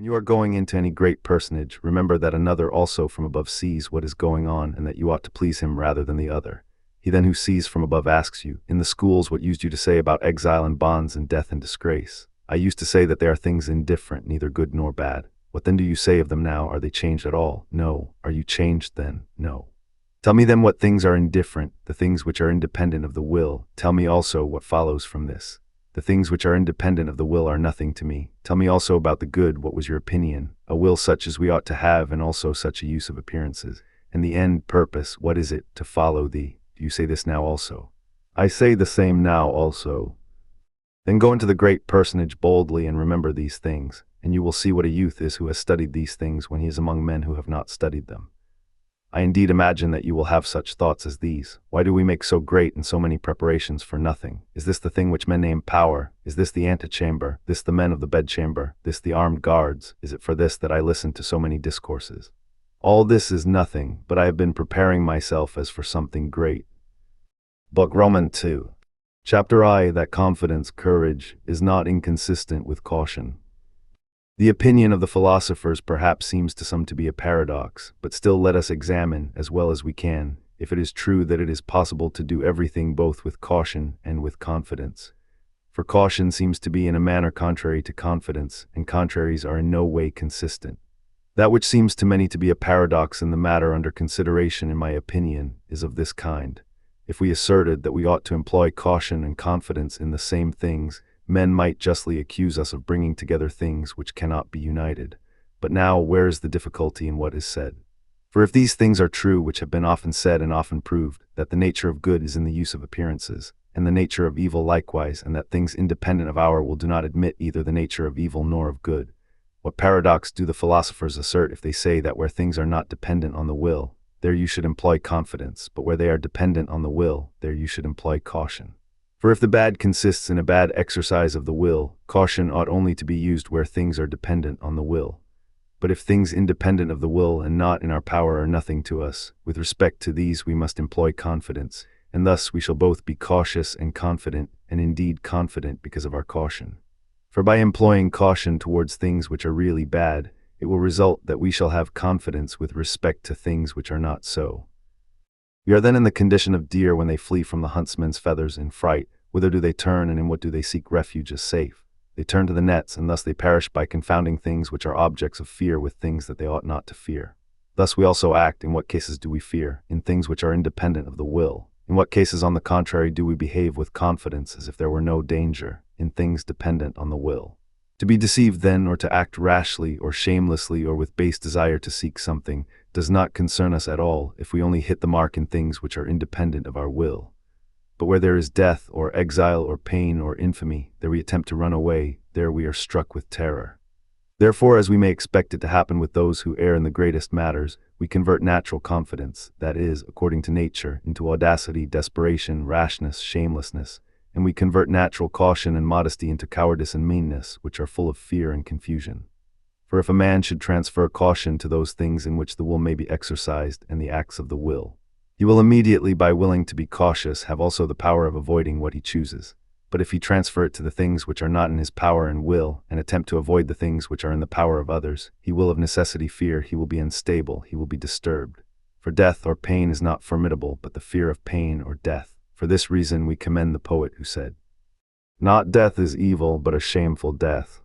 When you are going into any great personage, remember that another also from above sees what is going on, and that you ought to please him rather than the other. He then who sees from above asks you, in the schools, what used you to say about exile and bonds and death and disgrace? I used to say that they are things indifferent, neither good nor bad. What then do you say of them now? Are they changed at all? No. Are you changed then? No. Tell me then what things are indifferent, the things which are independent of the will. Tell me also what follows from this. The things which are independent of the will are nothing to me. Tell me also about the good. What was your opinion? A will such as we ought to have, and also such a use of appearances. And the end purpose, what is it? To follow thee. Do you say this now also? I say the same now also. Then go into the great personage boldly and remember these things, and you will see what a youth is who has studied these things when he is among men who have not studied them. I indeed imagine that you will have such thoughts as these. Why do we make so great and so many preparations for nothing? Is this the thing which men name power? Is this the antechamber? This the men of the bedchamber? This the armed guards? Is it for this that I listen to so many discourses? All this is nothing, but I have been preparing myself as for something great. Book Romans 2. Chapter I. That confidence, courage, is not inconsistent with caution. The opinion of the philosophers perhaps seems to some to be a paradox, but still let us examine, as well as we can, if it is true that it is possible to do everything both with caution and with confidence. For caution seems to be in a manner contrary to confidence, and contraries are in no way consistent. That which seems to many to be a paradox in the matter under consideration, in my opinion, is of this kind. If we asserted that we ought to employ caution and confidence in the same things, men might justly accuse us of bringing together things which cannot be united. But now, where is the difficulty in what is said? For if these things are true which have been often said and often proved, that the nature of good is in the use of appearances, and the nature of evil likewise, and that things independent of our will do not admit either the nature of evil nor of good, what paradox do the philosophers assert if they say that where things are not dependent on the will, there you should employ confidence, but where they are dependent on the will, there you should employ caution? For if the bad consists in a bad exercise of the will, caution ought only to be used where things are dependent on the will. But if things independent of the will and not in our power are nothing to us, with respect to these we must employ confidence, and thus we shall both be cautious and confident, and indeed confident because of our caution. For by employing caution towards things which are really bad, it will result that we shall have confidence with respect to things which are not so. We are then in the condition of deer when they flee from the huntsman's feathers in fright. Whither do they turn, and in what do they seek refuge as safe? They turn to the nets, and thus they perish by confounding things which are objects of fear with things that they ought not to fear. Thus we also act. In what cases do we fear? In things which are independent of the will. In what cases, on the contrary, do we behave with confidence as if there were no danger? In things dependent on the will. To be deceived then, or to act rashly or shamelessly or with base desire to seek something, does not concern us at all if we only hit the mark in things which are independent of our will. But where there is death or exile or pain or infamy, there we attempt to run away, there we are struck with terror. Therefore, as we may expect it to happen with those who err in the greatest matters, we convert natural confidence, that is, according to nature, into audacity, desperation, rashness, shamelessness, and we convert natural caution and modesty into cowardice and meanness, which are full of fear and confusion. For if a man should transfer caution to those things in which the will may be exercised and the acts of the will, he will immediately, by willing to be cautious, have also the power of avoiding what he chooses. But if he transfer it to the things which are not in his power and will, and attempt to avoid the things which are in the power of others, he will of necessity fear, he will be unstable, he will be disturbed. For death or pain is not formidable, but the fear of pain or death. For this reason we commend the poet who said, "Not death is evil, but a shameful death."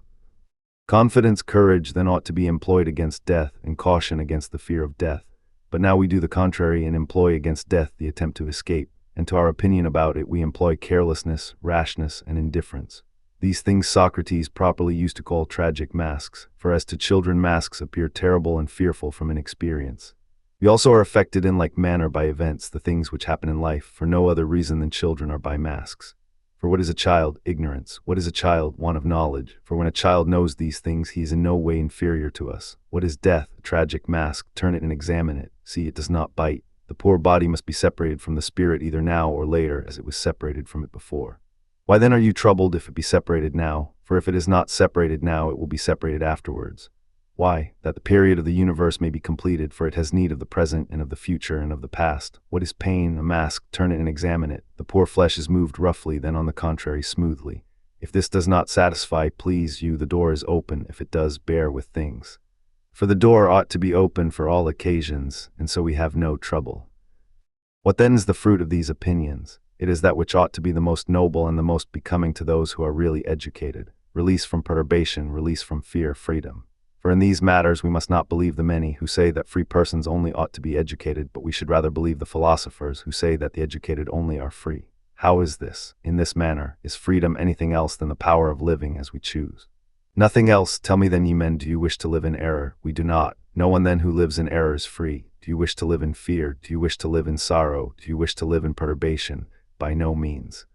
Confidence, courage then ought to be employed against death, and caution against the fear of death. But now we do the contrary and employ against death the attempt to escape, and to our opinion about it we employ carelessness, rashness, and indifference. These things Socrates properly used to call tragic masks, for as to children masks appear terrible and fearful from inexperience. We also are affected in like manner by events, the things which happen in life, for no other reason than children are by masks. For what is a child? Ignorance. What is a child? Want of knowledge. For when a child knows these things, he is in no way inferior to us. What is death? A tragic mask. Turn it and examine it. See, it does not bite. The poor body must be separated from the spirit either now or later, as it was separated from it before. Why then are you troubled if it be separated now? For if it is not separated now, it will be separated afterwards. Why? That the period of the universe may be completed, for it has need of the present and of the future and of the past. What is pain? A mask. Turn it and examine it. The poor flesh is moved roughly, then on the contrary smoothly. If this does not satisfy, please you, the door is open. If it does, bear with things. For the door ought to be open for all occasions, and so we have no trouble. What then is the fruit of these opinions? It is that which ought to be the most noble and the most becoming to those who are really educated. Release from perturbation, release from fear, freedom. For in these matters we must not believe the many who say that free persons only ought to be educated, but we should rather believe the philosophers who say that the educated only are free. How is this? In this manner, is freedom anything else than the power of living as we choose? Nothing else. Tell me then, ye men, do you wish to live in error? We do not. No one then who lives in error is free. Do you wish to live in fear? Do you wish to live in sorrow? Do you wish to live in perturbation? By no means.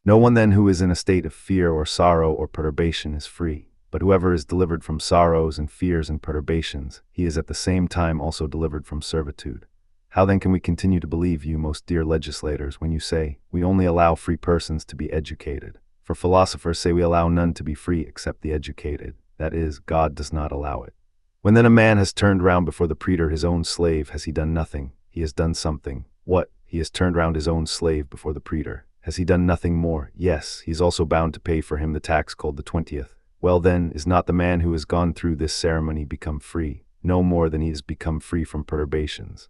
No one then who is in a state of fear or sorrow or perturbation is free. But whoever is delivered from sorrows and fears and perturbations, he is at the same time also delivered from servitude. How then can we continue to believe you, most dear legislators, when you say, we only allow free persons to be educated? For philosophers say we allow none to be free except the educated. That is, God does not allow it. When then a man has turned round before the praetor his own slave, has he done nothing? He has done something. What? He has turned round his own slave before the praetor. Has he done nothing more? Yes, he is also bound to pay for him the tax called the 20th. Well then, is not the man who has gone through this ceremony become free, no more than he has become free from perturbations?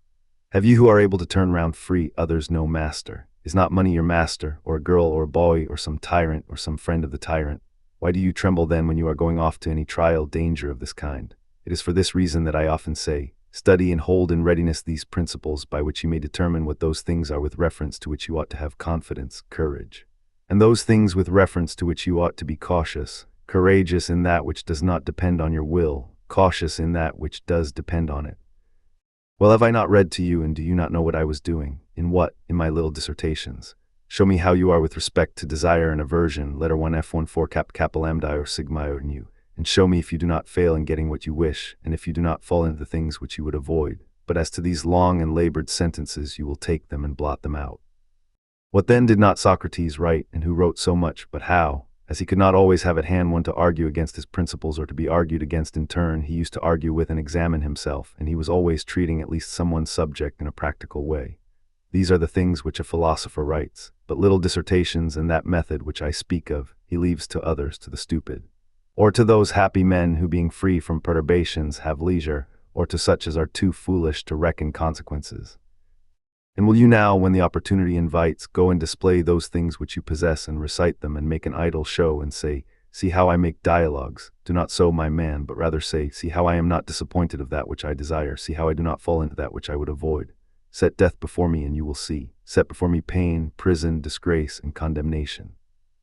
Have you who are able to turn round free others no master? Is not money your master, or a girl or a boy, or some tyrant, or some friend of the tyrant? Why do you tremble then when you are going off to any trial, danger of this kind? It is for this reason that I often say, study and hold in readiness these principles by which you may determine what those things are with reference to which you ought to have confidence, courage, and those things with reference to which you ought to be cautious, courageous in that which does not depend on your will, cautious in that which does depend on it. Well, have I not read to you, and do you not know what I was doing? In what? In my little dissertations. Show me how you are with respect to desire and aversion, letter 1 F14 cap lambda or sigma in you, and show me if you do not fail in getting what you wish, and if you do not fall into the things which you would avoid. But as to these long and labored sentences, you will take them and blot them out. What then did not Socrates write, and who wrote so much, but how? As he could not always have at hand one to argue against his principles or to be argued against in turn, he used to argue with and examine himself, and he was always treating at least some one subject in a practical way. These are the things which a philosopher writes, but little dissertations and that method which I speak of, he leaves to others, to the stupid, or to those happy men who, being free from perturbations, have leisure, or to such as are too foolish to reckon consequences. And will you now, when the opportunity invites, go and display those things which you possess and recite them and make an idle show and say, see how I make dialogues, do not so, my man, but rather say, see how I am not disappointed of that which I desire, see how I do not fall into that which I would avoid. Set death before me and you will see. Set before me pain, prison, disgrace, and condemnation.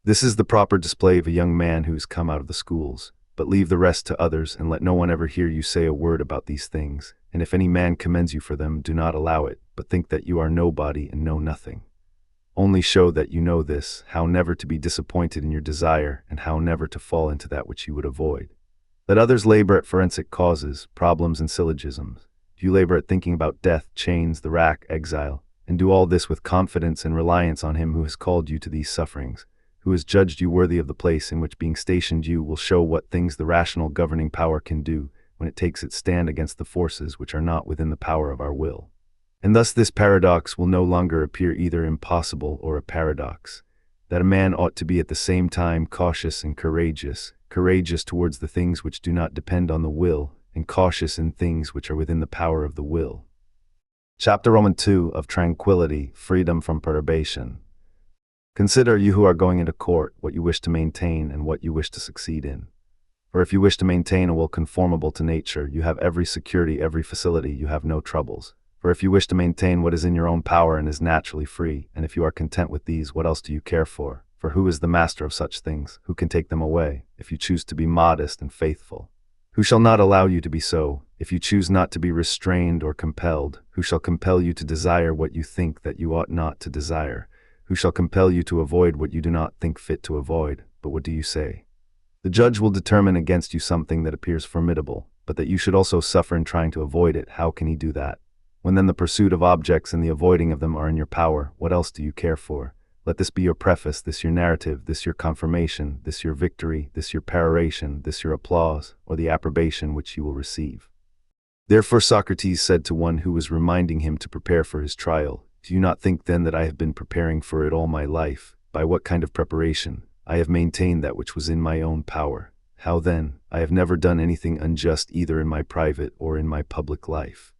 This is the proper display of a young man who has come out of the schools. But leave the rest to others, and let no one ever hear you say a word about these things. And if any man commends you for them, do not allow it, but think that you are nobody and know nothing. Only show that you know this, how never to be disappointed in your desire, and how never to fall into that which you would avoid. Let others labor at forensic causes, problems, and syllogisms. You labor at thinking about death, chains, the rack, exile, and do all this with confidence and reliance on him who has called you to these sufferings, who has judged you worthy of the place in which being stationed you will show what things the rational governing power can do when it takes its stand against the forces which are not within the power of our will. And thus this paradox will no longer appear either impossible or a paradox, that a man ought to be at the same time cautious and courageous, courageous towards the things which do not depend on the will, and cautious in things which are within the power of the will. Chapter Roman 2 of Tranquility, Freedom from Perturbation. Consider, you who are going into court, what you wish to maintain and what you wish to succeed in. For if you wish to maintain a will conformable to nature, you have every security, every facility, you have no troubles. For if you wish to maintain what is in your own power and is naturally free, and if you are content with these, what else do you care for? For who is the master of such things? Who can take them away? If you choose to be modest and faithful, who shall not allow you to be so? If you choose not to be restrained or compelled, who shall compel you to desire what you think that you ought not to desire? Who shall compel you to avoid what you do not think fit to avoid? But what do you say? The judge will determine against you something that appears formidable, but that you should also suffer in trying to avoid it. How can he do that? When then the pursuit of objects and the avoiding of them are in your power, what else do you care for? Let this be your preface, this your narrative, this your confirmation, this your victory, this your peroration, this your applause, or the approbation which you will receive. Therefore Socrates said to one who was reminding him to prepare for his trial, do you not think then that I have been preparing for it all my life? By what kind of preparation? I have maintained that which was in my own power. How then? I have never done anything unjust either in my private or in my public life.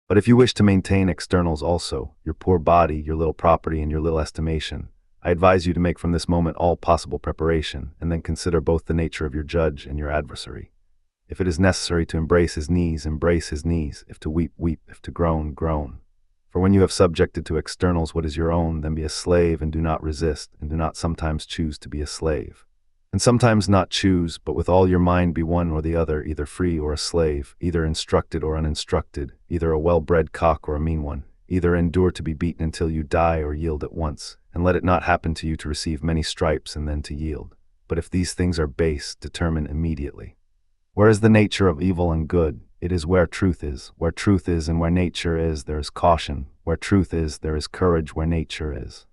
But if you wish to maintain externals also, your poor body, your little property, and your little estimation, I advise you to make from this moment all possible preparation, and then consider both the nature of your judge and your adversary. If it is necessary to embrace his knees, embrace his knees. If to weep, weep. If to groan, groan. For when you have subjected to externals what is your own, then be a slave and do not resist, and do not sometimes choose to be a slave. And sometimes not choose, but with all your mind be one or the other, either free or a slave, either instructed or uninstructed, either a well-bred cock or a mean one, either endure to be beaten until you die or yield at once, and let it not happen to you to receive many stripes and then to yield. But if these things are base, determine immediately. Where is the nature of evil and good? It is where truth is. Where truth is and where nature is, there is caution. Where truth is, there is courage where nature is.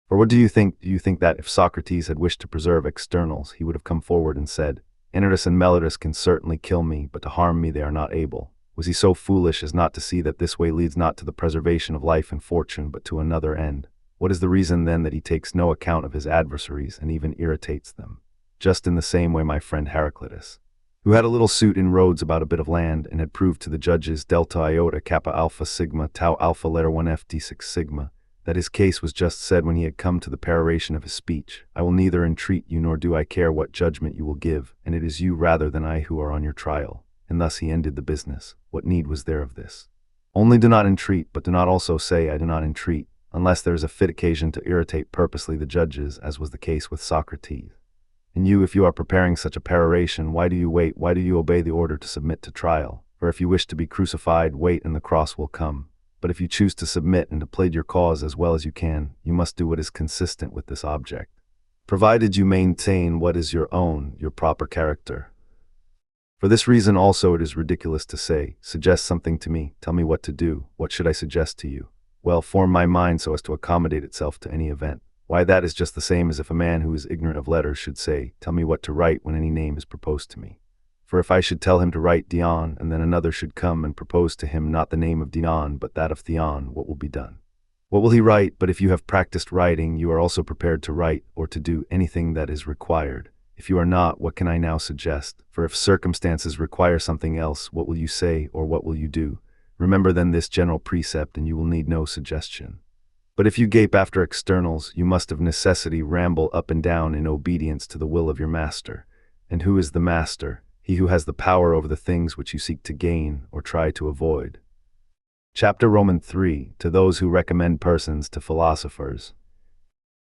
For what do you think? Do you think that if Socrates had wished to preserve externals, he would have come forward and said, Anytus and Melitus can certainly kill me, but to harm me they are not able? Was he so foolish as not to see that this way leads not to the preservation of life and fortune, but to another end? What is the reason then that he takes no account of his adversaries and even irritates them? Just in the same way my friend Heraclitus, who had a little suit in Rhodes about a bit of land, and had proved to the judges delta iota kappa alpha sigma tau alpha letter 1 ft6 sigma, that his case was just said when he had come to the peroration of his speech. I will neither entreat you nor do I care what judgment you will give, and it is you rather than I who are on your trial. And thus he ended the business. What need was there of this? Only do not entreat, but do not also say I do not entreat, unless there is a fit occasion to irritate purposely the judges, as was the case with Socrates. And you, if you are preparing such a peroration, why do you wait? Why do you obey the order to submit to trial? For if you wish to be crucified, wait and the cross will come. But if you choose to submit and to plead your cause as well as you can, you must do what is consistent with this object, provided you maintain what is your own, your proper character. For this reason also it is ridiculous to say, suggest something to me, tell me what to do, what should I suggest to you? Well, form my mind so as to accommodate itself to any event. Why, that is just the same as if a man who is ignorant of letters should say, tell me what to write when any name is proposed to me. For if I should tell him to write Dion, and then another should come and propose to him not the name of Dion, but that of Theon, what will be done? What will he write? But if you have practiced writing, you are also prepared to write, or to do anything that is required. If you are not, what can I now suggest? For if circumstances require something else, what will you say, or what will you do? Remember then this general precept, and you will need no suggestion. But if you gape after externals, you must of necessity ramble up and down in obedience to the will of your master. And who is the master? He who has the power over the things which you seek to gain or try to avoid. Chapter Romans 3, to those who recommend persons to philosophers.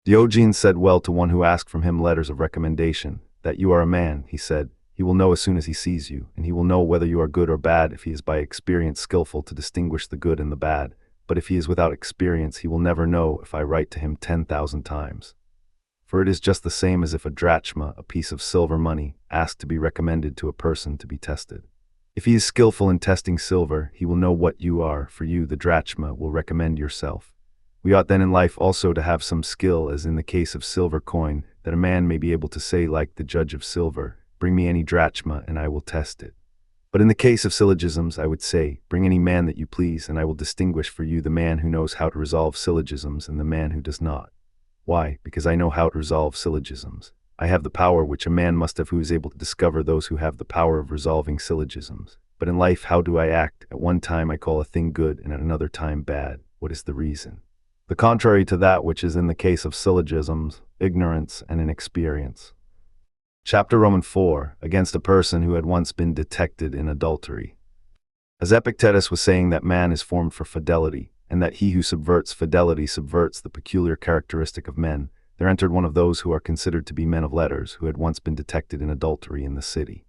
Diogenes said well to one who asked from him letters of recommendation, that you are a man, he said. He will know as soon as he sees you, and he will know whether you are good or bad if he is by experience skillful to distinguish the good and the bad. But if he is without experience, he will never know if I write to him 10,000 times. For it is just the same as if a drachma, a piece of silver money, asked to be recommended to a person to be tested. If he is skillful in testing silver, he will know what you are, for you, the drachma, will recommend yourself. We ought then in life also to have some skill, as in the case of silver coin, that a man may be able to say like the judge of silver, bring me any drachma and I will test it. But in the case of syllogisms, I would say, bring any man that you please, and I will distinguish for you the man who knows how to resolve syllogisms and the man who does not. Why? Because I know how to resolve syllogisms. I have the power which a man must have who is able to discover those who have the power of resolving syllogisms. But in life, how do I act? At one time I call a thing good, and at another time bad. What is the reason? The contrary to that which is in the case of syllogisms, ignorance and inexperience. Chapter Romans 4, against a person who had once been detected in adultery. As Epictetus was saying that man is formed for fidelity, and that he who subverts fidelity subverts the peculiar characteristic of men, there entered one of those who are considered to be men of letters, who had once been detected in adultery in the city.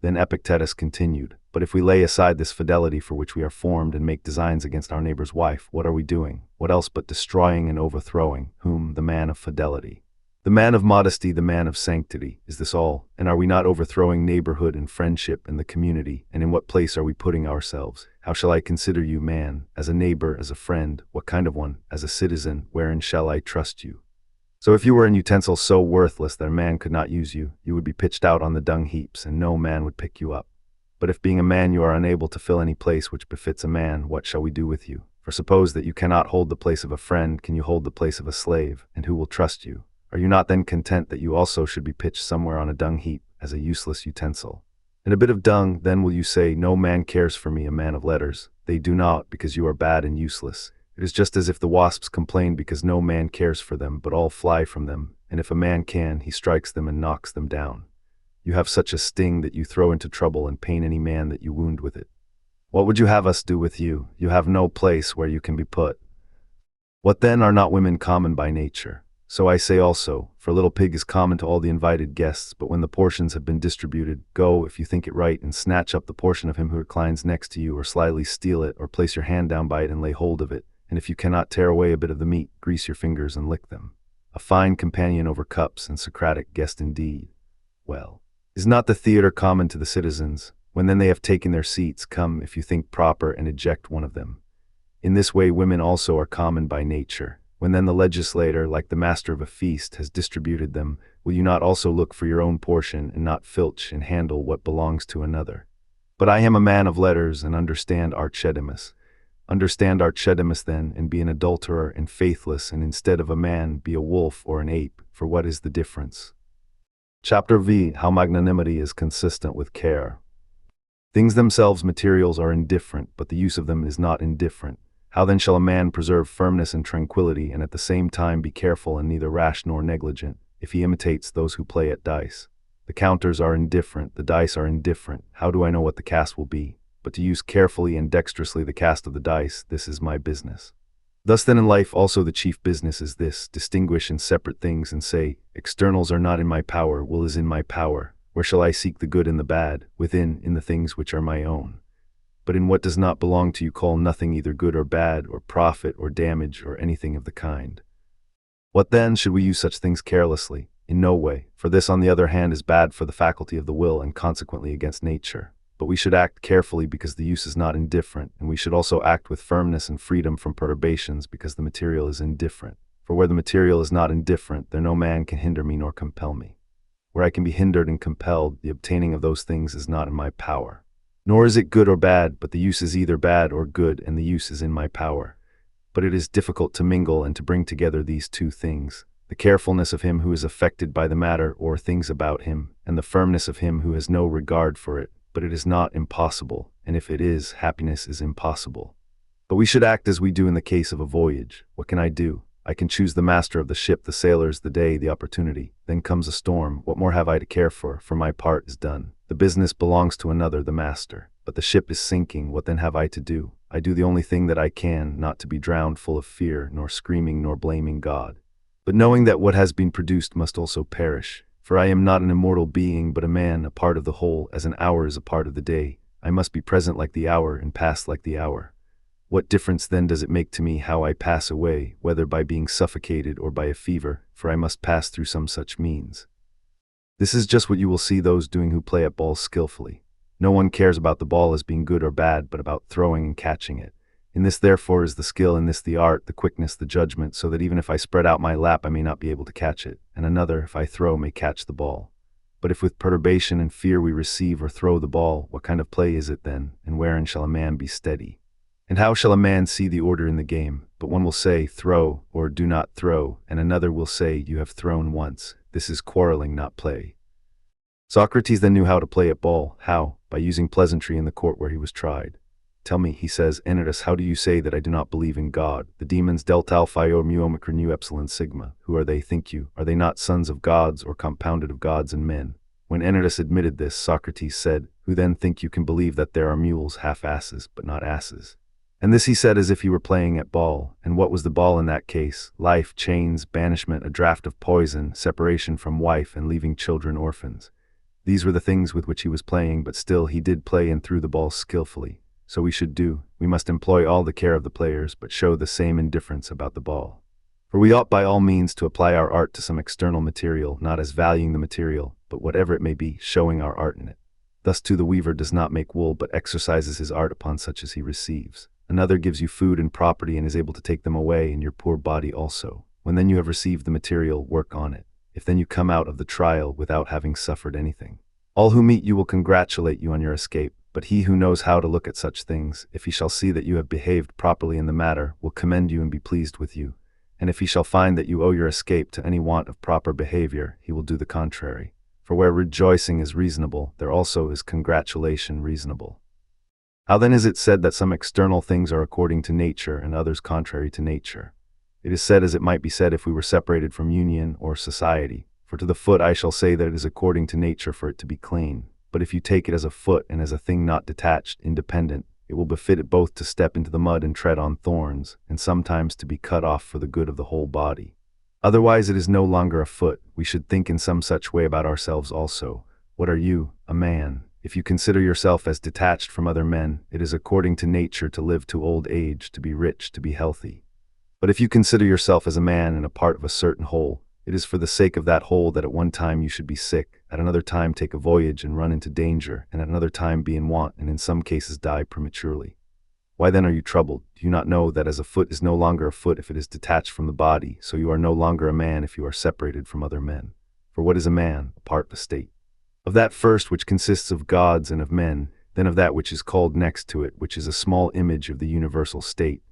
Then Epictetus continued, but if we lay aside this fidelity for which we are formed and make designs against our neighbor's wife, what are we doing? What else but destroying and overthrowing, whom, the man of fidelity? The man of modesty, the man of sanctity, is this all? And are we not overthrowing neighborhood and friendship and the community? And in what place are we putting ourselves? How shall I consider you, man? As a neighbor, as a friend? What kind of one? As a citizen? Wherein shall I trust you? So if you were an utensil so worthless that a man could not use you, you would be pitched out on the dung heaps, and no man would pick you up. But if being a man you are unable to fill any place which befits a man, what shall we do with you? For suppose that you cannot hold the place of a friend, can you hold the place of a slave? And who will trust you? Are you not then content that you also should be pitched somewhere on a dung heap as a useless utensil? In a bit of dung, then will you say, no man cares for me, a man of letters. They do not, because you are bad and useless. It is just as if the wasps complain because no man cares for them, but all fly from them, and if a man can, he strikes them and knocks them down. You have such a sting that you throw into trouble and pain any man that you wound with it. What would you have us do with you? You have no place where you can be put. What then are not women common by nature? So I say also, for little pig is common to all the invited guests, but when the portions have been distributed, go, if you think it right, and snatch up the portion of him who reclines next to you, or slyly steal it, or place your hand down by it and lay hold of it, and if you cannot tear away a bit of the meat, grease your fingers and lick them. A fine companion over cups, and Socratic guest indeed. Well, is not the theatre common to the citizens? When then they have taken their seats, come, if you think proper, and eject one of them. In this way women also are common by nature. When then the legislator, like the master of a feast, has distributed them, will you not also look for your own portion, and not filch and handle what belongs to another? But I am a man of letters, and understand Archedimus. Understand Archedimus then, and be an adulterer and faithless, and instead of a man, be a wolf or an ape, for what is the difference? Chapter V. How magnanimity is consistent with care. Things themselves, materials, are indifferent, but the use of them is not indifferent. How then shall a man preserve firmness and tranquility, and at the same time be careful and neither rash nor negligent, if he imitates those who play at dice? The counters are indifferent, the dice are indifferent. How do I know what the cast will be? But to use carefully and dexterously the cast of the dice, this is my business. Thus then in life also the chief business is this: distinguish in separate things and say, externals are not in my power, will is in my power. Where shall I seek the good and the bad? Within, in the things which are my own. But in what does not belong to you call nothing either good or bad, or profit or damage, or anything of the kind. What then, should we use such things carelessly? In no way, for this on the other hand is bad for the faculty of the will and consequently against nature. But we should act carefully because the use is not indifferent, and we should also act with firmness and freedom from perturbations because the material is indifferent. For where the material is not indifferent, there no man can hinder me nor compel me. Where I can be hindered and compelled, the obtaining of those things is not in my power. Nor is it good or bad, but the use is either bad or good, and the use is in my power. But it is difficult to mingle and to bring together these two things: the carefulness of him who is affected by the matter or things about him, and the firmness of him who has no regard for it. But it is not impossible, and if it is, happiness is impossible. But we should act as we do in the case of a voyage. What can I do? I can choose the master of the ship, the sailors, the day, the opportunity. Then comes a storm. What more have I to care for my part is done. The business belongs to another, the master. But the ship is sinking. What then have I to do? I do the only thing that I can, not to be drowned full of fear, nor screaming, nor blaming God. But knowing that what has been produced must also perish. For I am not an immortal being, but a man, a part of the whole, as an hour is a part of the day. I must be present like the hour, and past like the hour. What difference then does it make to me how I pass away, whether by being suffocated or by a fever, for I must pass through some such means. This is just what you will see those doing who play at balls skillfully. No one cares about the ball as being good or bad, but about throwing and catching it. In this therefore is the skill, in this the art, the quickness, the judgment, so that even if I spread out my lap I may not be able to catch it, and another, if I throw, may catch the ball. But if with perturbation and fear we receive or throw the ball, what kind of play is it then, and wherein shall a man be steady? And how shall a man see the order in the game? But one will say, throw, or do not throw, and another will say, you have thrown once. This is quarreling, not play. Socrates then knew how to play at ball. How? By using pleasantry in the court where he was tried. Tell me, he says, Epictetus, how do you say that I do not believe in God? The demons delta alpha mu omicron nu epsilon sigma. Who are they, think you? Are they not sons of gods, or compounded of gods and men? When Epictetus admitted this, Socrates said, who then think you can believe that there are mules half asses, but not asses? And this he said as if he were playing at ball. And what was the ball in that case? Life, chains, banishment, a draught of poison, separation from wife, and leaving children orphans. These were the things with which he was playing, but still he did play and threw the ball skillfully. So we should do. We must employ all the care of the players, but show the same indifference about the ball. For we ought by all means to apply our art to some external material, not as valuing the material, but whatever it may be, showing our art in it. Thus too the weaver does not make wool, but exercises his art upon such as he receives. Another gives you food and property and is able to take them away, and your poor body also. When then you have received the material, work on it. If then you come out of the trial without having suffered anything, all who meet you will congratulate you on your escape. But he who knows how to look at such things, if he shall see that you have behaved properly in the matter, will commend you and be pleased with you. And if he shall find that you owe your escape to any want of proper behavior, he will do the contrary. For where rejoicing is reasonable, there also is congratulation reasonable. How then is it said that some external things are according to nature and others contrary to nature? It is said as it might be said if we were separated from union or society. For to the foot I shall say that it is according to nature for it to be clean. But if you take it as a foot and as a thing not detached, independent, it will befit it both to step into the mud and tread on thorns, and sometimes to be cut off for the good of the whole body. Otherwise it is no longer a foot. We should think in some such way about ourselves also. What are you, a man? If you consider yourself as detached from other men, it is according to nature to live to old age, to be rich, to be healthy. But if you consider yourself as a man and a part of a certain whole, it is for the sake of that whole that at one time you should be sick, at another time take a voyage and run into danger, and at another time be in want, and in some cases die prematurely. Why then are you troubled? Do you not know that as a foot is no longer a foot if it is detached from the body, so you are no longer a man if you are separated from other men? For what is a man? A part of a state. Of that first which consists of gods and of men, then of that which is called next to it, which is a small image of the universal state.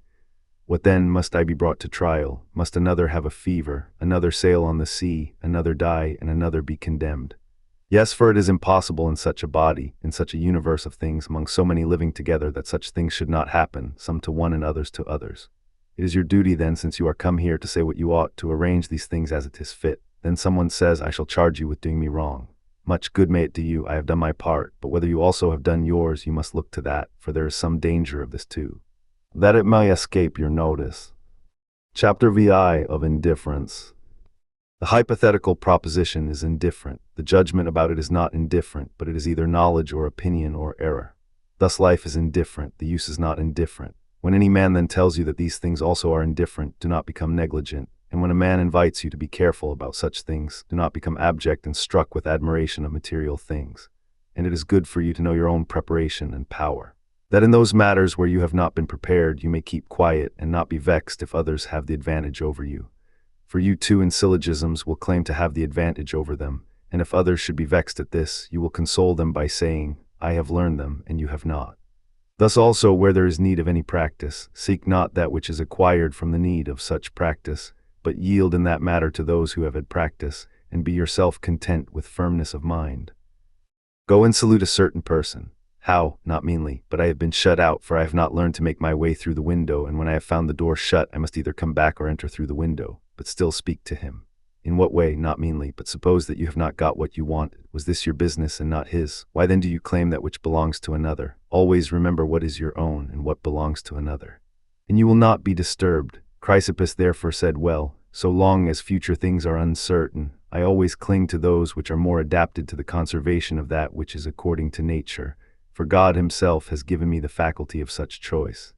What then must I be brought to trial? Must another have a fever, another sail on the sea, another die, and another be condemned? Yes, for it is impossible in such a body, in such a universe of things, among so many living together, that such things should not happen, some to one and others to others. It is your duty then, since you are come here, to say what you ought, to arrange these things as it is fit. Then someone says, I shall charge you with doing me wrong. Much good may it do you, I have done my part, but whether you also have done yours, you must look to that, for there is some danger of this too, that it may escape your notice. Chapter VI of Indifference. The hypothetical proposition is indifferent. The judgment about it is not indifferent, but it is either knowledge or opinion or error. Thus life is indifferent, the use is not indifferent. When any man then tells you that these things also are indifferent, do not become negligent. And when a man invites you to be careful about such things, do not become abject and struck with admiration of material things. And it is good for you to know your own preparation and power, that in those matters where you have not been prepared, you may keep quiet and not be vexed if others have the advantage over you. For you too in syllogisms will claim to have the advantage over them, and if others should be vexed at this, you will console them by saying, I have learned them, and you have not. Thus also, where there is need of any practice, seek not that which is acquired from the need of such practice, but yield in that matter to those who have had practice, and be yourself content with firmness of mind. Go and salute a certain person. How? Not meanly, but I have been shut out, for I have not learned to make my way through the window, and when I have found the door shut, I must either come back or enter through the window, but still speak to him. In what way? Not meanly, but suppose that you have not got what you wanted. Was this your business and not his? Why then do you claim that which belongs to another? Always remember what is your own and what belongs to another, and you will not be disturbed. Chrysippus therefore said well, so long as future things are uncertain, I always cling to those which are more adapted to the conservation of that which is according to nature, for God himself has given me the faculty of such choice.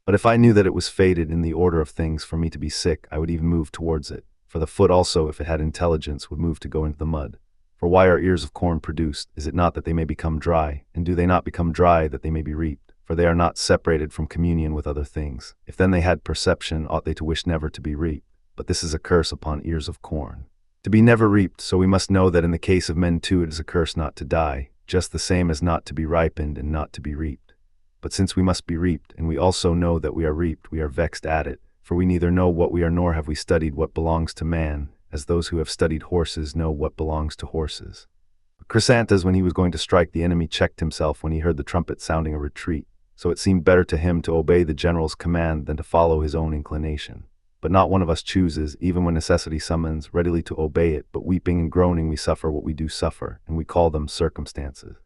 But if I knew that it was fated in the order of things for me to be sick, I would even move towards it. For the foot also, if it had intelligence, would move to go into the mud. For why are ears of corn produced? Is it not that they may become dry? And do they not become dry that they may be reaped? For they are not separated from communion with other things. If then they had perception, ought they to wish never to be reaped? But this is a curse upon ears of corn, to be never reaped. So we must know that in the case of men too it is a curse not to die, just the same as not to be ripened and not to be reaped. But since we must be reaped, and we also know that we are reaped, we are vexed at it, for we neither know what we are nor have we studied what belongs to man, as those who have studied horses know what belongs to horses. But Chrysantas, when he was going to strike the enemy, checked himself when he heard the trumpet sounding a retreat, so it seemed better to him to obey the general's command than to follow his own inclination. But not one of us chooses, even when necessity summons, readily to obey it, but weeping and groaning we suffer what we do suffer, and we call them circumstances.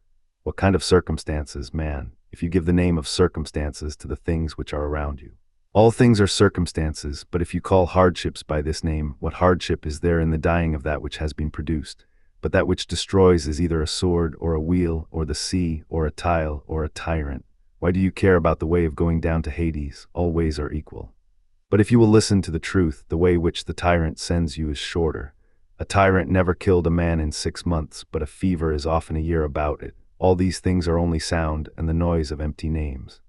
What kind of circumstances, man, if you give the name of circumstances to the things which are around you? All things are circumstances, but if you call hardships by this name, what hardship is there in the dying of that which has been produced? But that which destroys is either a sword, or a wheel, or the sea, or a tile, or a tyrant. Why do you care about the way of going down to Hades? All ways are equal. But if you will listen to the truth, the way which the tyrant sends you is shorter. A tyrant never killed a man in 6 months, but a fever is often a year about it. All these things are only sound and the noise of empty names.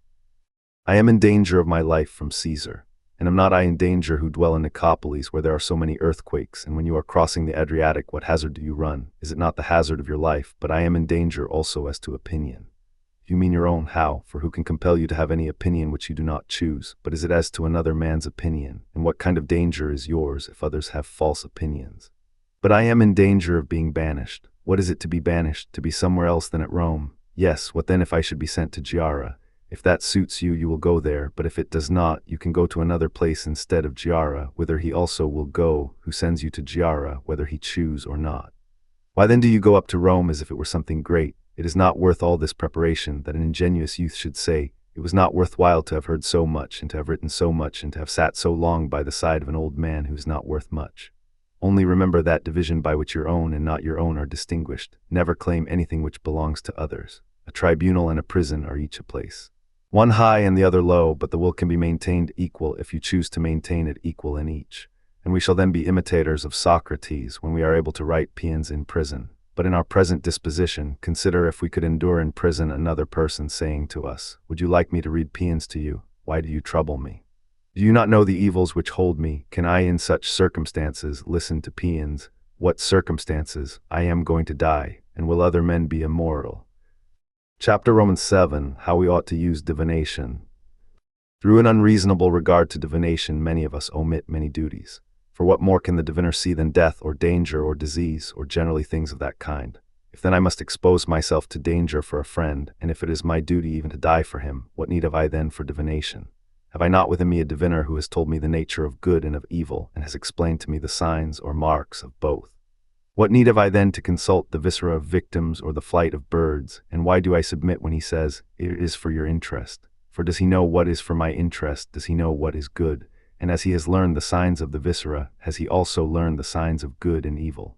I am in danger of my life from Caesar, and am not I in danger who dwell in Nicopolis, where there are so many earthquakes, and when you are crossing the Adriatic, what hazard do you run? Is it not the hazard of your life? But I am in danger also as to opinion. You mean your own. How? For who can compel you to have any opinion which you do not choose? But is it as to another man's opinion? And what kind of danger is yours if others have false opinions? But I am in danger of being banished. What is it to be banished? To be somewhere else than at Rome? Yes, what then if I should be sent to Giara? If that suits you, you will go there, but if it does not, you can go to another place instead of Giara, whither he also will go, who sends you to Giara, whether he choose or not. Why then do you go up to Rome as if it were something great? It is not worth all this preparation, that an ingenuous youth should say, it was not worthwhile to have heard so much, and to have written so much, and to have sat so long by the side of an old man who is not worth much. Only remember that division by which your own and not your own are distinguished. Never claim anything which belongs to others. A tribunal and a prison are each a place. One high and the other low, but the will can be maintained equal if you choose to maintain it equal in each. And we shall then be imitators of Socrates when we are able to write paeans in prison. But in our present disposition, consider if we could endure in prison another person saying to us, would you like me to read paeans to you? Why do you trouble me? Do you not know the evils which hold me? Can I in such circumstances listen to paeans? What circumstances? I am going to die, and will other men be immortal? Chapter Romans 7, How we ought to use divination. Through an unreasonable regard to divination, many of us omit many duties. For what more can the diviner see than death, or danger, or disease, or generally things of that kind? If then I must expose myself to danger for a friend, and if it is my duty even to die for him, what need have I then for divination? Have I not within me a diviner who has told me the nature of good and of evil, and has explained to me the signs or marks of both? What need have I then to consult the viscera of victims or the flight of birds, and why do I submit when he says, it is for your interest? For does he know what is for my interest? Does he know what is good? And as he has learned the signs of the viscera, has he also learned the signs of good and evil?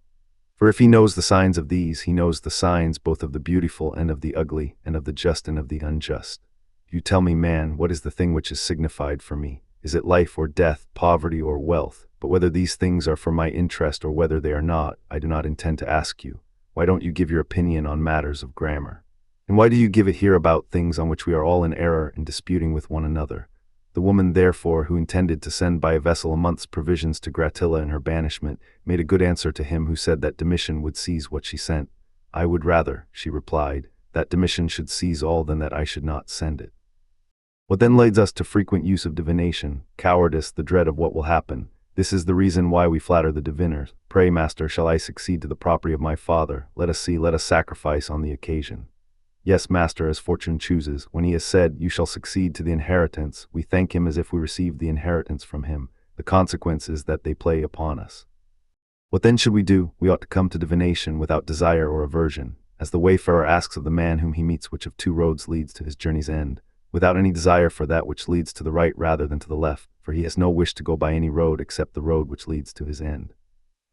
For if he knows the signs of these, he knows the signs both of the beautiful and of the ugly, and of the just and of the unjust. You tell me, man, what is the thing which is signified for me? Is it life or death, poverty or wealth? But whether these things are for my interest or whether they are not, I do not intend to ask you. Why don't you give your opinion on matters of grammar? And why do you give it here about things on which we are all in error and disputing with one another? The woman, therefore, who intended to send by a vessel a month's provisions to Gratilla in her banishment, made a good answer to him who said that Domitian would seize what she sent. I would rather, she replied, that Domitian should seize all than that I should not send it. What then leads us to frequent use of divination, cowardice, the dread of what will happen. This is the reason why we flatter the diviners. Pray, master, shall I succeed to the property of my father? Let us see, let us sacrifice on the occasion. Yes, master, as fortune chooses. When he has said, you shall succeed to the inheritance, we thank him as if we received the inheritance from him. The consequence is that they play upon us. What then should we do? We ought to come to divination without desire or aversion, as the wayfarer asks of the man whom he meets which of two roads leads to his journey's end, without any desire for that which leads to the right rather than to the left, for he has no wish to go by any road except the road which leads to his end.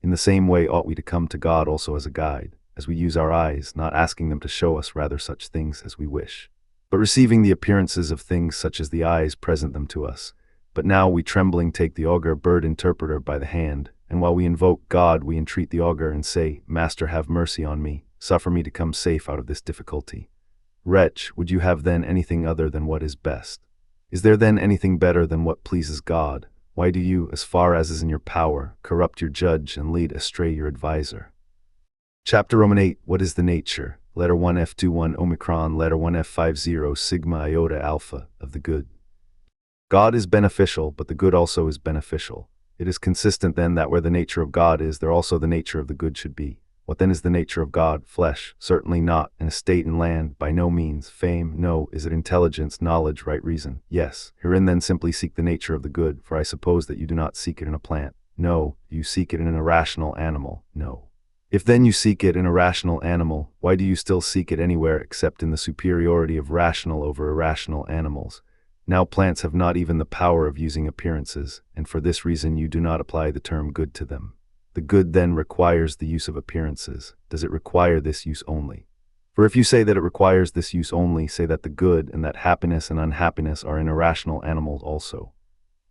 In the same way ought we to come to God also as a guide, as we use our eyes, not asking them to show us rather such things as we wish, but receiving the appearances of things such as the eyes present them to us. But now we trembling take the augur bird interpreter by the hand, and while we invoke God we entreat the augur and say, Master, have mercy on me, suffer me to come safe out of this difficulty. Wretch, would you have then anything other than what is best? Is there then anything better than what pleases God? Why do you, as far as is in your power, corrupt your judge and lead astray your adviser? Chapter Roman 8, What is the nature? Letter 1 F21 Omicron, Letter 1 F50 Sigma Iota Alpha, of the good. God is beneficial, but the good also is beneficial. It is consistent then that where the nature of God is, there also the nature of the good should be. What then is the nature of God? Flesh? Certainly not. An estate and land? By no means. Fame? No. Is it intelligence, knowledge, right reason? Yes. Herein then simply seek the nature of the good, for I suppose that you do not seek it in a plant. No. Do you seek it in an irrational animal? No. If then you seek it in a rational animal, why do you still seek it anywhere except in the superiority of rational over irrational animals? Now plants have not even the power of using appearances, and for this reason you do not apply the term good to them. The good then requires the use of appearances. Does it require this use only? For if you say that it requires this use only, say that the good and that happiness and unhappiness are in irrational animals also.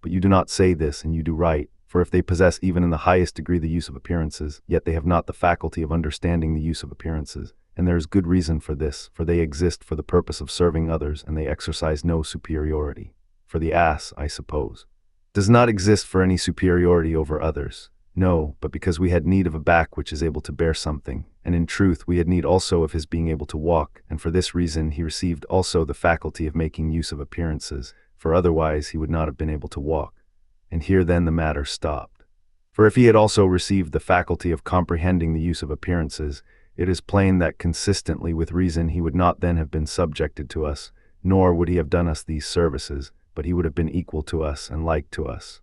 But you do not say this, and you do right, for if they possess even in the highest degree the use of appearances, yet they have not the faculty of understanding the use of appearances. And there is good reason for this, for they exist for the purpose of serving others, and they exercise no superiority. For the ass, I suppose, does not exist for any superiority over others. No, but because we had need of a back which is able to bear something, And in truth, we had need also of his being able to walk, and for this reason he received also the faculty of making use of appearances, for otherwise he would not have been able to walk. And here then the matter stopped. For if he had also received the faculty of comprehending the use of appearances, it is plain that consistently with reason he would not then have been subjected to us, nor would he have done us these services, but he would have been equal to us and like to us.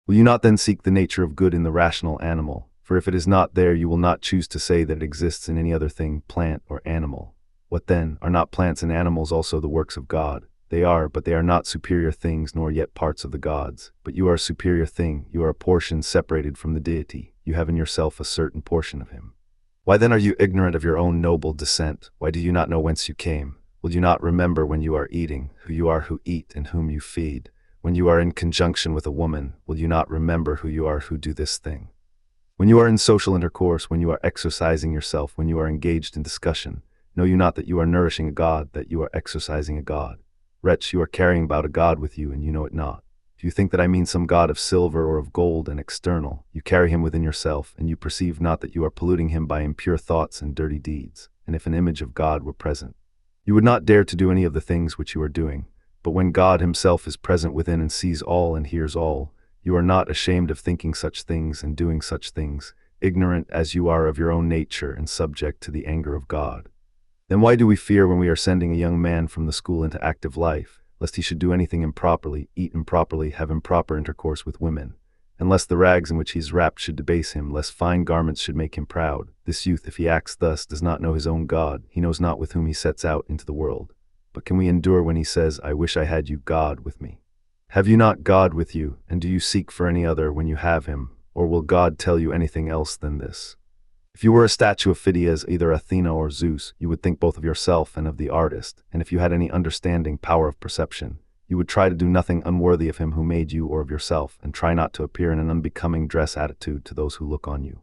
Will you not then seek the nature of good in the rational animal? For if it is not there, you will not choose to say that it exists in any other thing, plant or animal. What then? Are not plants and animals also the works of God? They are, but they are not superior things, nor yet parts of the gods. But you are a superior thing, you are a portion separated from the deity, you have in yourself a certain portion of him. Why then are you ignorant of your own noble descent? Why do you not know whence you came? Will you not remember when you are eating, who you are who eat and whom you feed? When you are in conjunction with a woman, will you not remember who you are who do this thing? When you are in social intercourse, when you are exercising yourself, when you are engaged in discussion, know you not that you are nourishing a god, that you are exercising a god? Wretch, you are carrying about a god with you, and you know it not. If you think that I mean some god of silver or of gold and external, you carry him within yourself, and you perceive not that you are polluting him by impure thoughts and dirty deeds. And if an image of God were present, you would not dare to do any of the things which you are doing. But when God himself is present within and sees all and hears all, you are not ashamed of thinking such things and doing such things, ignorant as you are of your own nature and subject to the anger of God. Then why do we fear when we are sending a young man from the school into active life, lest he should do anything improperly, eat improperly, have improper intercourse with women, and lest the rags in which he is wrapped should debase him, lest fine garments should make him proud? This youth, if he acts thus, does not know his own God, he knows not with whom he sets out into the world. But can we endure when he says, I wish I had you, God, with me? Have you not God with you, and do you seek for any other when you have him, or will God tell you anything else than this? If you were a statue of Phidias, either Athena or Zeus, you would think both of yourself and of the artist, and if you had any understanding, power of perception, you would try to do nothing unworthy of him who made you or of yourself, and try not to appear in an unbecoming dress attitude to those who look on you.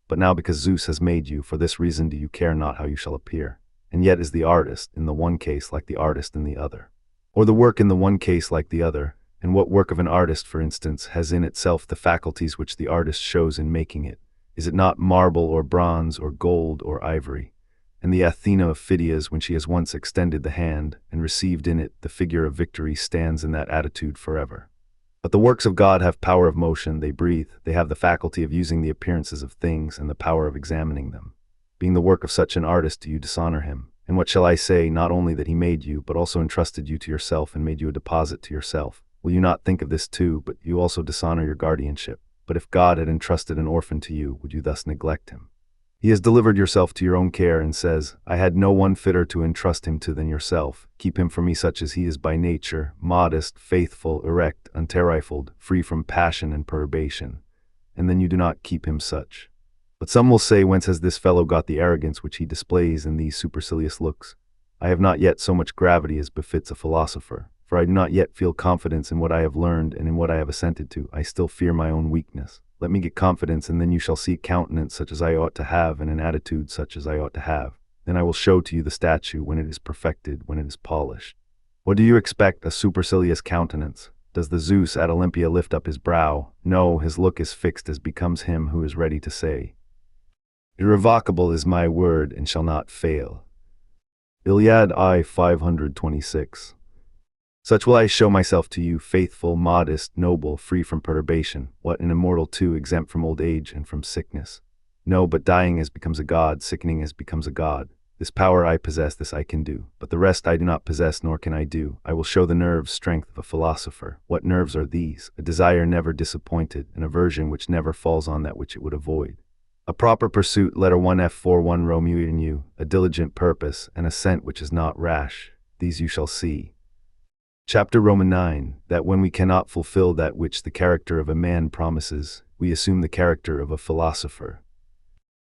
But now because Zeus has made you, for this reason do you care not how you shall appear, and yet is the artist in the one case like the artist in the other, or the work in the one case like the other. And what work of an artist, for instance, has in itself the faculties which the artist shows in making it? Is it not marble or bronze or gold or ivory? And the Athena of Phidias, when she has once extended the hand and received in it the figure of victory, stands in that attitude forever. But the works of God have power of motion, they breathe, they have the faculty of using the appearances of things and the power of examining them. Being the work of such an artist, do you dishonor him? And what shall I say, not only that he made you, but also entrusted you to yourself and made you a deposit to yourself? Will you not think of this too, but you also dishonor your guardianship? But if God had entrusted an orphan to you, would you thus neglect him? He has delivered yourself to your own care and says, I had no one fitter to entrust him to than yourself. Keep him for me such as he is by nature, modest, faithful, erect, unterriffled, free from passion and perturbation. And then you do not keep him such. But some will say, whence has this fellow got the arrogance which he displays in these supercilious looks? I have not yet so much gravity as befits a philosopher. For I do not yet feel confidence in what I have learned and in what I have assented to. I still fear my own weakness. Let me get confidence, and then you shall see countenance such as I ought to have and an attitude such as I ought to have. Then I will show to you the statue when it is perfected, when it is polished. What do you expect? A supercilious countenance? Does the Zeus at Olympia lift up his brow? No, his look is fixed as becomes him who is ready to say, Irrevocable is my word and shall not fail. Iliad I 526. Such will I show myself to you, faithful, modest, noble, free from perturbation, what an immortal too, exempt from old age and from sickness. No, but dying as becomes a god, sickening as becomes a god. This power I possess, this I can do, but the rest I do not possess, nor can I do. I will show the nerves strength of a philosopher. What nerves are these? A desire never disappointed, an aversion which never falls on that which it would avoid. A proper pursuit, letter 1 F41 Romeo in you, a diligent purpose, an assent which is not rash. These you shall see. Chapter Roman 9, that when we cannot fulfill that which the character of a man promises, we assume the character of a philosopher.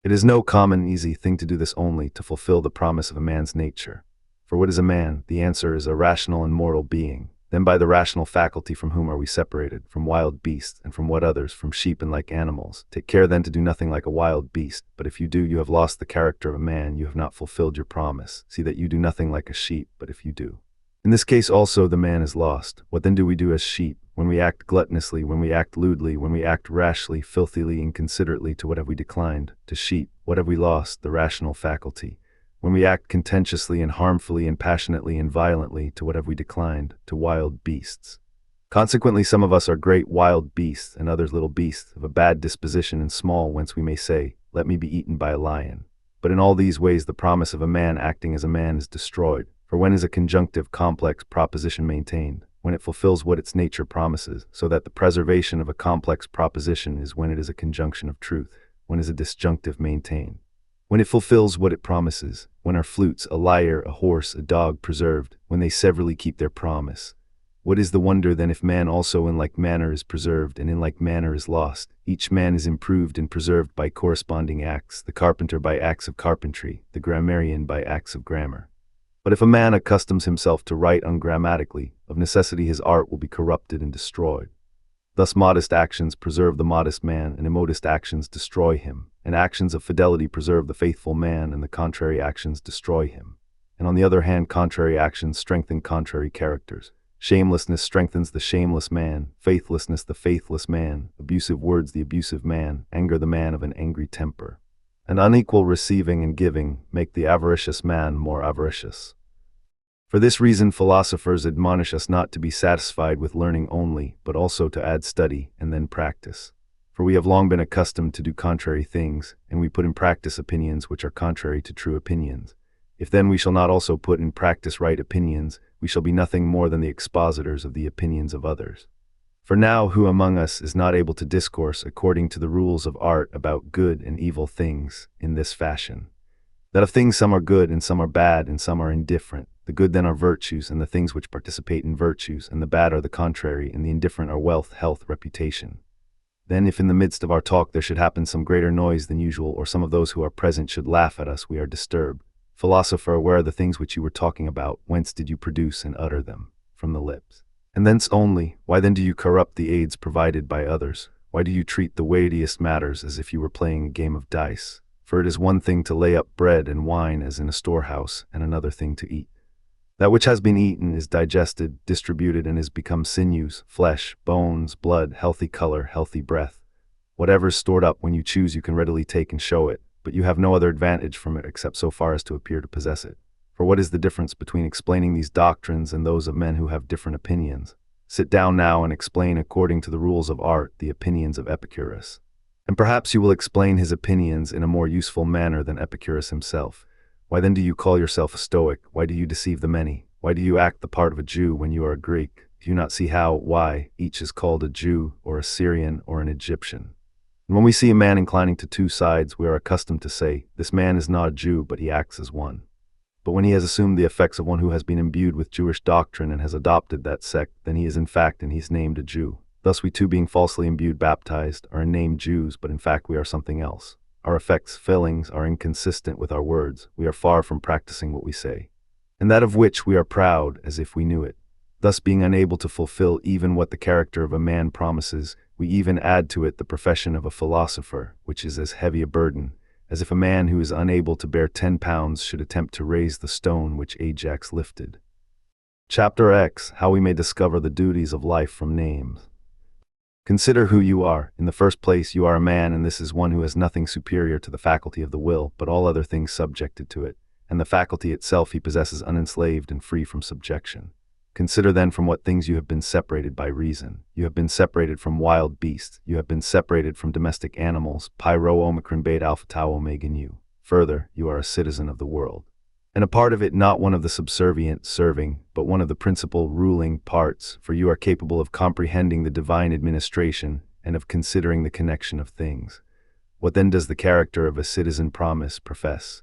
It is no common, easy thing to do this only, to fulfill the promise of a man's nature. For what is a man? The answer is a rational and moral being. Then by the rational faculty from whom are we separated? From wild beasts, and from what others? From sheep and like animals. Take care then to do nothing like a wild beast, but if you do, you have lost the character of a man, you have not fulfilled your promise. See that you do nothing like a sheep, but if you do. In this case also the man is lost. What then do we do as sheep? When we act gluttonously, when we act lewdly, when we act rashly, filthily, inconsiderately, to what have we declined? To sheep. What have we lost? The rational faculty. When we act contentiously and harmfully and passionately and violently, to what have we declined? To wild beasts. Consequently, some of us are great wild beasts, and others little beasts, of a bad disposition and small, whence we may say, "Let me be eaten by a lion." But in all these ways the promise of a man acting as a man is destroyed. For when is a conjunctive, complex proposition maintained? When it fulfills what its nature promises, so that the preservation of a complex proposition is when it is a conjunction of truth. When is a disjunctive maintained? When it fulfills what it promises. When are flutes, a lyre, a horse, a dog preserved? When they severally keep their promise. What is the wonder then if man also in like manner is preserved, and in like manner is lost? Each man is improved and preserved by corresponding acts, the carpenter by acts of carpentry, the grammarian by acts of grammar. But if a man accustoms himself to write ungrammatically, of necessity his art will be corrupted and destroyed. Thus modest actions preserve the modest man, and immodest actions destroy him, and actions of fidelity preserve the faithful man, and the contrary actions destroy him. And on the other hand, contrary actions strengthen contrary characters. Shamelessness strengthens the shameless man, faithlessness the faithless man, abusive words the abusive man, anger the man of an angry temper. And unequal receiving and giving make the avaricious man more avaricious. For this reason philosophers admonish us not to be satisfied with learning only, but also to add study and then practice. For we have long been accustomed to do contrary things, and we put in practice opinions which are contrary to true opinions. If then we shall not also put in practice right opinions, we shall be nothing more than the expositors of the opinions of others. For now who among us is not able to discourse according to the rules of art about good and evil things in this fashion? That of things some are good and some are bad and some are indifferent. The good then are virtues, and the things which participate in virtues, and the bad are the contrary, and the indifferent are wealth, health, reputation. Then if in the midst of our talk there should happen some greater noise than usual, or some of those who are present should laugh at us, we are disturbed. Philosopher, where are the things which you were talking about? Whence did you produce and utter them? From the lips. And thence only. Why then do you corrupt the aids provided by others? Why do you treat the weightiest matters as if you were playing a game of dice? For it is one thing to lay up bread and wine as in a storehouse, and another thing to eat. That which has been eaten is digested, distributed, and is become sinews, flesh, bones, blood, healthy color, healthy breath. Whatever is stored up when you choose you can readily take and show it, but you have no other advantage from it except so far as to appear to possess it. For what is the difference between explaining these doctrines and those of men who have different opinions? Sit down now and explain according to the rules of art the opinions of Epicurus. And perhaps you will explain his opinions in a more useful manner than Epicurus himself. Why then do you call yourself a Stoic? Why do you deceive the many? Why do you act the part of a Jew when you are a Greek? Do you not see why each is called a Jew or a Syrian or an Egyptian? And when we see a man inclining to two sides, we are accustomed to say, this man is not a Jew, but he acts as one. But when he has assumed the effects of one who has been imbued with Jewish doctrine and has adopted that sect, then he is in fact and he is named a Jew. Thus we too, being falsely imbued, baptized, are named Jews, but in fact we are something else. Our effects, fillings, are inconsistent with our words. We are far from practicing what we say, and that of which we are proud as if we knew it. Thus being unable to fulfill even what the character of a man promises, we even add to it the profession of a philosopher, which is as heavy a burden, as if a man who is unable to bear 10 pounds should attempt to raise the stone which Ajax lifted. Chapter X. How we may discover the duties of life from names. Consider who you are. In the first place, you are a man, and this is one who has nothing superior to the faculty of the will, but all other things subjected to it, and the faculty itself he possesses unenslaved and free from subjection. Consider then from what things you have been separated by reason. You have been separated from wild beasts. You have been separated from domestic animals. Pi rho omicron beta alpha tau omega nu. Further, you are a citizen of the world, and a part of it, not one of the subservient serving, but one of the principal ruling parts, for you are capable of comprehending the divine administration and of considering the connection of things. What then does the character of a citizen profess?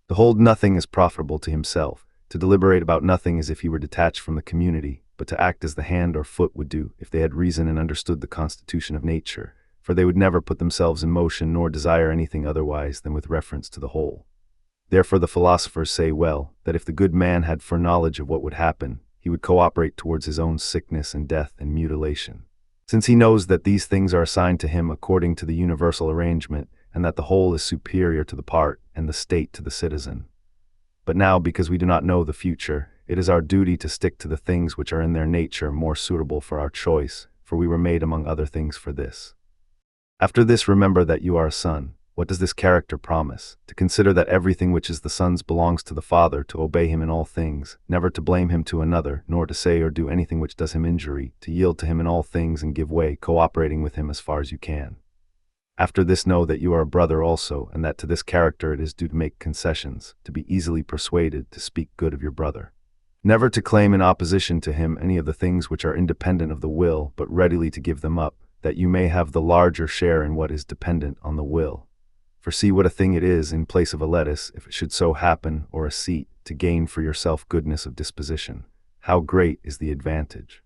To hold nothing as profitable to himself, to deliberate about nothing as if he were detached from the community, but to act as the hand or foot would do if they had reason and understood the constitution of nature, for they would never put themselves in motion nor desire anything otherwise than with reference to the whole. Therefore the philosophers say well, that if the good man had foreknowledge of what would happen, he would cooperate towards his own sickness and death and mutilation. Since he knows that these things are assigned to him according to the universal arrangement, and that the whole is superior to the part, and the state to the citizen. But now, because we do not know the future, it is our duty to stick to the things which are in their nature more suitable for our choice, for we were made among other things for this. After this, remember that you are a son. What does this character promise? To consider that everything which is the Son's belongs to the Father, to obey him in all things, never to blame him to another, nor to say or do anything which does him injury, to yield to him in all things and give way, cooperating with him as far as you can. After this, know that you are a brother also, and that to this character it is due to make concessions, to be easily persuaded, to speak good of your brother. Never to claim in opposition to him any of the things which are independent of the will, but readily to give them up, that you may have the larger share in what is dependent on the will. For see what a thing it is, in place of a lettuce, if it should so happen, or a seat, to gain for yourself goodness of disposition. How great is the advantage!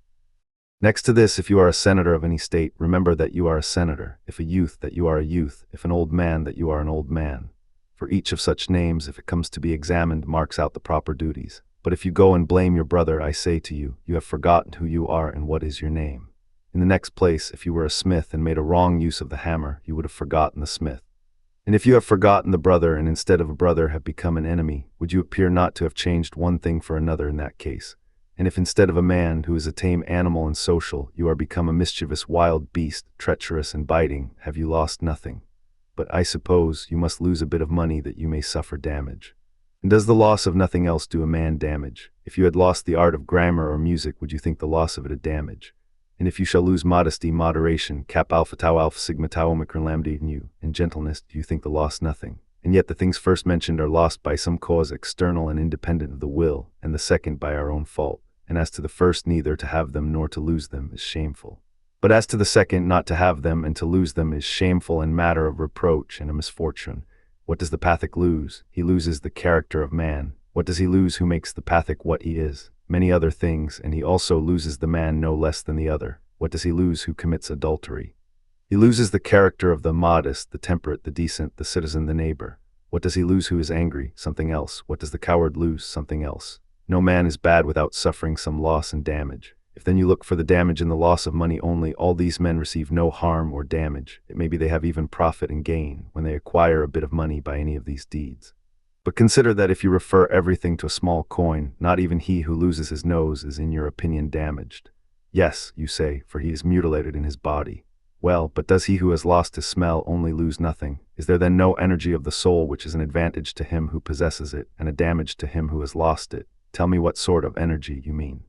Next to this, if you are a senator of any state, remember that you are a senator; if a youth, that you are a youth; if an old man, that you are an old man. For each of such names, if it comes to be examined, marks out the proper duties. But if you go and blame your brother, I say to you, you have forgotten who you are and what is your name. In the next place, if you were a smith and made a wrong use of the hammer, you would have forgotten the smith. And if you have forgotten the brother, and instead of a brother have become an enemy, would you appear not to have changed one thing for another in that case? And if instead of a man who is a tame animal and social, you are become a mischievous wild beast, treacherous and biting, have you lost nothing? But I suppose you must lose a bit of money that you may suffer damage. And does the loss of nothing else do a man damage? If you had lost the art of grammar or music, would you think the loss of it a damage? And if you shall lose modesty, moderation, cap alpha tau alpha sigma tau omicron lambda in you, and gentleness, do you think the loss nothing? And yet the things first mentioned are lost by some cause external and independent of the will, and the second by our own fault. And as to the first, neither to have them nor to lose them is shameful. But as to the second, not to have them and to lose them is shameful and matter of reproach and a misfortune. What does the Pathic lose? He loses the character of man. What does he lose who makes the Pathic what he is? Many other things, and he also loses the man no less than the other. What does he lose who commits adultery? He loses the character of the modest, the temperate, the decent, the citizen, the neighbor. What does he lose who is angry? Something else. What does the coward lose? Something else. No man is bad without suffering some loss and damage. If then you look for the damage in the loss of money only, all these men receive no harm or damage. It may be they have even profit and gain when they acquire a bit of money by any of these deeds. But consider that if you refer everything to a small coin, not even he who loses his nose is in your opinion damaged. Yes, you say, for he is mutilated in his body. Well, but does he who has lost his smell only lose nothing? Is there then no energy of the soul which is an advantage to him who possesses it, and a damage to him who has lost it? Tell me what sort of energy you mean.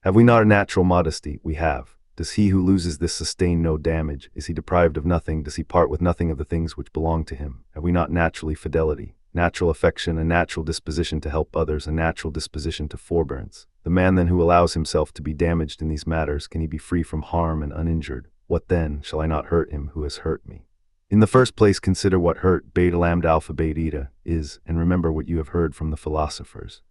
Have we not a natural modesty? We have. Does he who loses this sustain no damage? Is he deprived of nothing? Does he part with nothing of the things which belong to him? Have we not naturally fidelity, natural affection, a natural disposition to help others, a natural disposition to forbearance? The man then who allows himself to be damaged in these matters, can he be free from harm and uninjured? What then? Shall I not hurt him who has hurt me? In the first place, consider what hurt, beta lambda alpha beta eta, is, and remember what you have heard from the philosophers.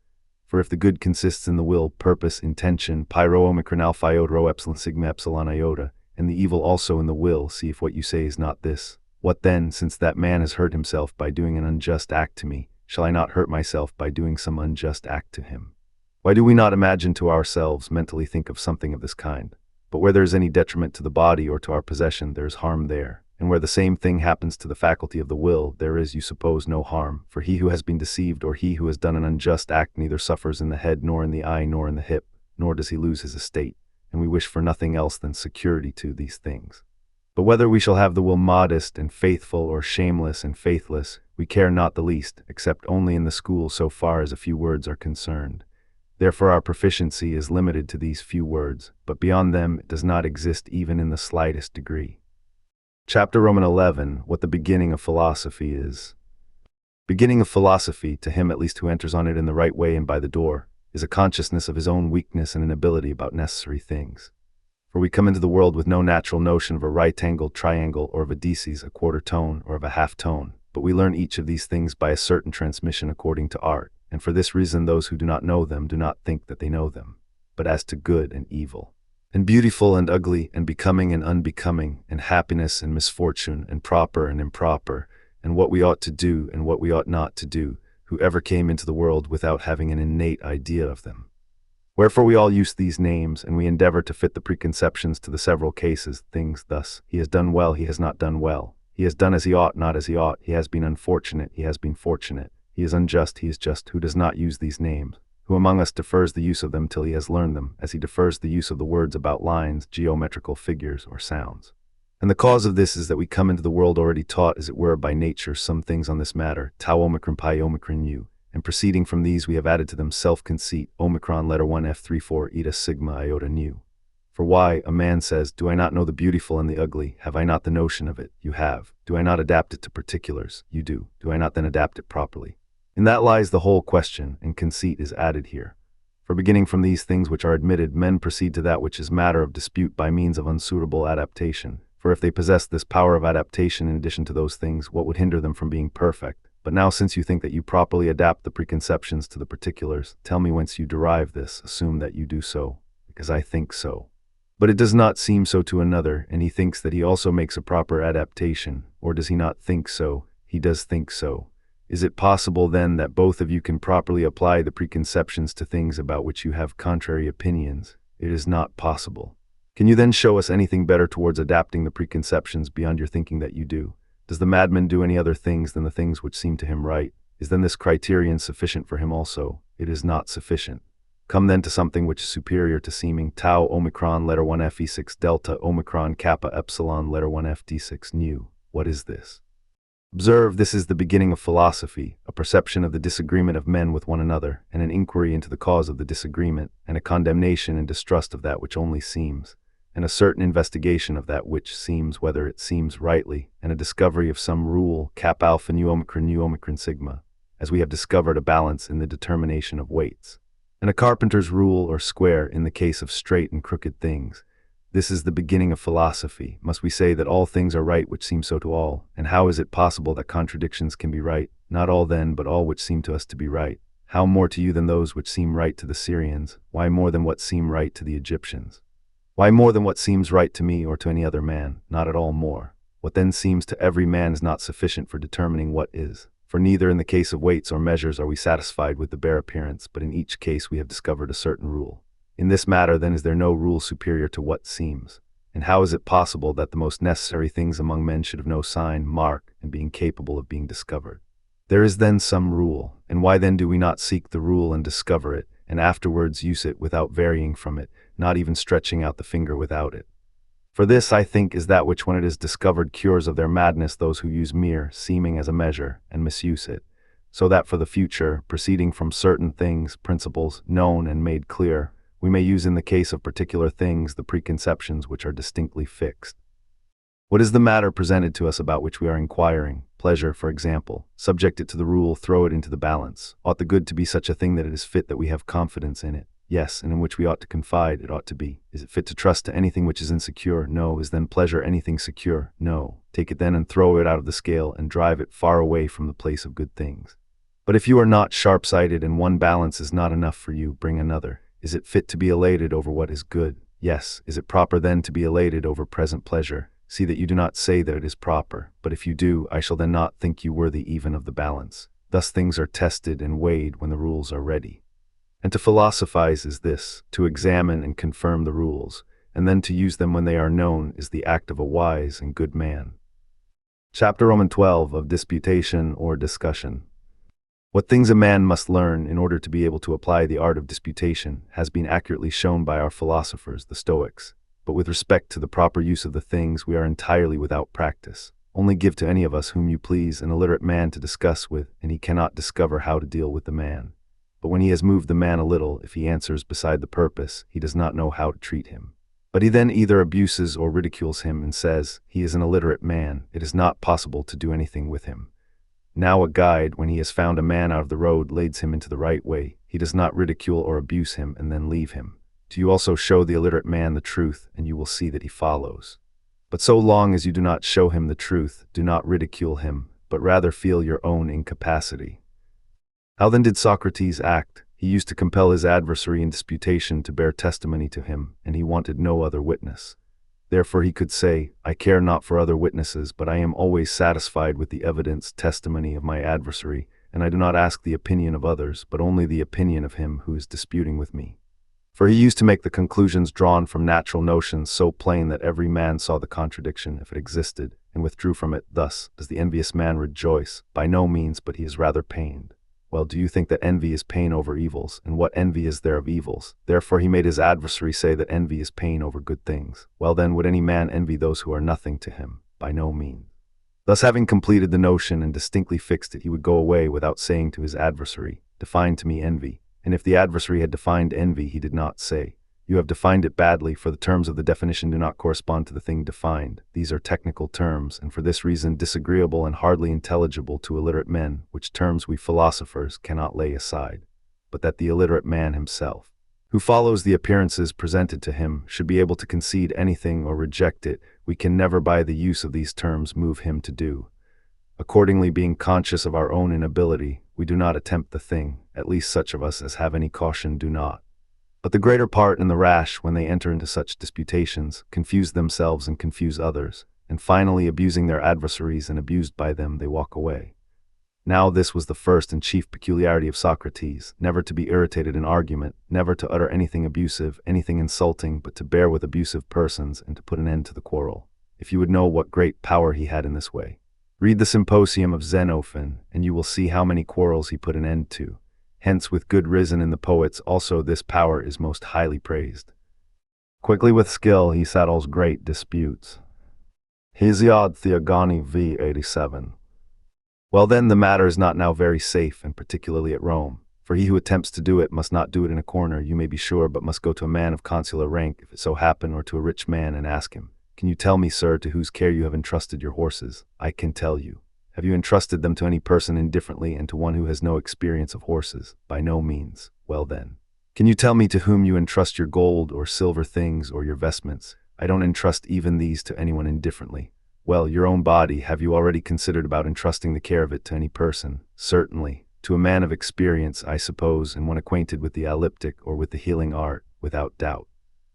For if the good consists in the will, purpose, intention, pi rho omicron alpha iota rho epsilon sigma epsilon iota, and the evil also in the will, see if what you say is not this. What then, since that man has hurt himself by doing an unjust act to me, shall I not hurt myself by doing some unjust act to him? Why do we not imagine to ourselves, mentally think of something of this kind? But where there is any detriment to the body or to our possession, there is harm there. And where the same thing happens to the faculty of the will, there is, you suppose, no harm. For he who has been deceived, or he who has done an unjust act, neither suffers in the head, nor in the eye, nor in the hip, nor does he lose his estate. And we wish for nothing else than security to these things. But whether we shall have the will modest and faithful, or shameless and faithless, we care not the least, except only in the school so far as a few words are concerned. Therefore our proficiency is limited to these few words, but beyond them it does not exist even in the slightest degree. Chapter Roman 11, what the beginning of philosophy is. Beginning of philosophy, to him at least who enters on it in the right way and by the door, is a consciousness of his own weakness and inability about necessary things. For we come into the world with no natural notion of a right-angled triangle, or of a dices, a quarter tone, or of a half tone, but we learn each of these things by a certain transmission according to art, and for this reason those who do not know them do not think that they know them. But as to good and evil, and beautiful and ugly, and becoming and unbecoming, and happiness and misfortune, and proper and improper, and what we ought to do and what we ought not to do, whoever came into the world without having an innate idea of them. Wherefore we all use these names, and we endeavor to fit the preconceptions to the several cases, things thus: he has done well, he has not done well; he has done as he ought, not as he ought; he has been unfortunate, he has been fortunate; he is unjust, he is just. Who does not use these names? Who among us defers the use of them till he has learned them, as he defers the use of the words about lines, geometrical figures, or sounds? And the cause of this is that we come into the world already taught, as it were, by nature, some things on this matter, tau omicron pi omicron u, and proceeding from these we have added to them self-conceit, omicron letter 1 f34 eta sigma iota nu. For why, a man says, do I not know the beautiful and the ugly? Have I not the notion of it? You have. Do I not adapt it to particulars? You do. Do I not then adapt it properly? In that lies the whole question, and conceit is added here. For beginning from these things which are admitted, men proceed to that which is matter of dispute by means of unsuitable adaptation. For if they possessed this power of adaptation in addition to those things, what would hinder them from being perfect? But now, since you think that you properly adapt the preconceptions to the particulars, tell me whence you derive this. Assume that you do so, because I think so. But it does not seem so to another, and he thinks that he also makes a proper adaptation. Or does he not think so? He does think so. Is it possible then that both of you can properly apply the preconceptions to things about which you have contrary opinions? It is not possible. Can you then show us anything better towards adapting the preconceptions beyond your thinking that you do? Does the madman do any other things than the things which seem to him right? Is then this criterion sufficient for him also? It is not sufficient. Come then to something which is superior to seeming, tau omicron letter 1 fe6 delta omicron kappa epsilon letter 1 fd6 nu. What is this? Observe, this is the beginning of philosophy, a perception of the disagreement of men with one another, and an inquiry into the cause of the disagreement, and a condemnation and distrust of that which only seems, and a certain investigation of that which seems whether it seems rightly, and a discovery of some rule, cap alpha nu omicron sigma, as we have discovered a balance in the determination of weights, and a carpenter's rule or square in the case of straight and crooked things. This is the beginning of philosophy. Must we say that all things are right which seem so to all? And how is it possible that contradictions can be right? Not all then, but all which seem to us to be right. How more to you than those which seem right to the Syrians? Why more than what seem right to the Egyptians? Why more than what seems right to me or to any other man? Not at all more. What then seems to every man is not sufficient for determining what is. For neither in the case of weights or measures are we satisfied with the bare appearance, but in each case we have discovered a certain rule. In this matter, then, is there no rule superior to what seems? And how is it possible that the most necessary things among men should have no sign, mark, and being capable of being discovered? There is then some rule, and why then do we not seek the rule and discover it, and afterwards use it without varying from it, not even stretching out the finger without it? For this, I think, is that which, when it is discovered, cures of their madness those who use mere seeming as a measure, and misuse it, so that for the future, proceeding from certain things, principles, known and made clear, we may use in the case of particular things the preconceptions which are distinctly fixed. What is the matter presented to us about which we are inquiring? Pleasure, for example. Subject it to the rule, throw it into the balance. Ought the good to be such a thing that it is fit that we have confidence in it? Yes, and in which we ought to confide, it ought to be. Is it fit to trust to anything which is insecure? No. Is then pleasure anything secure? No. Take it then and throw it out of the scale and drive it far away from the place of good things. But if you are not sharp-sighted and one balance is not enough for you, bring another. Is it fit to be elated over what is good? Yes. Is it proper then to be elated over present pleasure? See that you do not say that it is proper, but if you do, I shall then not think you worthy even of the balance. Thus things are tested and weighed when the rules are ready. And to philosophize is this, to examine and confirm the rules, and then to use them when they are known is the act of a wise and good man. Chapter 12 of Disputation or Discussion. What things a man must learn in order to be able to apply the art of disputation has been accurately shown by our philosophers, the Stoics. But with respect to the proper use of the things, we are entirely without practice. Only give to any of us whom you please an illiterate man to discuss with, and he cannot discover how to deal with the man. But when he has moved the man a little, if he answers beside the purpose, he does not know how to treat him. But he then either abuses or ridicules him and says, he is an illiterate man, it is not possible to do anything with him. Now a guide, when he has found a man out of the road, leads him into the right way. He does not ridicule or abuse him and then leave him. Do you also show the illiterate man the truth, and you will see that he follows. But so long as you do not show him the truth, do not ridicule him, but rather feel your own incapacity. How then did Socrates act? He used to compel his adversary in disputation to bear testimony to him, and he wanted no other witness. Therefore he could say, I care not for other witnesses, but I am always satisfied with the evidence, testimony of my adversary, and I do not ask the opinion of others, but only the opinion of him who is disputing with me. For he used to make the conclusions drawn from natural notions so plain that every man saw the contradiction, if it existed, and withdrew from it. Thus does the envious man rejoice, by no means, but he is rather pained. Well, do you think that envy is pain over evils? And what envy is there of evils? Therefore he made his adversary say that envy is pain over good things. Well then, would any man envy those who are nothing to him? By no means. Thus, having completed the notion and distinctly fixed it, he would go away without saying to his adversary, "Define to me envy." And if the adversary had defined envy, he did not say, "You have defined it badly, for the terms of the definition do not correspond to the thing defined. These are technical terms, and for this reason disagreeable and hardly intelligible to illiterate men, which terms we philosophers cannot lay aside." But that the illiterate man himself, who follows the appearances presented to him, should be able to concede anything or reject it, we can never by the use of these terms move him to do. Accordingly, being conscious of our own inability, we do not attempt the thing, at least such of us as have any caution do not. But the greater part and the rash, when they enter into such disputations, confuse themselves and confuse others, and finally, abusing their adversaries and abused by them, they walk away. Now this was the first and chief peculiarity of Socrates, never to be irritated in argument, never to utter anything abusive, anything insulting, but to bear with abusive persons and to put an end to the quarrel. If you would know what great power he had in this way, read the Symposium of Xenophon, and you will see how many quarrels he put an end to. Hence, with good reason in the poets also this power is most highly praised. Quickly with skill he settles great disputes. Hesiod Theogony v. 87. Well then, the matter is not now very safe, and particularly at Rome. For he who attempts to do it must not do it in a corner, you may be sure, but must go to a man of consular rank, if it so happen, or to a rich man, and ask him, "Can you tell me, sir, to whose care you have entrusted your horses?" "I can tell you." "Have you entrusted them to any person indifferently, and to one who has no experience of horses?" "By no means." "Well then, can you tell me to whom you entrust your gold or silver things or your vestments?" "I don't entrust even these to anyone indifferently." "Well, your own body, have you already considered about entrusting the care of it to any person?" "Certainly. To a man of experience, I suppose, and one acquainted with the elliptic or with the healing art, without doubt."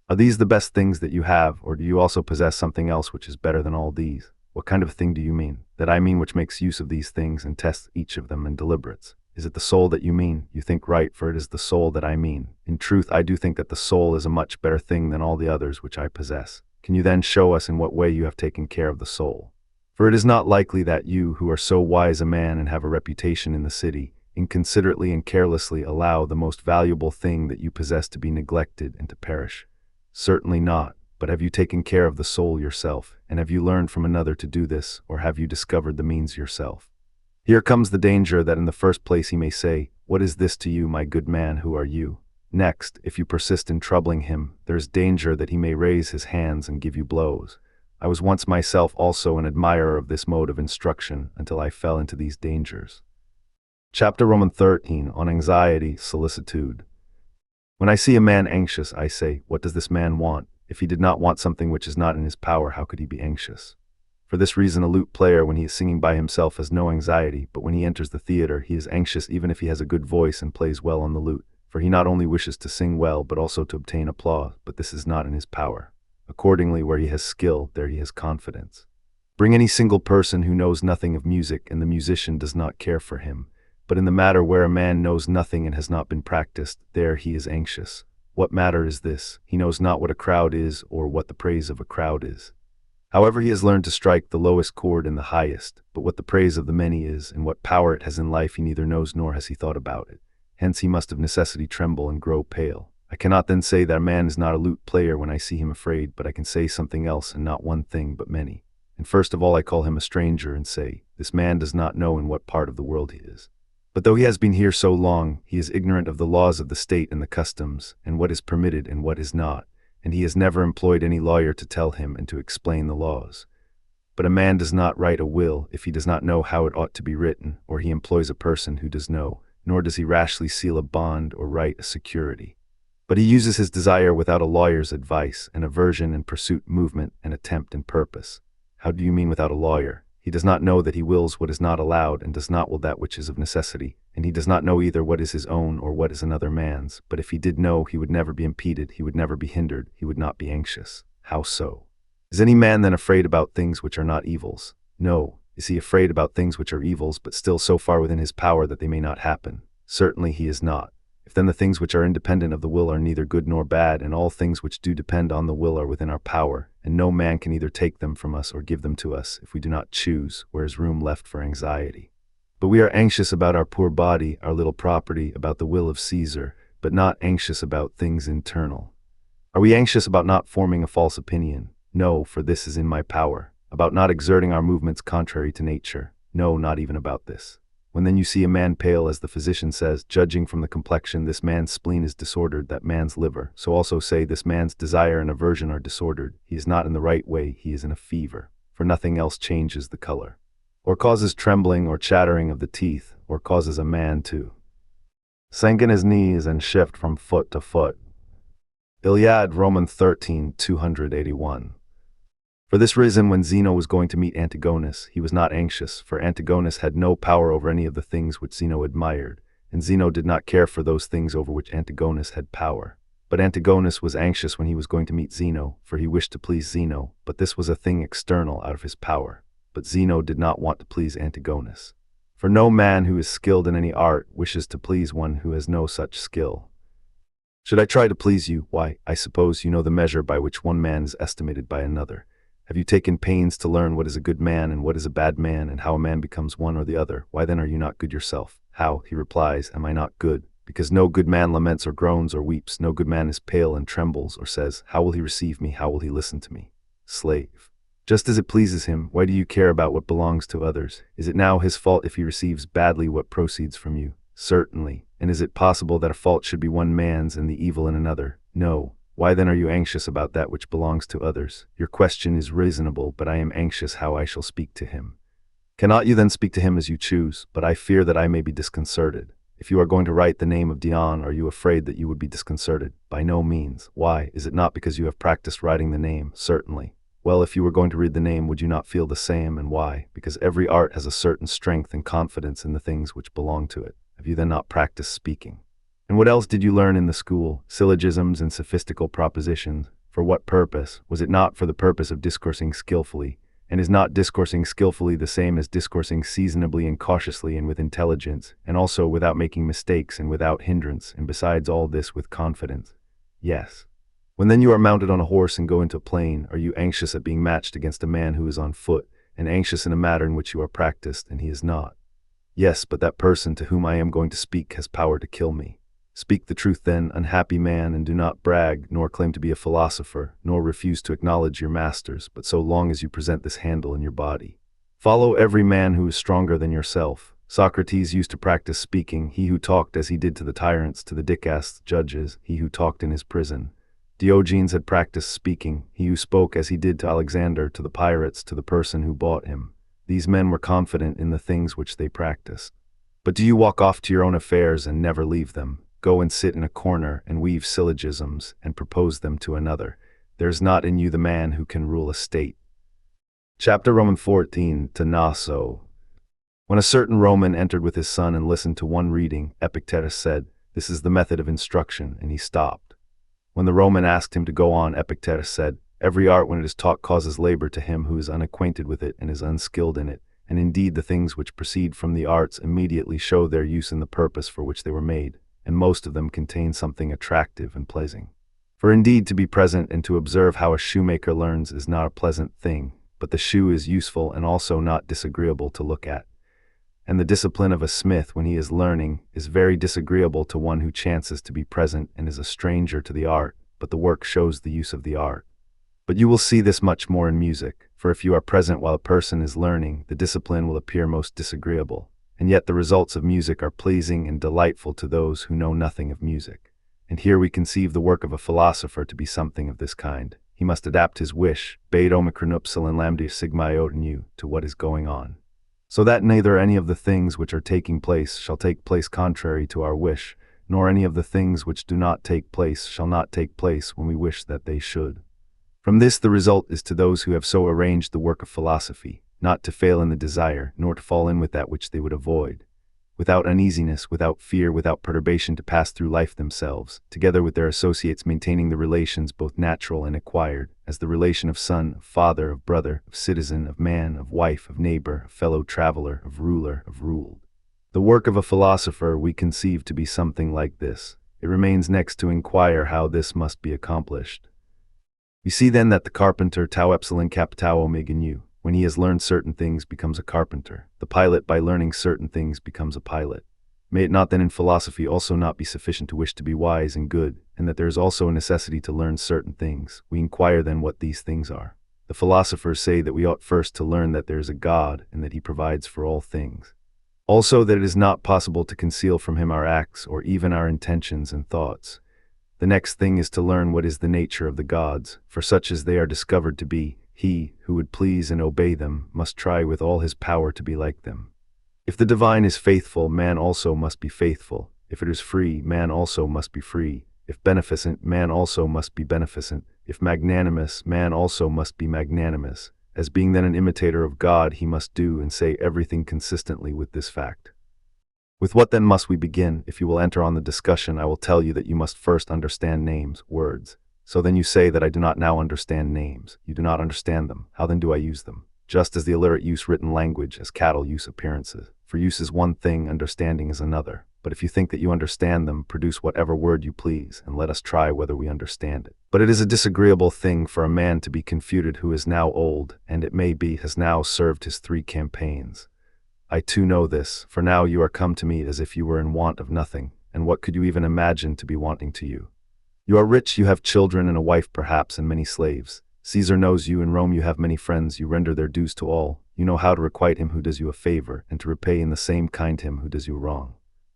"Are these the best things that you have, or do you also possess something else which is better than all these?" "What kind of thing do you mean?" "That I mean which makes use of these things and tests each of them and deliberates." "Is it the soul that you mean?" "You think right, for it is the soul that I mean. In truth, I do think that the soul is a much better thing than all the others which I possess." "Can you then show us in what way you have taken care of the soul? For it is not likely that you, who are so wise a man and have a reputation in the city, inconsiderately and carelessly allow the most valuable thing that you possess to be neglected and to perish." "Certainly not. But have you taken care of the soul yourself? And have you learned from another to do this, or have you discovered the means yourself?" Here comes the danger that in the first place he may say, "What is this to you, my good man, who are you?" Next, if you persist in troubling him, there is danger that he may raise his hands and give you blows. I was once myself also an admirer of this mode of instruction until I fell into these dangers. Chapter Roman 13, on anxiety, solicitude. When I see a man anxious, I say, "What does this man want? If he did not want something which is not in his power, how could he be anxious?" For this reason, a lute player, when he is singing by himself, has no anxiety, but when he enters the theater, he is anxious even if he has a good voice and plays well on the lute. For he not only wishes to sing well, but also to obtain applause, but this is not in his power. Accordingly, where he has skill, there he has confidence. Bring any single person who knows nothing of music, and the musician does not care for him. But in the matter where a man knows nothing and has not been practiced, there he is anxious. What matter is this? He knows not what a crowd is, or what the praise of a crowd is. However, he has learned to strike the lowest chord in the highest, but what the praise of the many is, and what power it has in life, he neither knows nor has he thought about it. Hence he must of necessity tremble and grow pale. I cannot then say that a man is not a lute player when I see him afraid, but I can say something else, and not one thing, but many. And first of all I call him a stranger, and say, "This man does not know in what part of the world he is." But though he has been here so long, he is ignorant of the laws of the state and the customs, and what is permitted and what is not, and he has never employed any lawyer to tell him and to explain the laws. But a man does not write a will if he does not know how it ought to be written, or he employs a person who does know, nor does he rashly seal a bond or write a security. But he uses his desire without a lawyer's advice, and aversion and pursuit, movement and attempt and purpose. How do you mean without a lawyer? He does not know that he wills what is not allowed, and does not will that which is of necessity, and he does not know either what is his own or what is another man's. But if he did know, he would never be impeded, he would never be hindered, he would not be anxious. How so? Is any man then afraid about things which are not evils? No. Is he afraid about things which are evils, but still so far within his power that they may not happen? Certainly he is not. If then the things which are independent of the will are neither good nor bad, and all things which do depend on the will are within our power, and no man can either take them from us or give them to us, if we do not choose, where is room left for anxiety? But we are anxious about our poor body, our little property, about the will of Caesar, but not anxious about things internal. Are we anxious about not forming a false opinion? No, for this is in my power. About not exerting our movements contrary to nature? No, not even about this. When then you see a man pale, as the physician says, judging from the complexion, this man's spleen is disordered, that man's liver. So also say, this man's desire and aversion are disordered. He is not in the right way, he is in a fever. For nothing else changes the color, or causes trembling or chattering of the teeth, or causes a man to sink in his knees and shift from foot to foot. Iliad, Roman 13, 281. For this reason, when Zeno was going to meet Antigonus, he was not anxious, for Antigonus had no power over any of the things which Zeno admired, and Zeno did not care for those things over which Antigonus had power. But Antigonus was anxious when he was going to meet Zeno, for he wished to please Zeno, but this was a thing external, out of his power. But Zeno did not want to please Antigonus. For no man who is skilled in any art wishes to please one who has no such skill. Should I try to please you? Why, I suppose you know the measure by which one man is estimated by another. Have you taken pains to learn what is a good man and what is a bad man, and how a man becomes one or the other? Why then are you not good yourself? How, he replies, am I not good? Because no good man laments or groans or weeps. No good man is pale and trembles, or says, how will he receive me? How will he listen to me? Slave. Just as it pleases him, why do you care about what belongs to others? Is it now his fault if he receives badly what proceeds from you? Certainly. And is it possible that a fault should be one man's and the evil in another? No. Why then are you anxious about that which belongs to others? Your question is reasonable, but I am anxious how I shall speak to him. Cannot you then speak to him as you choose? But I fear that I may be disconcerted. If you are going to write the name of Dion, are you afraid that you would be disconcerted? By no means. Why? Is it not because you have practiced writing the name? Certainly. Well, if you were going to read the name, would you not feel the same? And why? Because every art has a certain strength and confidence in the things which belong to it. Have you then not practiced speaking? And what else did you learn in the school? Syllogisms and sophistical propositions. For what purpose? Was it not for the purpose of discoursing skillfully? And is not discoursing skillfully the same as discoursing seasonably and cautiously and with intelligence, and also without making mistakes and without hindrance, and besides all this with confidence? Yes. When then you are mounted on a horse and go into a plain, are you anxious at being matched against a man who is on foot, and anxious in a matter in which you are practiced, and he is not? Yes, but that person to whom I am going to speak has power to kill me. Speak the truth then, unhappy man, and do not brag, nor claim to be a philosopher, nor refuse to acknowledge your masters, but so long as you present this handle in your body. Follow every man who is stronger than yourself. Socrates used to practice speaking, he who talked as he did to the tyrants, to the dicasts, judges, he who talked in his prison. Diogenes had practiced speaking, he who spoke as he did to Alexander, to the pirates, to the person who bought him. These men were confident in the things which they practiced. But do you walk off to your own affairs and never leave them? Go and sit in a corner and weave syllogisms and propose them to another. There is not in you the man who can rule a state. Chapter Roman 14, Tanasso. When a certain Roman entered with his son and listened to one reading, Epictetus said, "This is the method of instruction," and he stopped. When the Roman asked him to go on, Epictetus said, "Every art when it is taught causes labor to him who is unacquainted with it and is unskilled in it, and indeed the things which proceed from the arts immediately show their use in the purpose for which they were made, and most of them contain something attractive and pleasing. For indeed to be present and to observe how a shoemaker learns is not a pleasant thing, but the shoe is useful and also not disagreeable to look at. And the discipline of a smith when he is learning is very disagreeable to one who chances to be present and is a stranger to the art, but the work shows the use of the art. But you will see this much more in music, for if you are present while a person is learning, the discipline will appear most disagreeable. And yet the results of music are pleasing and delightful to those who know nothing of music. And here we conceive the work of a philosopher to be something of this kind. He must adapt his wish, bade omicron upsil and lambda sigmaioten to what is going on, so that neither any of the things which are taking place shall take place contrary to our wish, nor any of the things which do not take place shall not take place when we wish that they should. From this the result is to those who have so arranged the work of philosophy, not to fail in the desire, nor to fall in with that which they would avoid, without uneasiness, without fear, without perturbation to pass through life themselves, together with their associates maintaining the relations both natural and acquired, as the relation of son, of father, of brother, of citizen, of man, of wife, of neighbor, of fellow traveler, of ruler, of ruled. The work of a philosopher we conceive to be something like this. It remains next to inquire how this must be accomplished. We see then that the carpenter tau epsilon cap tau omega nu, when he has learned certain things, becomes a carpenter. The pilot, by learning certain things, becomes a pilot. May it not then in philosophy also not be sufficient to wish to be wise and good, and that there is also a necessity to learn certain things? We inquire then what these things are. The philosophers say that we ought first to learn that there is a God, and that he provides for all things. Also that it is not possible to conceal from him our acts, or even our intentions and thoughts. The next thing is to learn what is the nature of the gods, for such as they are discovered to be, he, who would please and obey them, must try with all his power to be like them. If the divine is faithful, man also must be faithful. If it is free, man also must be free. If beneficent, man also must be beneficent. If magnanimous, man also must be magnanimous. As being then an imitator of God, he must do and say everything consistently with this fact. With what then must we begin? If you will enter on the discussion, I will tell you that you must first understand names, words. So then you say that I do not now understand names. You do not understand them. How then do I use them? Just as the illiterate use written language, as cattle use appearances. For use is one thing, understanding is another. But if you think that you understand them, produce whatever word you please, and let us try whether we understand it. But it is a disagreeable thing for a man to be confuted who is now old, and it may be has now served his 3 campaigns. I too know this, for now you are come to me as if you were in want of nothing, and what could you even imagine to be wanting to you? You are rich, you have children and a wife perhaps, and many slaves. Caesar knows you, in Rome you have many friends, you render their dues to all. You know how to requite him who does you a favor, and to repay in the same kind him who does you wrong.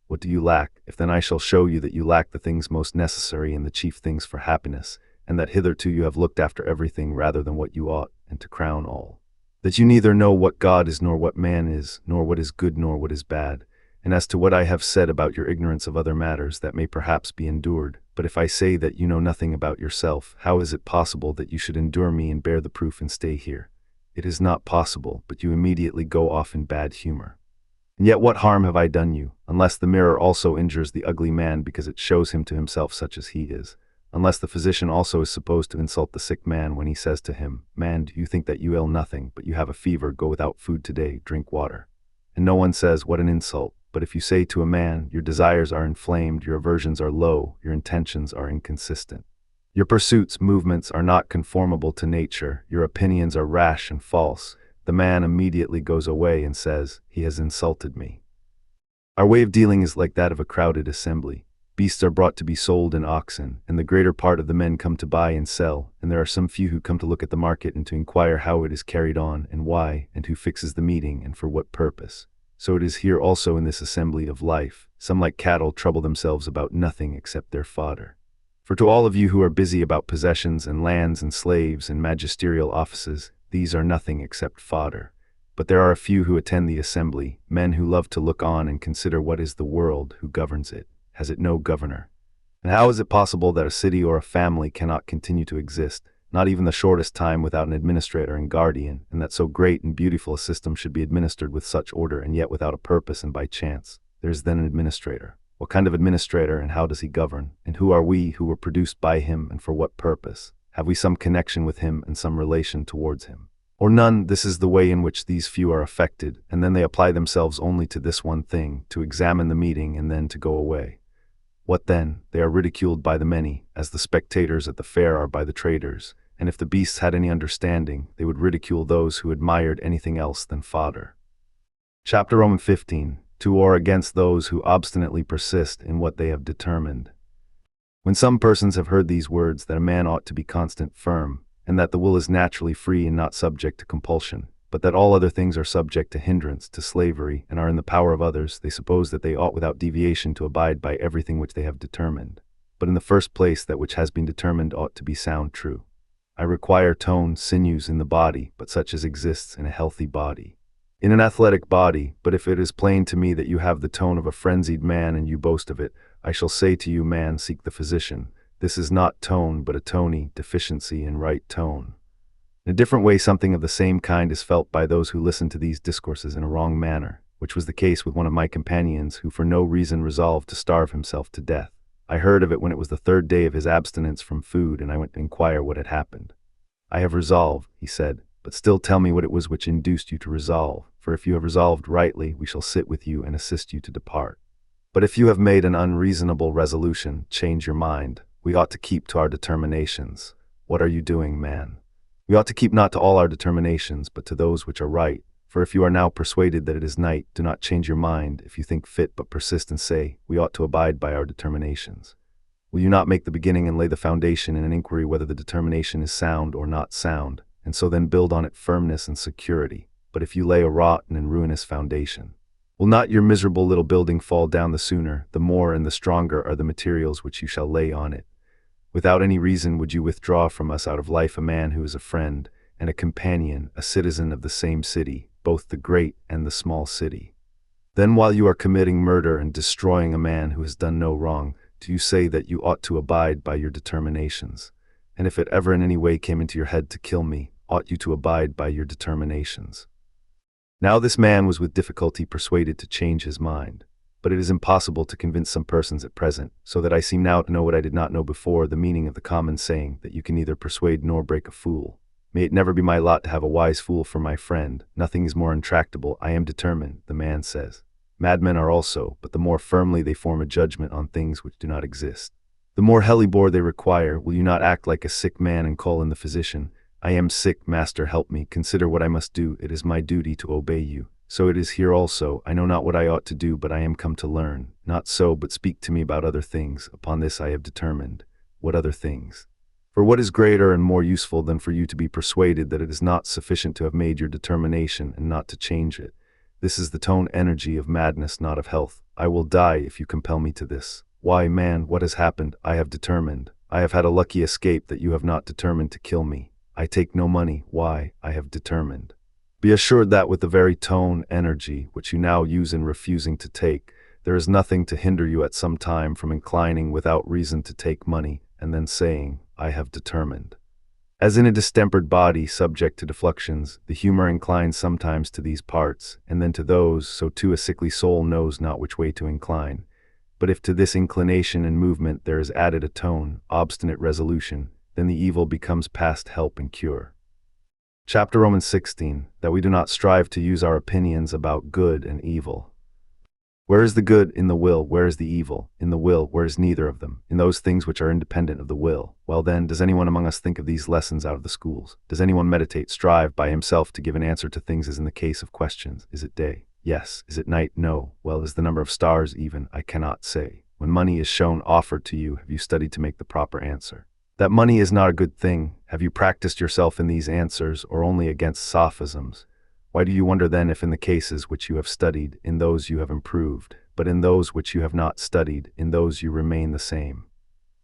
What do you lack? If then I shall show you that you lack the things most necessary and the chief things for happiness, and that hitherto you have looked after everything rather than what you ought, and to crown all, that you neither know what God is nor what man is, nor what is good nor what is bad. And as to what I have said about your ignorance of other matters, that may perhaps be endured. But if I say that you know nothing about yourself, how is it possible that you should endure me and bear the proof and stay here? It is not possible, but you immediately go off in bad humor. And yet what harm have I done you, unless the mirror also injures the ugly man because it shows him to himself such as he is? Unless the physician also is supposed to insult the sick man when he says to him, Man, do you think that you ail nothing, but you have a fever, go without food today, drink water. And no one says, What an insult. But if you say to a man, Your desires are inflamed, your aversions are low, your intentions are inconsistent. Your pursuits, movements are not conformable to nature, your opinions are rash and false, the man immediately goes away and says, He has insulted me. Our way of dealing is like that of a crowded assembly. Beasts are brought to be sold in oxen, and the greater part of the men come to buy and sell, and there are some few who come to look at the market and to inquire how it is carried on, and why, and who fixes the meeting, and for what purpose. So it is here also in this assembly of life. Some like cattle trouble themselves about nothing except their fodder. For to all of you who are busy about possessions and lands and slaves and magisterial offices, these are nothing except fodder. But there are a few who attend the assembly, men who love to look on and consider what is the world, who governs it. Has it no governor? And how is it possible that a city or a family cannot continue to exist, not even the shortest time without an administrator and guardian, and that so great and beautiful a system should be administered with such order and yet without a purpose and by chance? There is then an administrator. What kind of administrator, and how does he govern? And who are we who were produced by him, and for what purpose? Have we some connection with him and some relation towards him? Or none? This is the way in which these few are affected, and then they apply themselves only to this one thing, to examine the meeting and then to go away. What then? They are ridiculed by the many, as the spectators at the fair are by the traders, and if the beasts had any understanding, they would ridicule those who admired anything else than fodder. Chapter Romans 15. To war against those who obstinately persist in what they have determined. When some persons have heard these words, that a man ought to be constant, firm, and that the will is naturally free and not subject to compulsion, but that all other things are subject to hindrance, to slavery, and are in the power of others, they suppose that they ought without deviation to abide by everything which they have determined. But in the first place, that which has been determined ought to be sound true. I require tone, sinews in the body, but such as exists in a healthy body. In an athletic body, but if it is plain to me that you have the tone of a frenzied man and you boast of it, I shall say to you, man, seek the physician. This is not tone, but a tony, deficiency in right tone. In a different way, something of the same kind is felt by those who listen to these discourses in a wrong manner, which was the case with one of my companions who for no reason resolved to starve himself to death. I heard of it when it was the 3rd day of his abstinence from food, and I went to inquire what had happened. I have resolved, he said, but still tell me what it was which induced you to resolve, for if you have resolved rightly, we shall sit with you and assist you to depart. But if you have made an unreasonable resolution, change your mind. We ought to keep to our determinations. What are you doing, man? We ought to keep not to all our determinations, but to those which are right. For if you are now persuaded that it is night, do not change your mind, if you think fit, but persist and say, we ought to abide by our determinations. Will you not make the beginning and lay the foundation in an inquiry whether the determination is sound or not sound, and so then build on it firmness and security? But if you lay a rotten and ruinous foundation, will not your miserable little building fall down the sooner? The more and the stronger are the materials which you shall lay on it. Without any reason would you withdraw from us out of life a man who is a friend and a companion, a citizen of the same city, both the great and the small city. Then while you are committing murder and destroying a man who has done no wrong, do you say that you ought to abide by your determinations? And if it ever in any way came into your head to kill me, ought you to abide by your determinations? Now this man was with difficulty persuaded to change his mind. But it is impossible to convince some persons at present, so that I seem now to know what I did not know before, the meaning of the common saying, that you can neither persuade nor break a fool. May it never be my lot to have a wise fool for my friend. Nothing is more intractable. I am determined, the man says. Madmen are also, but the more firmly they form a judgment on things which do not exist, the more hellebore they require. Will you not act like a sick man and call in the physician? I am sick, master, help me. Consider what I must do. It is my duty to obey you. So it is here also. I know not what I ought to do, but I am come to learn. Not so, but speak to me about other things. Upon this I have determined. What other things? For what is greater and more useful than for you to be persuaded that it is not sufficient to have made your determination and not to change it? This is the tone energy of madness, not of health. I will die if you compel me to this. Why, man, what has happened? I have determined. I have had a lucky escape that you have not determined to kill me. I take no money. Why? I have determined. Be assured that with the very tone energy which you now use in refusing to take, there is nothing to hinder you at some time from inclining without reason to take money, and then saying, I have determined. As in a distempered body subject to defluxions, the humor inclines sometimes to these parts, and then to those, so too a sickly soul knows not which way to incline. But if to this inclination and movement there is added a tone, obstinate resolution, then the evil becomes past help and cure. Chapter Romans 16, that we do not strive to use our opinions about good and evil. Where is the good? In the will. Where is the evil? In the will. Where is neither of them? In those things which are independent of the will. Well then, does anyone among us think of these lessons out of the schools? Does anyone meditate, strive by himself to give an answer to things as in the case of questions? Is it day? Yes. Is it night? No. Well, is the number of stars even? I cannot say. When money is shown offered to you, have you studied to make the proper answer? That money is not a good thing. Have you practiced yourself in these answers, or only against sophisms? Why do you wonder then if in the cases which you have studied, in those you have improved, but in those which you have not studied, in those you remain the same?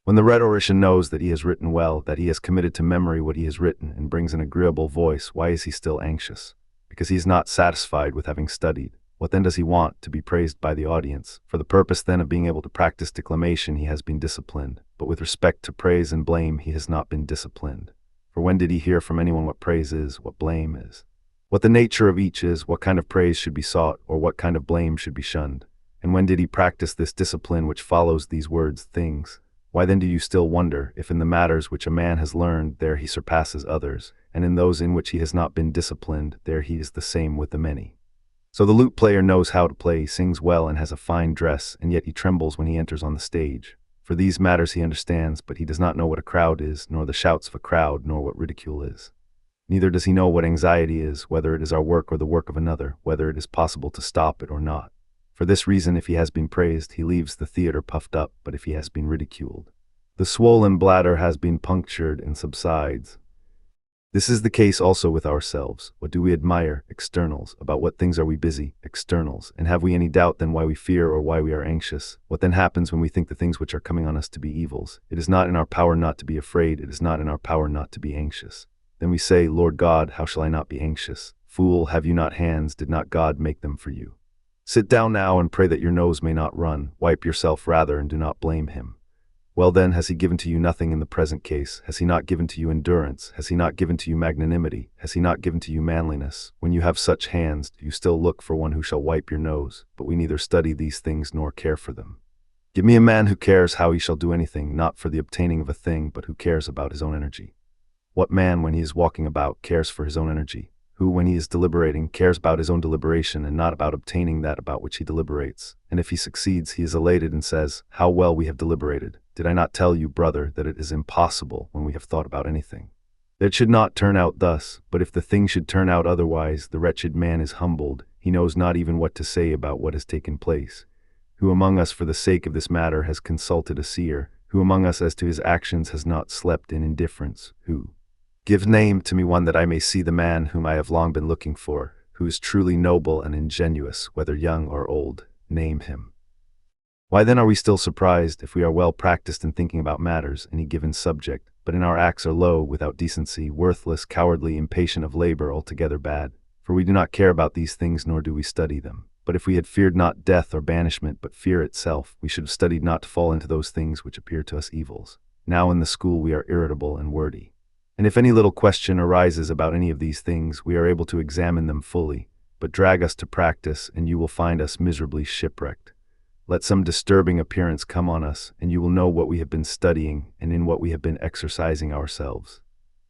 When the rhetorician knows that he has written well, that he has committed to memory what he has written, and brings an agreeable voice, why is he still anxious? Because he is not satisfied with having studied. What then does he want? To be praised by the audience. For the purpose then of being able to practice declamation he has been disciplined, but with respect to praise and blame he has not been disciplined. For when did he hear from anyone what praise is, what blame is? What the nature of each is, what kind of praise should be sought, or what kind of blame should be shunned? And when did he practice this discipline which follows these words, things? Why then do you still wonder, if in the matters which a man has learned, there he surpasses others, and in those in which he has not been disciplined, there he is the same with the many? So the lute player knows how to play, sings well, and has a fine dress, and yet he trembles when he enters on the stage. For these matters he understands, but he does not know what a crowd is, nor the shouts of a crowd, nor what ridicule is. Neither does he know what anxiety is, whether it is our work or the work of another, whether it is possible to stop it or not. For this reason, if he has been praised, he leaves the theater puffed up, but if he has been ridiculed, the swollen bladder has been punctured and subsides. This is the case also with ourselves. What do we admire? Externals. About what things are we busy? Externals. And have we any doubt then why we fear or why we are anxious? What then happens when we think the things which are coming on us to be evils? It is not in our power not to be afraid. It is not in our power not to be anxious. Then we say, Lord God, how shall I not be anxious? Fool, have you not hands? Did not God make them for you? Sit down now and pray that your nose may not run. Wipe yourself rather and do not blame him. Well then, has he given to you nothing in the present case? Has he not given to you endurance? Has he not given to you magnanimity? Has he not given to you manliness? When you have such hands, do you still look for one who shall wipe your nose? But we neither study these things nor care for them. Give me a man who cares how he shall do anything, not for the obtaining of a thing, but who cares about his own energy. What man, when he is walking about, cares for his own energy? Who, when he is deliberating, cares about his own deliberation and not about obtaining that about which he deliberates? And if he succeeds, he is elated and says, how well we have deliberated. Did I not tell you, brother, that it is impossible when we have thought about anything? That should not turn out thus, but if the thing should turn out otherwise, the wretched man is humbled, he knows not even what to say about what has taken place. Who among us for the sake of this matter has consulted a seer? Who among us as to his actions has not slept in indifference? Who? Give name to me one that I may see the man whom I have long been looking for, who is truly noble and ingenuous, whether young or old. Name him. Why then are we still surprised, if we are well practiced in thinking about matters, any given subject, but in our acts are low, without decency, worthless, cowardly, impatient of labor, altogether bad? For we do not care about these things, nor do we study them. But if we had feared not death or banishment, but fear itself, we should have studied not to fall into those things which appear to us evils. Now in the school we are irritable and wordy. And if any little question arises about any of these things, we are able to examine them fully. But drag us to practice, and you will find us miserably shipwrecked. Let some disturbing appearance come on us, and you will know what we have been studying, and in what we have been exercising ourselves.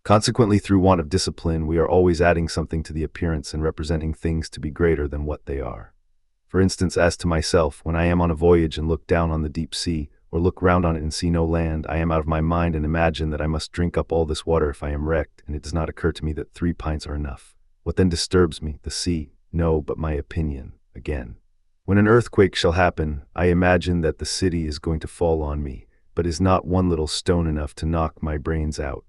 Consequently, through want of discipline, we are always adding something to the appearance and representing things to be greater than what they are. For instance, as to myself, when I am on a voyage and look down on the deep sea, or look round on it and see no land, I am out of my mind and imagine that I must drink up all this water if I am wrecked, and it does not occur to me that 3 pints are enough. What then disturbs me? The sea? No, but my opinion. Again, when an earthquake shall happen, I imagine that the city is going to fall on me, but is not one little stone enough to knock my brains out?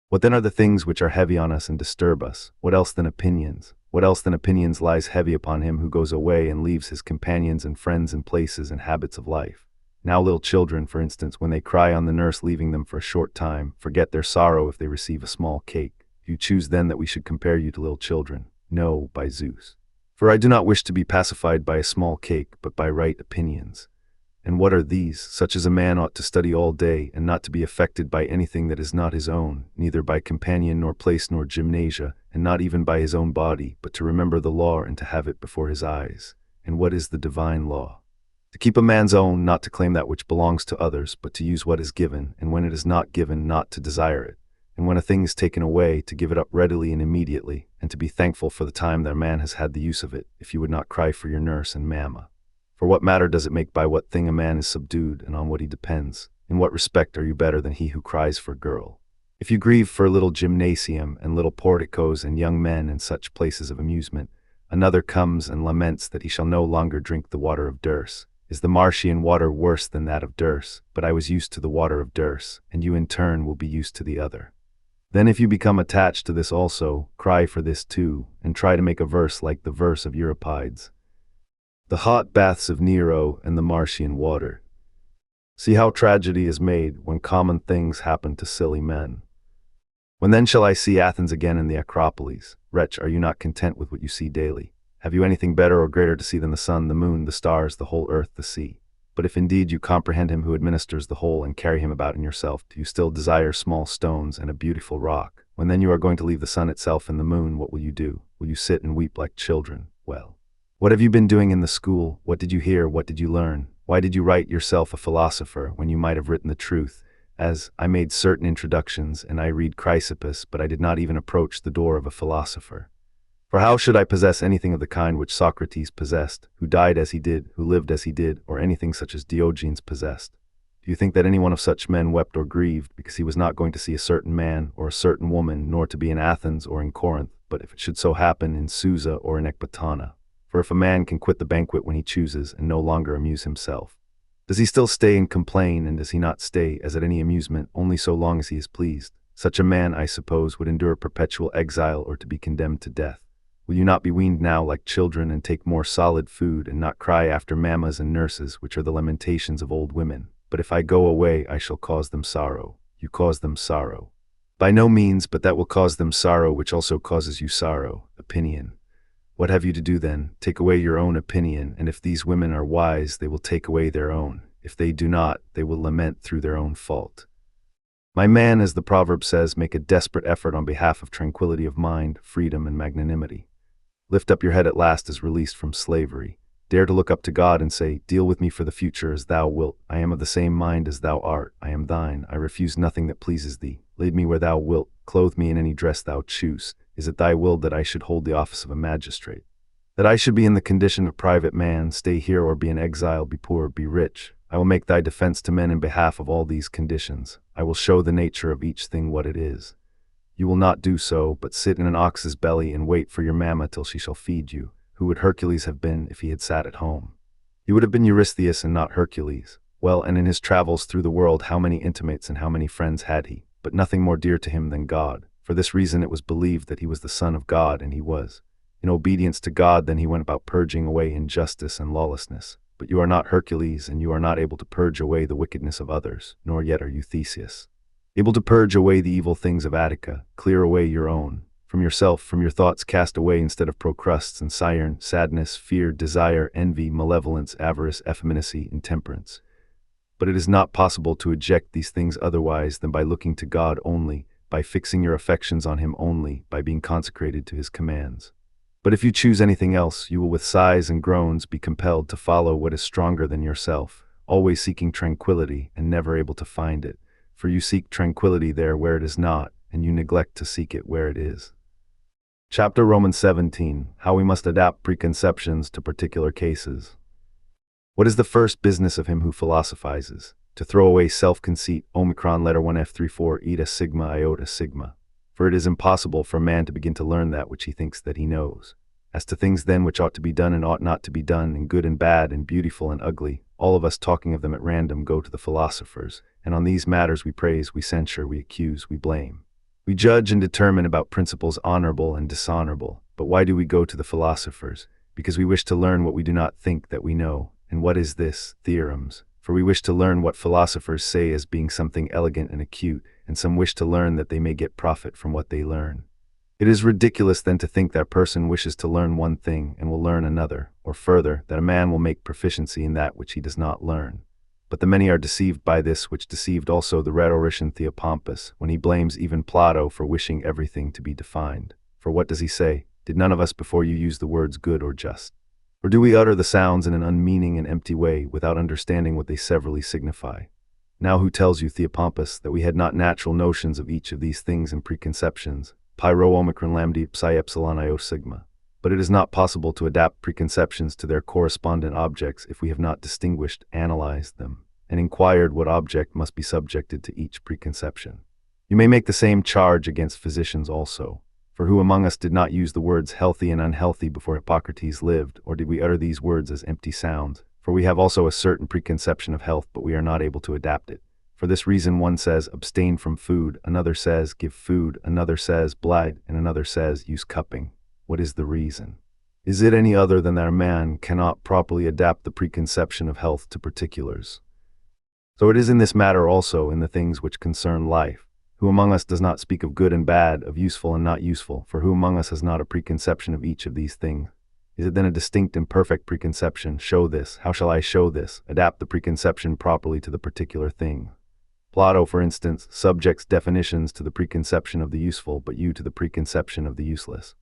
What then are the things which are heavy on us and disturb us? What else than opinions? What else than opinions lies heavy upon him who goes away and leaves his companions and friends and places and habits of life? Now little children, for instance, when they cry on the nurse leaving them for a short time, forget their sorrow if they receive a small cake. You choose then that we should compare you to little children? No, by Zeus. For I do not wish to be pacified by a small cake, but by right opinions. And what are these? Such as a man ought to study all day, and not to be affected by anything that is not his own, neither by companion nor place nor gymnasia, and not even by his own body, but to remember the law and to have it before his eyes. And what is the divine law? To keep a man's own, not to claim that which belongs to others, but to use what is given, and when it is not given, not to desire it. And when a thing is taken away, to give it up readily and immediately, and to be thankful for the time that a man has had the use of it, if you would not cry for your nurse and mamma. For what matter does it make by what thing a man is subdued, and on what he depends? In what respect are you better than he who cries for a girl? If you grieve for a little gymnasium, and little porticos, and young men, and such places of amusement, another comes and laments that he shall no longer drink the water of Dirce. Is the Martian water worse than that of Dirce? But I was used to the water of Dirce, and you in turn will be used to the other. Then if you become attached to this also, cry for this too, and try to make a verse like the verse of Euripides. The hot baths of Nero and the Martian water. See how tragedy is made when common things happen to silly men. When then shall I see Athens again in the Acropolis? Wretch, are you not content with what you see daily? Have you anything better or greater to see than the sun, the moon, the stars, the whole earth, the sea? But if indeed you comprehend him who administers the whole and carry him about in yourself, do you still desire small stones and a beautiful rock? When then you are going to leave the sun itself and the moon, what will you do? Will you sit and weep like children? Well, what have you been doing in the school? What did you hear? What did you learn? Why did you write yourself a philosopher when you might have written the truth? As I made certain introductions, and I read Chrysippus, but I did not even approach the door of a philosopher. For how should I possess anything of the kind which Socrates possessed, who died as he did, who lived as he did, or anything such as Diogenes possessed? Do you think that any one of such men wept or grieved because he was not going to see a certain man or a certain woman, nor to be in Athens or in Corinth, but if it should so happen in Susa or in Ecbatana? For if a man can quit the banquet when he chooses and no longer amuse himself, does he still stay and complain, and does he not stay as at any amusement only so long as he is pleased? Such a man, I suppose, would endure perpetual exile or to be condemned to death. Will you not be weaned now like children and take more solid food and not cry after mammas and nurses, which are the lamentations of old women? But if I go away, I shall cause them sorrow. You cause them sorrow. By no means, but that will cause them sorrow which also causes you sorrow. Opinion. What have you to do then? Take away your own opinion, and if these women are wise, they will take away their own. If they do not, they will lament through their own fault. My man, as the proverb says, make a desperate effort on behalf of tranquility of mind, freedom, and magnanimity. Lift up your head at last as released from slavery. Dare to look up to God and say, deal with me for the future as thou wilt. I am of the same mind as thou art. I am thine. I refuse nothing that pleases thee. Lead me where thou wilt. Clothe me in any dress thou choose. Is it thy will that I should hold the office of a magistrate? That I should be in the condition of private man, stay here or be in exile, be poor, be rich? I will make thy defense to men in behalf of all these conditions. I will show the nature of each thing what it is. You will not do so, but sit in an ox's belly and wait for your mamma till she shall feed you. Who would Hercules have been if he had sat at home? He would have been Eurystheus and not Hercules. Well, and in his travels through the world, how many intimates and how many friends had he? But nothing more dear to him than God. For this reason it was believed that he was the son of God, and he was. In obedience to God, then he went about purging away injustice and lawlessness. But you are not Hercules, and you are not able to purge away the wickedness of others, nor yet are you Theseus, able to purge away the evil things of Attica, clear away your own. From yourself, from your thoughts cast away instead of procrusts and Siren, sadness, fear, desire, envy, malevolence, avarice, effeminacy, intemperance. But it is not possible to eject these things otherwise than by looking to God only, by fixing your affections on him only, by being consecrated to his commands. But if you choose anything else, you will with sighs and groans be compelled to follow what is stronger than yourself, always seeking tranquility and never able to find it. For you seek tranquility there where it is not, and you neglect to seek it where it is. Chapter Romans 17, How we must adapt preconceptions to particular cases. What is the first business of him who philosophizes? To throw away self-conceit, omicron letter 1F34 eta sigma iota sigma. For it is impossible for a man to begin to learn that which he thinks that he knows. As to things then which ought to be done and ought not to be done, and good and bad, and beautiful and ugly, all of us talking of them at random go to the philosophers, and on these matters we praise, we censure, we accuse, we blame. We judge and determine about principles honorable and dishonorable. But why do we go to the philosophers? Because we wish to learn what we do not think that we know. And what is this? Theorems. For we wish to learn what philosophers say as being something elegant and acute, and some wish to learn that they may get profit from what they learn. It is ridiculous then to think that a person wishes to learn one thing and will learn another, or further, that a man will make proficiency in that which he does not learn. But the many are deceived by this, which deceived also the rhetorician Theopompus, when he blames even Plato for wishing everything to be defined. For what does he say? Did none of us before you use the words good or just? Or do we utter the sounds in an unmeaning and empty way, without understanding what they severally signify? Now who tells you, Theopompus, that we had not natural notions of each of these things and preconceptions? Pyro omicron lambda psi epsilon io sigma. But it is not possible to adapt preconceptions to their correspondent objects if we have not distinguished, analyzed them, and inquired what object must be subjected to each preconception. You may make the same charge against physicians also. For who among us did not use the words healthy and unhealthy before Hippocrates lived, or did we utter these words as empty sounds? For we have also a certain preconception of health, but we are not able to adapt it. For this reason one says, abstain from food, another says, give food, another says, blide, and another says, use cupping. What is the reason? Is it any other than that a man cannot properly adapt the preconception of health to particulars? So it is in this matter also in the things which concern life. Who among us does not speak of good and bad, of useful and not useful? For who among us has not a preconception of each of these things? Is it then a distinct and perfect preconception? Show this. How shall I show this? Adapt the preconception properly to the particular thing. Plato, for instance, subjects definitions to the preconception of the useful, but you to the preconception of the useless.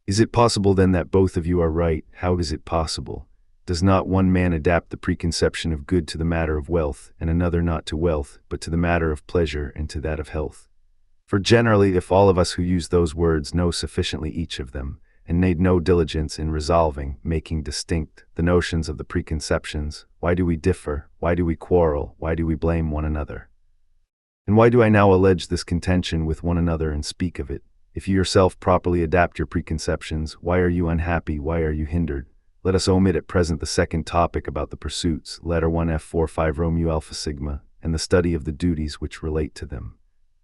Is it possible then that both of you are right? How is it possible? Does not one man adapt the preconception of good to the matter of wealth, and another not to wealth, but to the matter of pleasure and to that of health? For generally, if all of us who use those words know sufficiently each of them, and made no diligence in resolving, making distinct, the notions of the preconceptions, why do we differ? Why do we quarrel? Why do we blame one another? And why do I now allege this contention with one another and speak of it? If you yourself properly adapt your preconceptions, why are you unhappy? Why are you hindered? Let us omit at present the second topic about the pursuits, letter 1F45 Romeo alpha sigma, and the study of the duties which relate to them.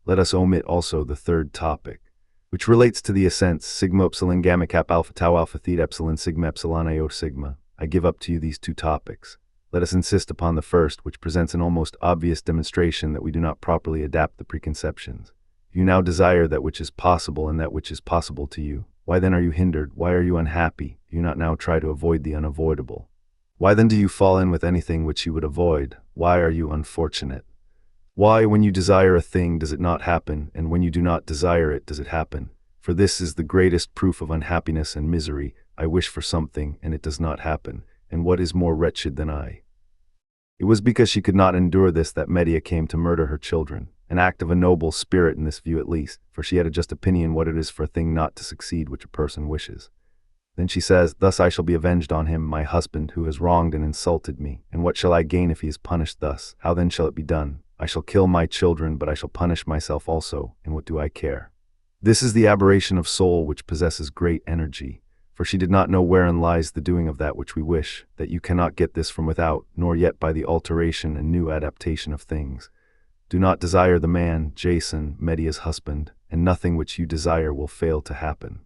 Let us omit also the third topic, which relates to the ascents, sigma epsilon gamma cap alpha tau alpha theta epsilon sigma epsilon iota sigma. I give up to you these two topics. Let us insist upon the first, which presents an almost obvious demonstration that we do not properly adapt the preconceptions. If you now desire that which is possible and that which is possible to you, why then are you hindered? Why are you unhappy? Do you not now try to avoid the unavoidable? Why then do you fall in with anything which you would avoid? Why are you unfortunate? Why, when you desire a thing, does it not happen, and when you do not desire it, does it happen? For this is the greatest proof of unhappiness and misery. I wish for something, and it does not happen, and what is more wretched than I? It was because she could not endure this that Medea came to murder her children, an act of a noble spirit in this view at least, for she had a just opinion what it is for a thing not to succeed which a person wishes. Then she says, thus I shall be avenged on him, my husband, who has wronged and insulted me, and what shall I gain if he is punished thus? How then shall it be done? I shall kill my children, but I shall punish myself also, and what do I care? This is the aberration of soul which possesses great energy, for she did not know wherein lies the doing of that which we wish, that you cannot get this from without, nor yet by the alteration and new adaptation of things. Do not desire the man, Jason, Medea's husband, and nothing which you desire will fail to happen.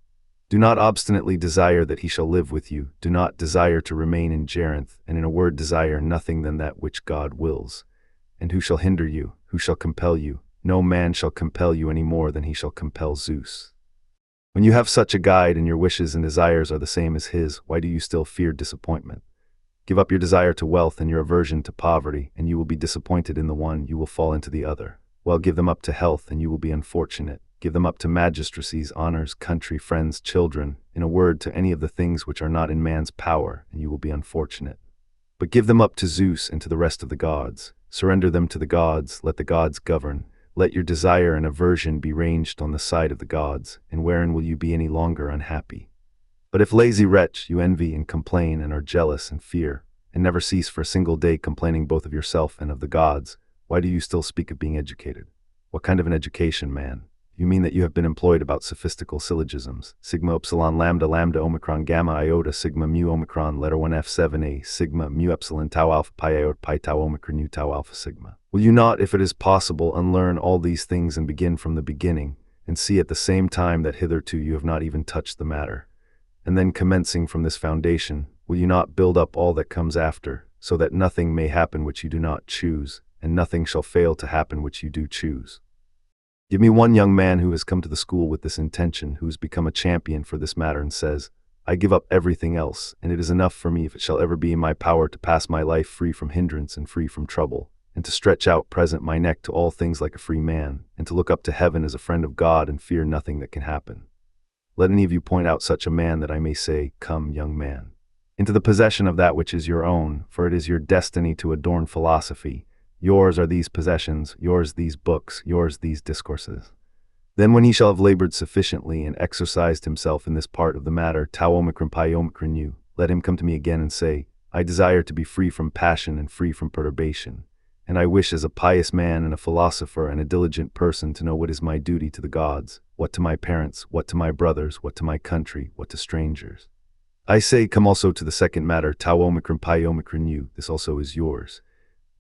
Do not obstinately desire that he shall live with you, do not desire to remain in Gerinth, and in a word desire nothing than that which God wills. And who shall hinder you? Who shall compel you? No man shall compel you any more than he shall compel Zeus. When you have such a guide and your wishes and desires are the same as his, why do you still fear disappointment? Give up your desire to wealth and your aversion to poverty, and you will be disappointed in the one, you will fall into the other. Well, give them up to health, and you will be unfortunate. Give them up to magistracies, honors, country, friends, children, in a word, to any of the things which are not in man's power, and you will be unfortunate. But give them up to Zeus and to the rest of the gods. Surrender them to the gods, let the gods govern. Let your desire and aversion be ranged on the side of the gods, and wherein will you be any longer unhappy? But if, lazy wretch, you envy and complain and are jealous and fear, and never cease for a single day complaining both of yourself and of the gods, why do you still speak of being educated? What kind of an education, man? You mean that you have been employed about sophistical syllogisms, sigma epsilon lambda lambda omicron gamma iota sigma mu omicron letter 1 f7a sigma mu epsilon tau alpha pi iota pi tau omicron nu tau alpha sigma. Will you not, if it is possible, unlearn all these things and begin from the beginning, and see at the same time that hitherto you have not even touched the matter? And then, commencing from this foundation, will you not build up all that comes after, so that nothing may happen which you do not choose, and nothing shall fail to happen which you do choose? Give me one young man who has come to the school with this intention, who has become a champion for this matter and says, I give up everything else, and it is enough for me if it shall ever be in my power to pass my life free from hindrance and free from trouble, and to stretch out present my neck to all things like a free man, and to look up to heaven as a friend of God and fear nothing that can happen. Let any of you point out such a man that I may say, Come, young man, into the possession of that which is your own, for it is your destiny to adorn philosophy. Yours are these possessions, yours these books, yours these discourses. Then when he shall have labored sufficiently and exercised himself in this part of the matter, tau omicron pi omicron nu, let him come to me again and say, I desire to be free from passion and free from perturbation, and I wish as a pious man and a philosopher and a diligent person to know what is my duty to the gods, what to my parents, what to my brothers, what to my country, what to strangers. I say, come also to the second matter, tau omicron pi omicron nu, this also is yours.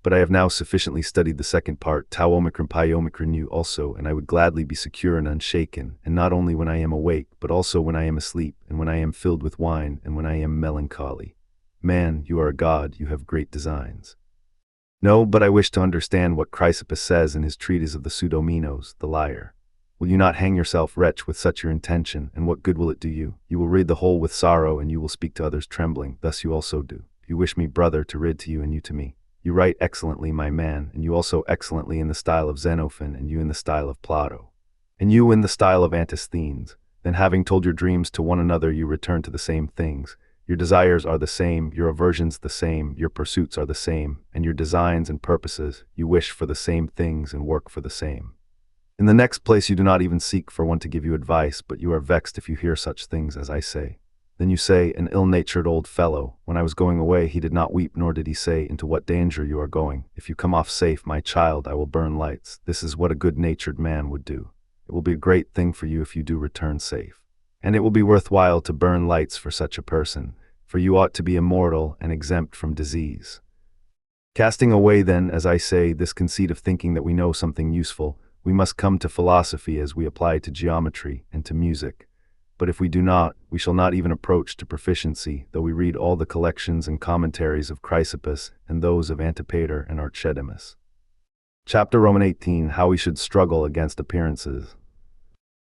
But I have now sufficiently studied the second part, tau omicron pi omicron nu also, and I would gladly be secure and unshaken, and not only when I am awake, but also when I am asleep, and when I am filled with wine, and when I am melancholy. Man, you are a god, you have great designs. No, but I wish to understand what Chrysippus says in his treatise of the Pseudomenos, the liar. Will you not hang yourself, wretch, with such your intention, and what good will it do you? You will rid the whole with sorrow, and you will speak to others trembling, thus you also do. You wish me, brother, to rid to you, and you to me. You write excellently, my man, and you also excellently in the style of Xenophon, and you in the style of Plato, and you in the style of Antisthenes. Then having told your dreams to one another, you return to the same things. Your desires are the same, your aversions the same, your pursuits are the same, and your designs and purposes, you wish for the same things and work for the same. In the next place, you do not even seek for one to give you advice, but you are vexed if you hear such things as I say. Then you say, an ill-natured old fellow, when I was going away he did not weep, nor did he say, into what danger you are going. If you come off safe, my child, I will burn lights. This is what a good-natured man would do. It will be a great thing for you if you do return safe. And it will be worthwhile to burn lights for such a person, for you ought to be immortal and exempt from disease. Casting away then, as I say, this conceit of thinking that we know something useful, we must come to philosophy as we apply to geometry and to music. But if we do not, we shall not even approach to proficiency, though we read all the collections and commentaries of Chrysippus and those of Antipater and Archedimus. Chapter Roman 18, How we should struggle against appearances.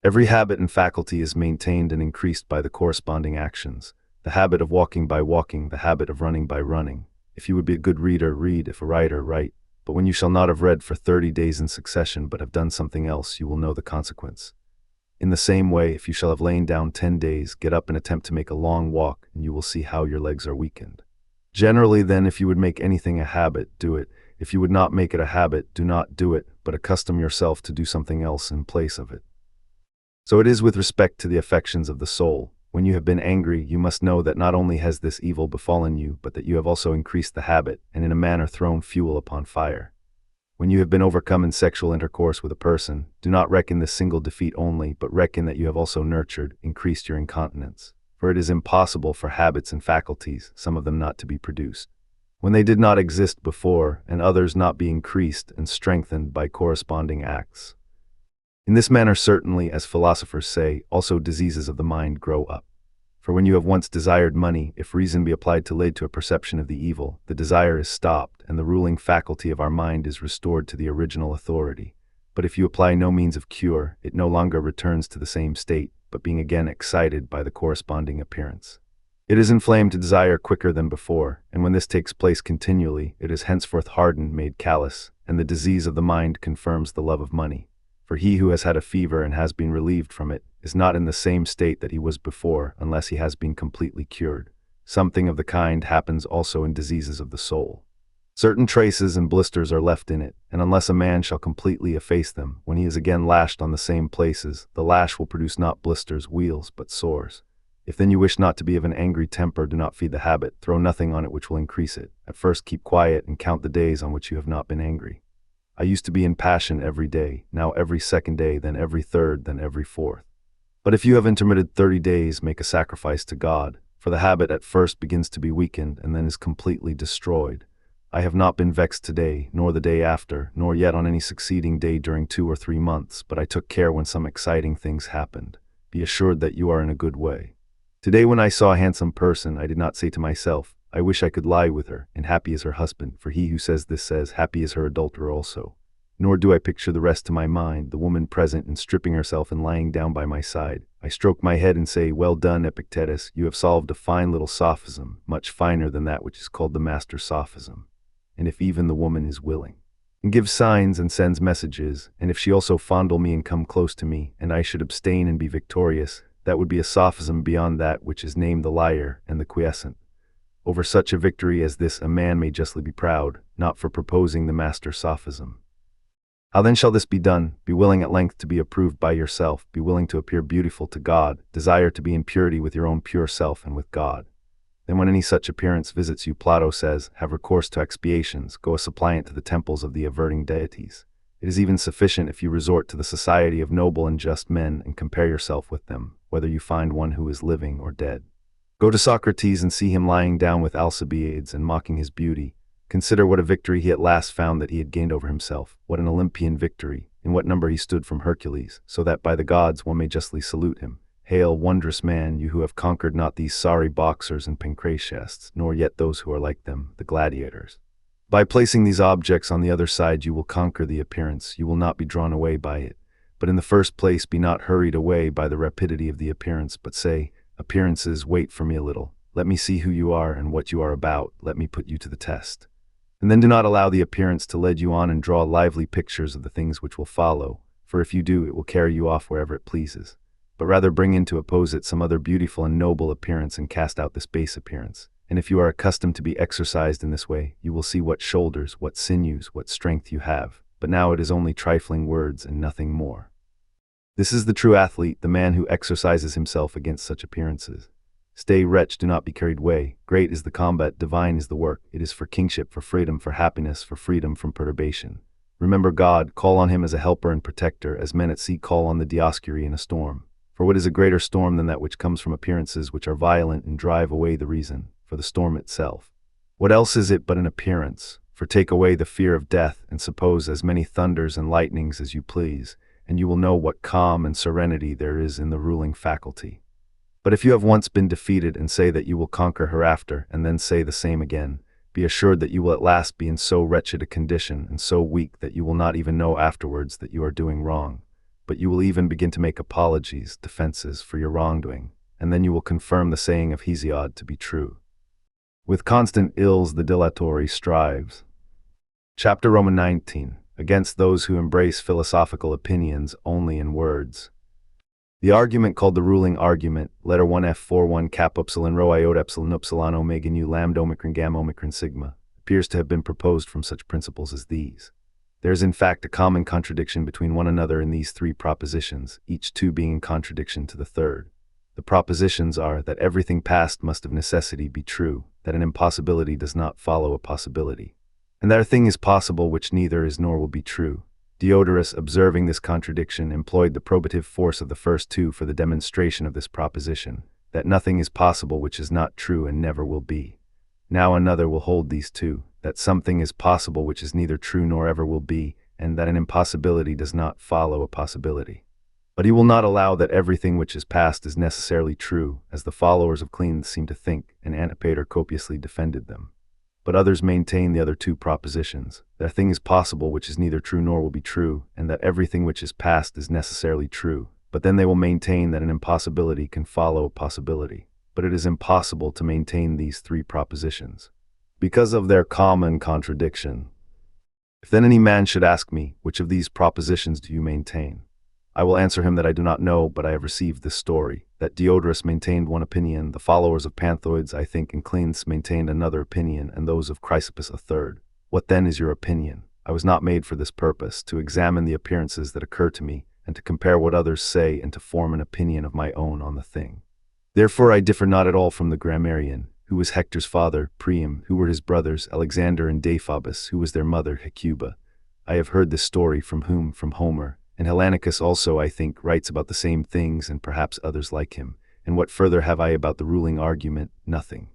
Every habit and faculty is maintained and increased by the corresponding actions. The habit of walking by walking, the habit of running by running. If you would be a good reader, read; if a writer, write. But when you shall not have read for 30 days in succession, but have done something else, you will know the consequence. In the same way, if you shall have lain down 10 days, get up and attempt to make a long walk, and you will see how your legs are weakened. Generally, then, if you would make anything a habit, do it. If you would not make it a habit, do not do it, but accustom yourself to do something else in place of it. So it is with respect to the affections of the soul. When you have been angry, you must know that not only has this evil befallen you, but that you have also increased the habit, and in a manner thrown fuel upon fire. When you have been overcome in sexual intercourse with a person, do not reckon this single defeat only, but reckon that you have also nurtured, increased your incontinence. For it is impossible for habits and faculties, some of them not to be produced, when they did not exist before, and others not be increased and strengthened by corresponding acts. In this manner certainly, as philosophers say, also diseases of the mind grow up. For when you have once desired money, if reason be applied to lead to a perception of the evil, the desire is stopped, and the ruling faculty of our mind is restored to the original authority. But if you apply no means of cure, it no longer returns to the same state, but being again excited by the corresponding appearance. It is inflamed to desire quicker than before, and when this takes place continually, it is henceforth hardened, made callous, and the disease of the mind confirms the love of money. For he who has had a fever and has been relieved from it is not in the same state that he was before unless he has been completely cured. Something of the kind happens also in diseases of the soul. Certain traces and blisters are left in it, and unless a man shall completely efface them, when he is again lashed on the same places, the lash will produce not blisters, weals, but sores. If then you wish not to be of an angry temper, do not feed the habit, throw nothing on it which will increase it. At first keep quiet and count the days on which you have not been angry. I used to be in passion every day, now every second day, then every third, then every fourth. But if you have intermitted 30 days, make a sacrifice to God, for the habit at first begins to be weakened and then is completely destroyed. I have not been vexed today, nor the day after, nor yet on any succeeding day during 2 or 3 months, but I took care when some exciting things happened. Be assured that you are in a good way. Today when I saw a handsome person, I did not say to myself, I wish I could lie with her, and happy is her husband, for he who says this says, happy is her adulterer also. Nor do I picture the rest to my mind, the woman present and stripping herself and lying down by my side. I stroke my head and say, well done, Epictetus, you have solved a fine little sophism, much finer than that which is called the master sophism. And if even the woman is willing, and gives signs and sends messages, and if she also fondle me and come close to me, and I should abstain and be victorious, that would be a sophism beyond that which is named the liar and the quiescent. Over such a victory as this a man may justly be proud, not for proposing the master sophism. How then shall this be done? Be willing at length to be approved by yourself, be willing to appear beautiful to God, desire to be in purity with your own pure self and with God. Then when any such appearance visits you, Plato says, have recourse to expiations, go a suppliant to the temples of the averting deities. It is even sufficient if you resort to the society of noble and just men and compare yourself with them, whether you find one who is living or dead. Go to Socrates and see him lying down with Alcibiades and mocking his beauty. Consider what a victory he at last found that he had gained over himself, what an Olympian victory, in what number he stood from Hercules, so that by the gods one may justly salute him. Hail, wondrous man, you who have conquered not these sorry boxers and pancratiasts, nor yet those who are like them, the gladiators. By placing these objects on the other side you will conquer the appearance, you will not be drawn away by it. But in the first place be not hurried away by the rapidity of the appearance, but say, appearances, wait for me a little. Let me see who you are and what you are about. Let me put you to the test. And then do not allow the appearance to lead you on and draw lively pictures of the things which will follow, for if you do, it will carry you off wherever it pleases. But rather bring in to oppose it some other beautiful and noble appearance and cast out this base appearance. And if you are accustomed to be exercised in this way, you will see what shoulders, what sinews, what strength you have. But now it is only trifling words and nothing more. This is the true athlete, the man who exercises himself against such appearances. Stay, wretch, do not be carried away. Great is the combat, divine is the work. It is for kingship, for freedom, for happiness, for freedom from perturbation. Remember God, call on him as a helper and protector, as men at sea call on the Dioscuri in a storm. For what is a greater storm than that which comes from appearances which are violent and drive away the reason, for the storm itself? What else is it but an appearance? For take away the fear of death, and suppose as many thunders and lightnings as you please, and you will know what calm and serenity there is in the ruling faculty. But if you have once been defeated and say that you will conquer hereafter, and then say the same again, be assured that you will at last be in so wretched a condition and so weak that you will not even know afterwards that you are doing wrong. But you will even begin to make apologies, defenses for your wrongdoing, and then you will confirm the saying of Hesiod to be true. With constant ills the dilatory strives. Chapter Roman 19. Against those who embrace philosophical opinions only in words. The argument called the ruling argument, letter 1F41 cap upsilon rho iota epsilon upsilon omega nu lambda omicron gamma omicron sigma, appears to have been proposed from such principles as these. There is in fact a common contradiction between one another in these three propositions, each two being in contradiction to the third. The propositions are that everything past must of necessity be true, that an impossibility does not follow a possibility, and that a thing is possible which neither is nor will be true. Diodorus, observing this contradiction, employed the probative force of the first two for the demonstration of this proposition, that nothing is possible which is not true and never will be. Now another will hold these two, that something is possible which is neither true nor ever will be, and that an impossibility does not follow a possibility. But he will not allow that everything which is past is necessarily true, as the followers of Cleanthes seem to think, and Antipater copiously defended them. But others maintain the other two propositions, that a thing is possible which is neither true nor will be true, and that everything which is past is necessarily true. But then they will maintain that an impossibility can follow a possibility. But it is impossible to maintain these three propositions, because of their common contradiction. If then any man should ask me, which of these propositions do you maintain? I will answer him that I do not know, but I have received this story, that Diodorus maintained one opinion, the followers of Panthoides, I think, and Cleanthes maintained another opinion, and those of Chrysippus a third. What then is your opinion? I was not made for this purpose, to examine the appearances that occur to me, and to compare what others say, and to form an opinion of my own on the thing. Therefore I differ not at all from the grammarian, who was Hector's father, Priam, who were his brothers, Alexander and Deiphobus, who was their mother, Hecuba. I have heard this story from whom? From Homer. And Hellanicus also, I think, writes about the same things, and perhaps others like him. And what further have I about the ruling argument? Nothing.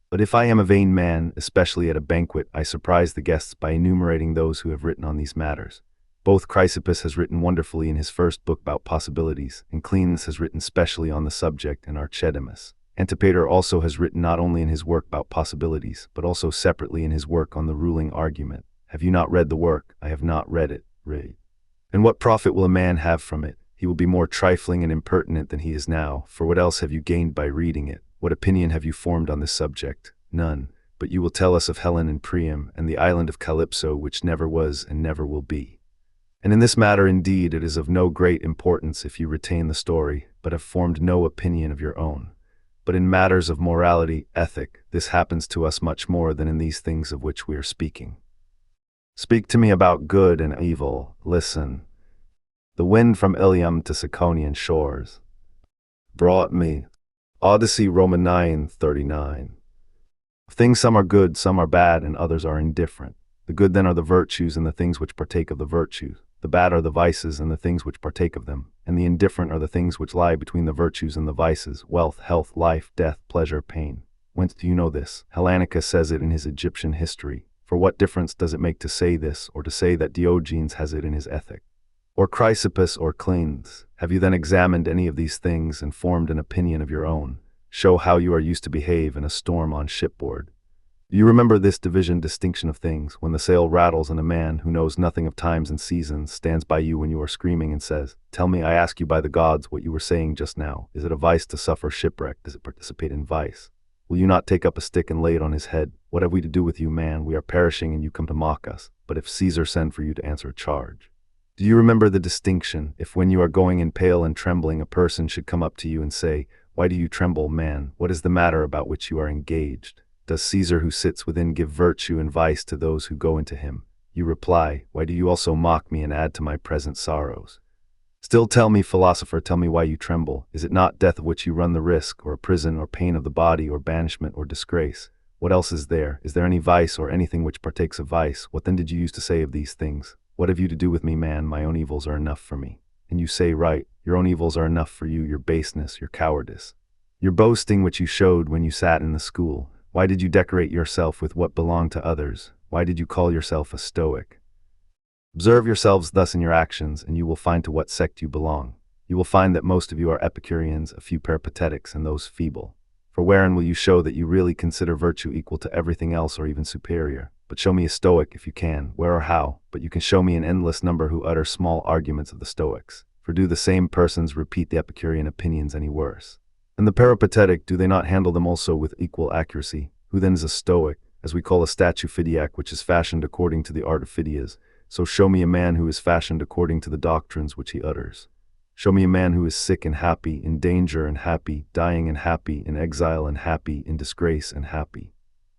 But if I am a vain man, especially at a banquet, I surprise the guests by enumerating those who have written on these matters. Both Chrysippus has written wonderfully in his first book about possibilities, and Cleanthes has written specially on the subject in Archedimus. Antipater also has written not only in his work about possibilities, but also separately in his work on the ruling argument. Have you not read the work? I have not read it. Read. And what profit will a man have from it? He will be more trifling and impertinent than he is now, for what else have you gained by reading it? What opinion have you formed on this subject? None, but you will tell us of Helen and Priam, and the island of Calypso, which never was and never will be. And in this matter indeed it is of no great importance if you retain the story, but have formed no opinion of your own. But in matters of morality, ethic, this happens to us much more than in these things of which we are speaking. Speak to me about good and evil. Listen. The wind from Ilium to Ciconian shores brought me. Odyssey, Roman 9:39. Of things some are good, some are bad, and others are indifferent. The good then are the virtues and the things which partake of the virtues. The bad are the vices and the things which partake of them. And the indifferent are the things which lie between the virtues and the vices: wealth, health, life, death, pleasure, pain. Whence do you know this? Hellanicus says it in his Egyptian history. For what difference does it make to say this, or to say that Diogenes has it in his Ethic? Or Chrysippus or Cleanthes? Have you then examined any of these things and formed an opinion of your own? Show how you are used to behave in a storm on shipboard. Do you remember this distinction of things, when the sail rattles and a man who knows nothing of times and seasons stands by you when you are screaming and says, "Tell me, I ask you by the gods, what you were saying just now. Is it a vice to suffer shipwreck? Does it participate in vice? Will you not take up a stick and lay it on his head? What have we to do with you, man? We are perishing and you come to mock us. But if Caesar send for you to answer a charge." Do you remember the distinction, if when you are going in pale and trembling a person should come up to you and say, "Why do you tremble, man? What is the matter about which you are engaged? Does Caesar who sits within give virtue and vice to those who go into him?" You reply, "Why do you also mock me and add to my present sorrows?" Still tell me, philosopher, tell me why you tremble. Is it not death of which you run the risk, or a prison, or pain of the body, or banishment, or disgrace? What else is there? Is there any vice, or anything which partakes of vice? What then did you use to say of these things? What have you to do with me, man? My own evils are enough for me. And you say right, your own evils are enough for you, your baseness, your cowardice, your boasting which you showed when you sat in the school. Why did you decorate yourself with what belonged to others? Why did you call yourself a Stoic? Observe yourselves thus in your actions, and you will find to what sect you belong. You will find that most of you are Epicureans, a few Peripatetics, and those feeble. For wherein will you show that you really consider virtue equal to everything else or even superior? But show me a Stoic if you can, where or how, but you can show me an endless number who utter small arguments of the Stoics. For do the same persons repeat the Epicurean opinions any worse? And the Peripatetic, do they not handle them also with equal accuracy? Who then is a Stoic, as we call a statue Phidiac, which is fashioned according to the art of Phidias? So show me a man who is fashioned according to the doctrines which he utters. Show me a man who is sick and happy, in danger and happy, dying and happy, in exile and happy, in disgrace and happy.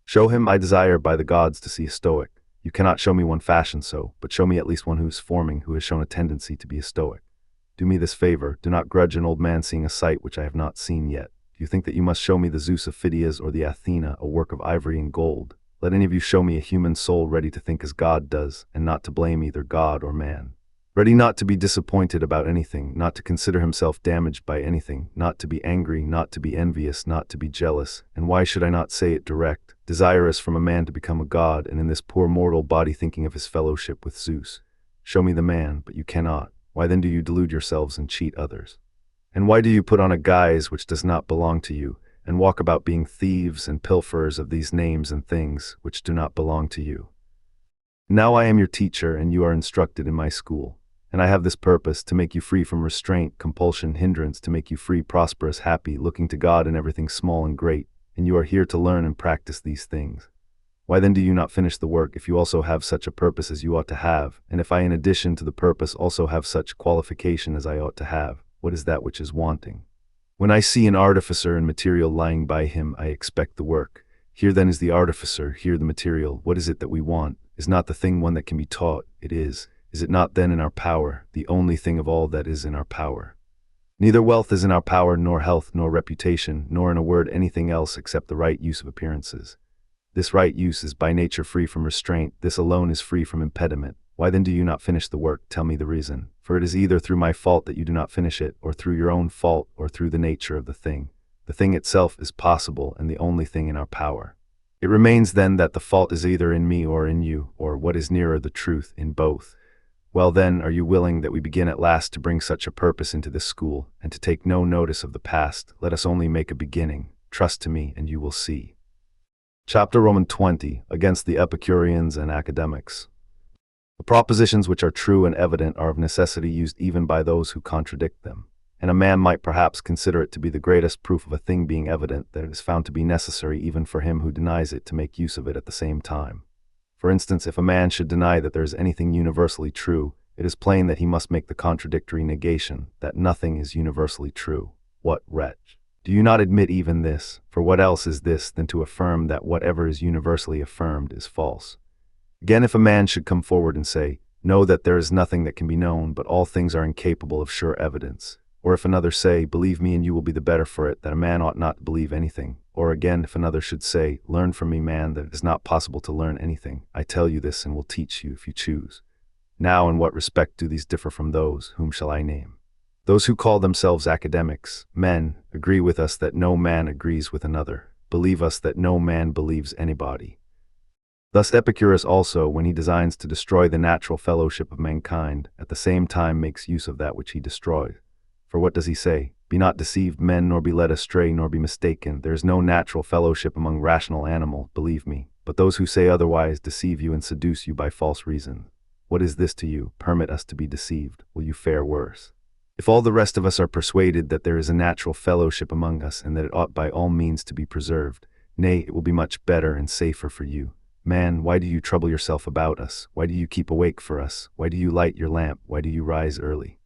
Show him. I desire by the gods to see a Stoic. You cannot show me one fashioned so, but show me at least one who is forming, who has shown a tendency to be a Stoic. Do me this favor, do not grudge an old man seeing a sight which I have not seen yet. Do you think that you must show me the Zeus of Phidias or the Athena, a work of ivory and gold? Let any of you show me a human soul ready to think as God does, and not to blame either God or man. Ready not to be disappointed about anything, not to consider himself damaged by anything, not to be angry, not to be envious, not to be jealous, and why should I not say it direct, desirous from a man to become a god, and in this poor mortal body thinking of his fellowship with Zeus. Show me the man, but you cannot. Why then do you delude yourselves and cheat others? And why do you put on a guise which does not belong to you, and walk about being thieves and pilferers of these names and things which do not belong to you? Now I am your teacher, and you are instructed in my school. And I have this purpose, to make you free from restraint, compulsion, hindrance, to make you free, prosperous, happy, looking to God in everything small and great, and you are here to learn and practice these things. Why then do you not finish the work if you also have such a purpose as you ought to have, and if I in addition to the purpose also have such qualification as I ought to have, what is that which is wanting? When I see an artificer and material lying by him, I expect the work. Here then is the artificer, here the material. What is it that we want? Is not the thing one that can be taught? It is. Is it not then in our power, the only thing of all that is in our power? Neither wealth is in our power, nor health, nor reputation, nor in a word anything else except the right use of appearances. This right use is by nature free from restraint, this alone is free from impediment. Why then do you not finish the work? Tell me the reason. For it is either through my fault that you do not finish it, or through your own fault, or through the nature of the thing. The thing itself is possible, and the only thing in our power. It remains then that the fault is either in me or in you, or what is nearer the truth, in both. Well then, are you willing that we begin at last to bring such a purpose into this school, and to take no notice of the past? Let us only make a beginning. Trust to me, and you will see. Chapter Roman 20, against the Epicureans and academics. The propositions which are true and evident are of necessity used even by those who contradict them, and a man might perhaps consider it to be the greatest proof of a thing being evident that it is found to be necessary even for him who denies it to make use of it at the same time. For instance, if a man should deny that there is anything universally true, it is plain that he must make the contradictory negation, that nothing is universally true. What wretch! Do you not admit even this? For what else is this than to affirm that whatever is universally affirmed is false? Again, if a man should come forward and say, know that there is nothing that can be known, but all things are incapable of sure evidence. Or if another say, believe me and you will be the better for it, that a man ought not to believe anything. Or again, if another should say, learn from me, man, that it is not possible to learn anything. I tell you this and will teach you if you choose. Now in what respect do these differ from those? Whom shall I name? Those who call themselves academics, men, agree with us that no man agrees with another. Believe us that no man believes anybody. Thus Epicurus also, when he designs to destroy the natural fellowship of mankind, at the same time makes use of that which he destroys. For what does he say? Be not deceived, men, nor be led astray, nor be mistaken. There is no natural fellowship among rational animals, believe me. But those who say otherwise deceive you and seduce you by false reasons. What is this to you? Permit us to be deceived. Will you fare worse? If all the rest of us are persuaded that there is a natural fellowship among us, and that it ought by all means to be preserved, nay, it will be much better and safer for you. Man, why do you trouble yourself about us? Why do you keep awake for us? Why do you light your lamp? Why do you rise early?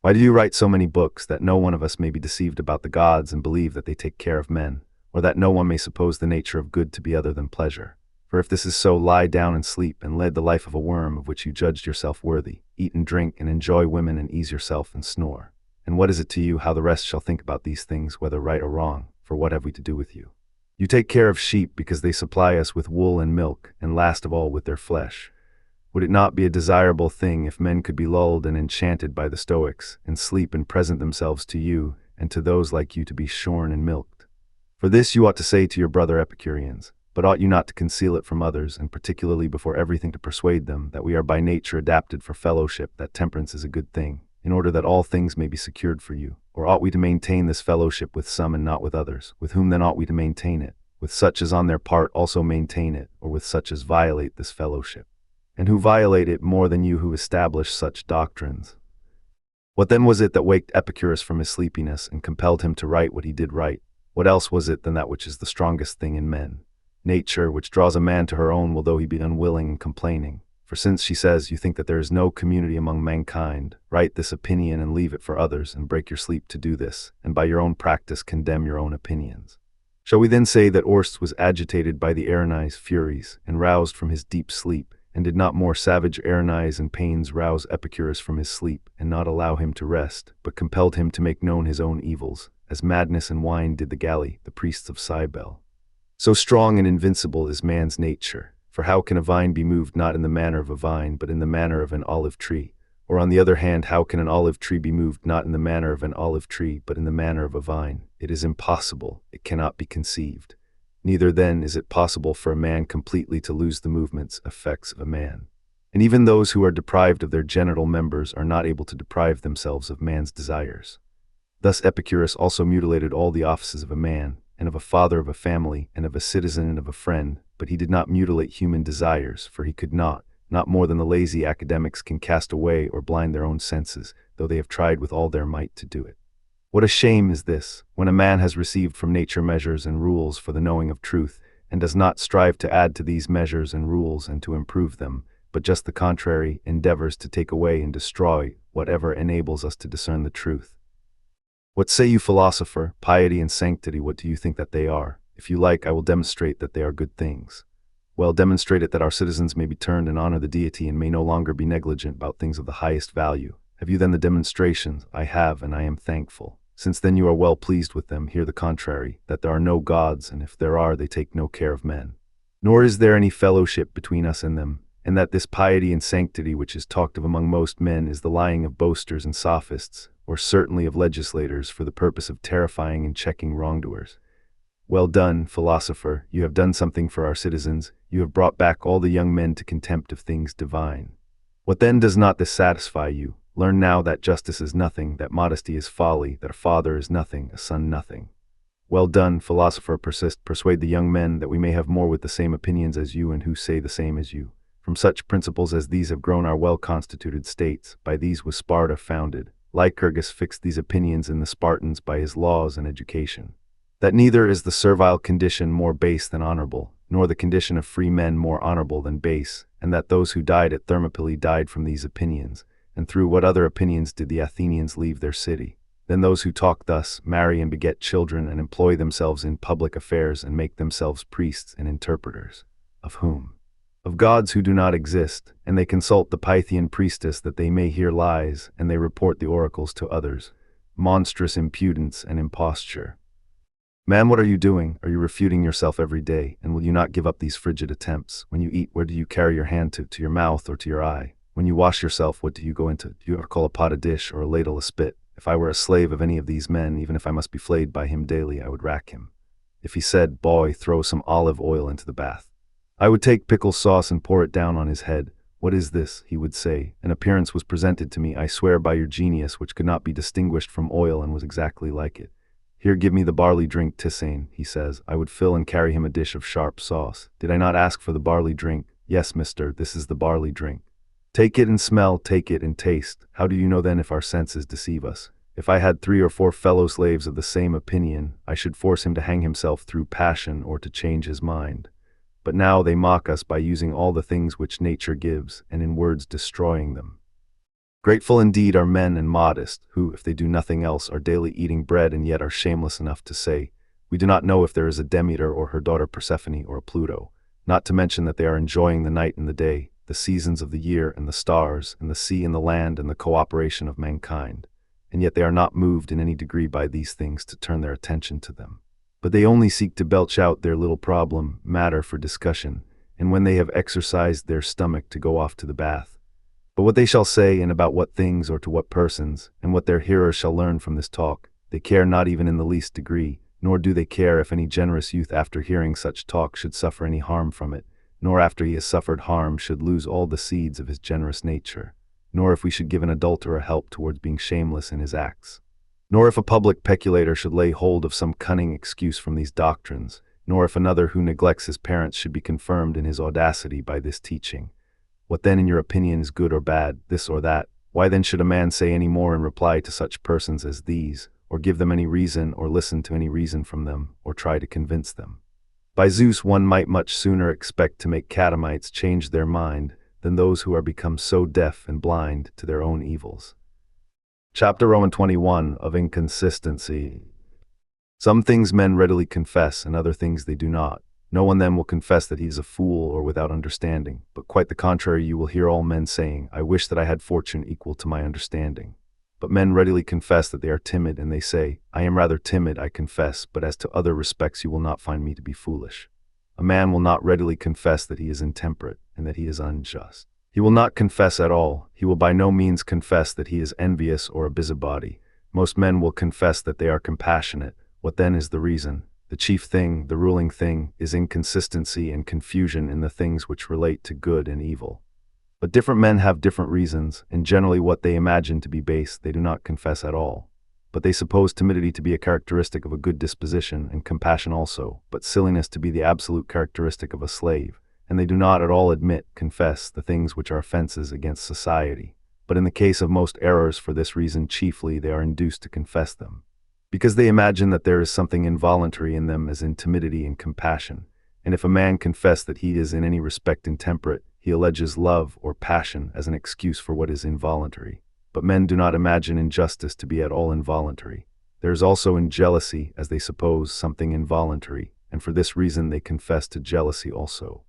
Why do you write so many books, that no one of us may be deceived about the gods and believe that they take care of men, or that no one may suppose the nature of good to be other than pleasure? For if this is so, lie down and sleep, and lead the life of a worm of which you judged yourself worthy. Eat and drink, and enjoy women, and ease yourself, and snore. And what is it to you how the rest shall think about these things, whether right or wrong? For what have we to do with you? You take care of sheep because they supply us with wool and milk, and last of all with their flesh. Would it not be a desirable thing if men could be lulled and enchanted by the Stoics, and sleep and present themselves to you, and to those like you to be shorn and milked? For this you ought to say to your brother Epicureans, but ought you not to conceal it from others, and particularly before everything to persuade them, that we are by nature adapted for fellowship, that temperance is a good thing, in order that all things may be secured for you? Or ought we to maintain this fellowship with some and not with others? With whom then ought we to maintain it? With such as on their part also maintain it, or with such as violate this fellowship? And who violate it more than you who establish such doctrines? What then was it that waked Epicurus from his sleepiness and compelled him to write what he did write? What else was it than that which is the strongest thing in men? Nature, which draws a man to her own, although he be unwilling and complaining. For since, she says, you think that there is no community among mankind, write this opinion and leave it for others, and break your sleep to do this, and by your own practice condemn your own opinions. Shall we then say that Orst was agitated by the Erinnyes' furies, and roused from his deep sleep? And did not more savage Erinnyes and pains rouse Epicurus from his sleep, and not allow him to rest, but compelled him to make known his own evils, as madness and wine did the Galli, the priests of Cybele? So strong and invincible is man's nature. For how can a vine be moved not in the manner of a vine, but in the manner of an olive tree? Or on the other hand, how can an olive tree be moved not in the manner of an olive tree, but in the manner of a vine? It is impossible, it cannot be conceived. Neither then is it possible for a man completely to lose the movements, effects of a man. And even those who are deprived of their genital members are not able to deprive themselves of man's desires. Thus Epicurus also mutilated all the offices of a man, and of a father of a family, and of a citizen and of a friend, but he did not mutilate human desires, for he could not more than the lazy academics can cast away or blind their own senses, though they have tried with all their might to do it. What a shame is this, when a man has received from nature measures and rules for the knowing of truth, and does not strive to add to these measures and rules and to improve them, but just the contrary, endeavors to take away and destroy whatever enables us to discern the truth. What say you, philosopher? Piety and sanctity, what do you think that they are? If you like, I will demonstrate that they are good things. Well, demonstrate it that our citizens may be turned and honor the deity and may no longer be negligent about things of the highest value. Have you then the demonstrations? I have, and I am thankful. Since then you are well pleased with them, hear the contrary, that there are no gods, and if there are, they take no care of men. Nor is there any fellowship between us and them, and that this piety and sanctity which is talked of among most men is the lying of boasters and sophists, or certainly of legislators for the purpose of terrifying and checking wrongdoers. Well done, philosopher, you have done something for our citizens, you have brought back all the young men to contempt of things divine. What then does not this satisfy you? Learn now that justice is nothing, that modesty is folly, that a father is nothing, a son nothing. Well done, philosopher, persuade the young men that we may have more with the same opinions as you and who say the same as you. From such principles as these have grown our well-constituted states, by these was Sparta founded. Lycurgus fixed these opinions in the Spartans by his laws and education. That neither is the servile condition more base than honorable, nor the condition of free men more honorable than base, and that those who died at Thermopylae died from these opinions. And through what other opinions did the Athenians leave their city? Then those who talk thus, marry and beget children, and employ themselves in public affairs, and make themselves priests and interpreters. Of whom? Of gods who do not exist, and they consult the Pythian priestess that they may hear lies, and they report the oracles to others. Monstrous impudence and imposture. Man, what are you doing? Are you refuting yourself every day, and will you not give up these frigid attempts? When you eat, where do you carry your hand to your mouth or to your eye? When you wash yourself, what do you go into? Do you call a pot a dish or a ladle a spit? If I were a slave of any of these men, even if I must be flayed by him daily, I would rack him. If he said, "Boy, throw some olive oil into the bath," I would take pickle sauce and pour it down on his head. What is this? He would say. An appearance was presented to me, I swear by your genius, which could not be distinguished from oil and was exactly like it. Here, give me the barley drink tisane, he says. I would fill and carry him a dish of sharp sauce. Did I not ask for the barley drink? Yes, mister, this is the barley drink. Take it and smell, take it and taste. How do you know then if our senses deceive us? If I had 3 or 4 fellow slaves of the same opinion, I should force him to hang himself through passion or to change his mind. But now they mock us by using all the things which nature gives, and in words destroying them. Grateful indeed are men and modest, who, if they do nothing else, are daily eating bread and yet are shameless enough to say, we do not know if there is a Demeter or her daughter Persephone or a Pluto, not to mention that they are enjoying the night and the day, the seasons of the year and the stars, and the sea and the land and the cooperation of mankind, and yet they are not moved in any degree by these things to turn their attention to them. But they only seek to belch out their little problem, matter for discussion, and when they have exercised their stomach to go off to the bath. But what they shall say and about what things or to what persons, and what their hearers shall learn from this talk, they care not even in the least degree, nor do they care if any generous youth after hearing such talk should suffer any harm from it, nor after he has suffered harm should lose all the seeds of his generous nature, nor if we should give an adulterer help towards being shameless in his acts. Nor if a public peculator should lay hold of some cunning excuse from these doctrines, nor if another who neglects his parents should be confirmed in his audacity by this teaching. What then in your opinion is good or bad, this or that? Why then should a man say any more in reply to such persons as these, or give them any reason, or listen to any reason from them, or try to convince them? By Zeus, one might much sooner expect to make catamites change their mind than those who are become so deaf and blind to their own evils. Chapter 21 of Inconsistency. Some things men readily confess, and other things they do not. No one then will confess that he is a fool or without understanding, but quite the contrary you will hear all men saying, I wish that I had fortune equal to my understanding. But men readily confess that they are timid, and they say, I am rather timid, I confess, but as to other respects you will not find me to be foolish. A man will not readily confess that he is intemperate, and that he is unjust. He will not confess at all. He will by no means confess that he is envious or a busybody. Most men will confess that they are compassionate. What then is the reason? The chief thing, the ruling thing, is inconsistency and confusion in the things which relate to good and evil. But different men have different reasons, and generally what they imagine to be base they do not confess at all. But they suppose timidity to be a characteristic of a good disposition, and compassion also, but silliness to be the absolute characteristic of a slave, and they do not at all confess the things which are offenses against society. But in the case of most errors, for this reason chiefly, they are induced to confess them, because they imagine that there is something involuntary in them, as in timidity and compassion. And if a man confess that he is in any respect intemperate, he alleges love or passion as an excuse for what is involuntary. But men do not imagine injustice to be at all involuntary. There is also in jealousy, as they suppose, something involuntary, and for this reason they confess to jealousy also.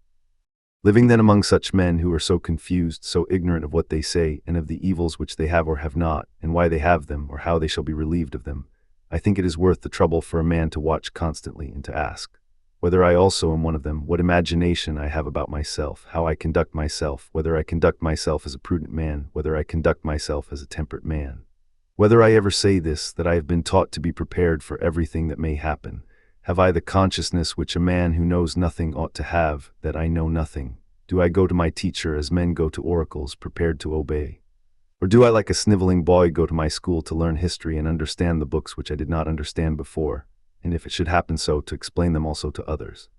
Living then among such men who are so confused, so ignorant of what they say, and of the evils which they have or have not, and why they have them, or how they shall be relieved of them, I think it is worth the trouble for a man to watch constantly, and to ask, whether I also am one of them, what imagination I have about myself, how I conduct myself, whether I conduct myself as a prudent man, whether I conduct myself as a temperate man. Whether I ever say this, that I have been taught to be prepared for everything that may happen. Have I the consciousness which a man who knows nothing ought to have, that I know nothing? Do I go to my teacher as men go to oracles, prepared to obey? Or do I, like a sniveling boy, go to my school to learn history and understand the books which I did not understand before, and if it should happen so, to explain them also to others?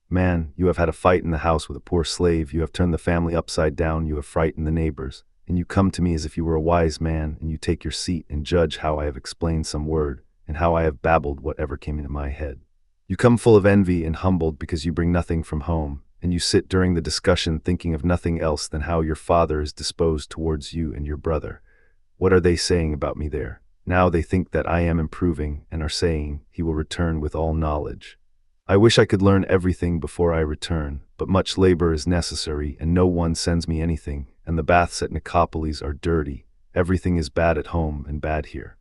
Man, you have had a fight in the house with a poor slave, you have turned the family upside down, you have frightened the neighbors, and you come to me as if you were a wise man, and you take your seat and judge how I have explained some word, and how I have babbled whatever came into my head. You come full of envy and humbled because you bring nothing from home, and you sit during the discussion thinking of nothing else than how your father is disposed towards you and your brother. What are they saying about me there? Now they think that I am improving, and are saying, he will return with all knowledge. I wish I could learn everything before I return, but much labor is necessary, and no one sends me anything, and the baths at Nicopolis are dirty. Everything is bad at home and bad here.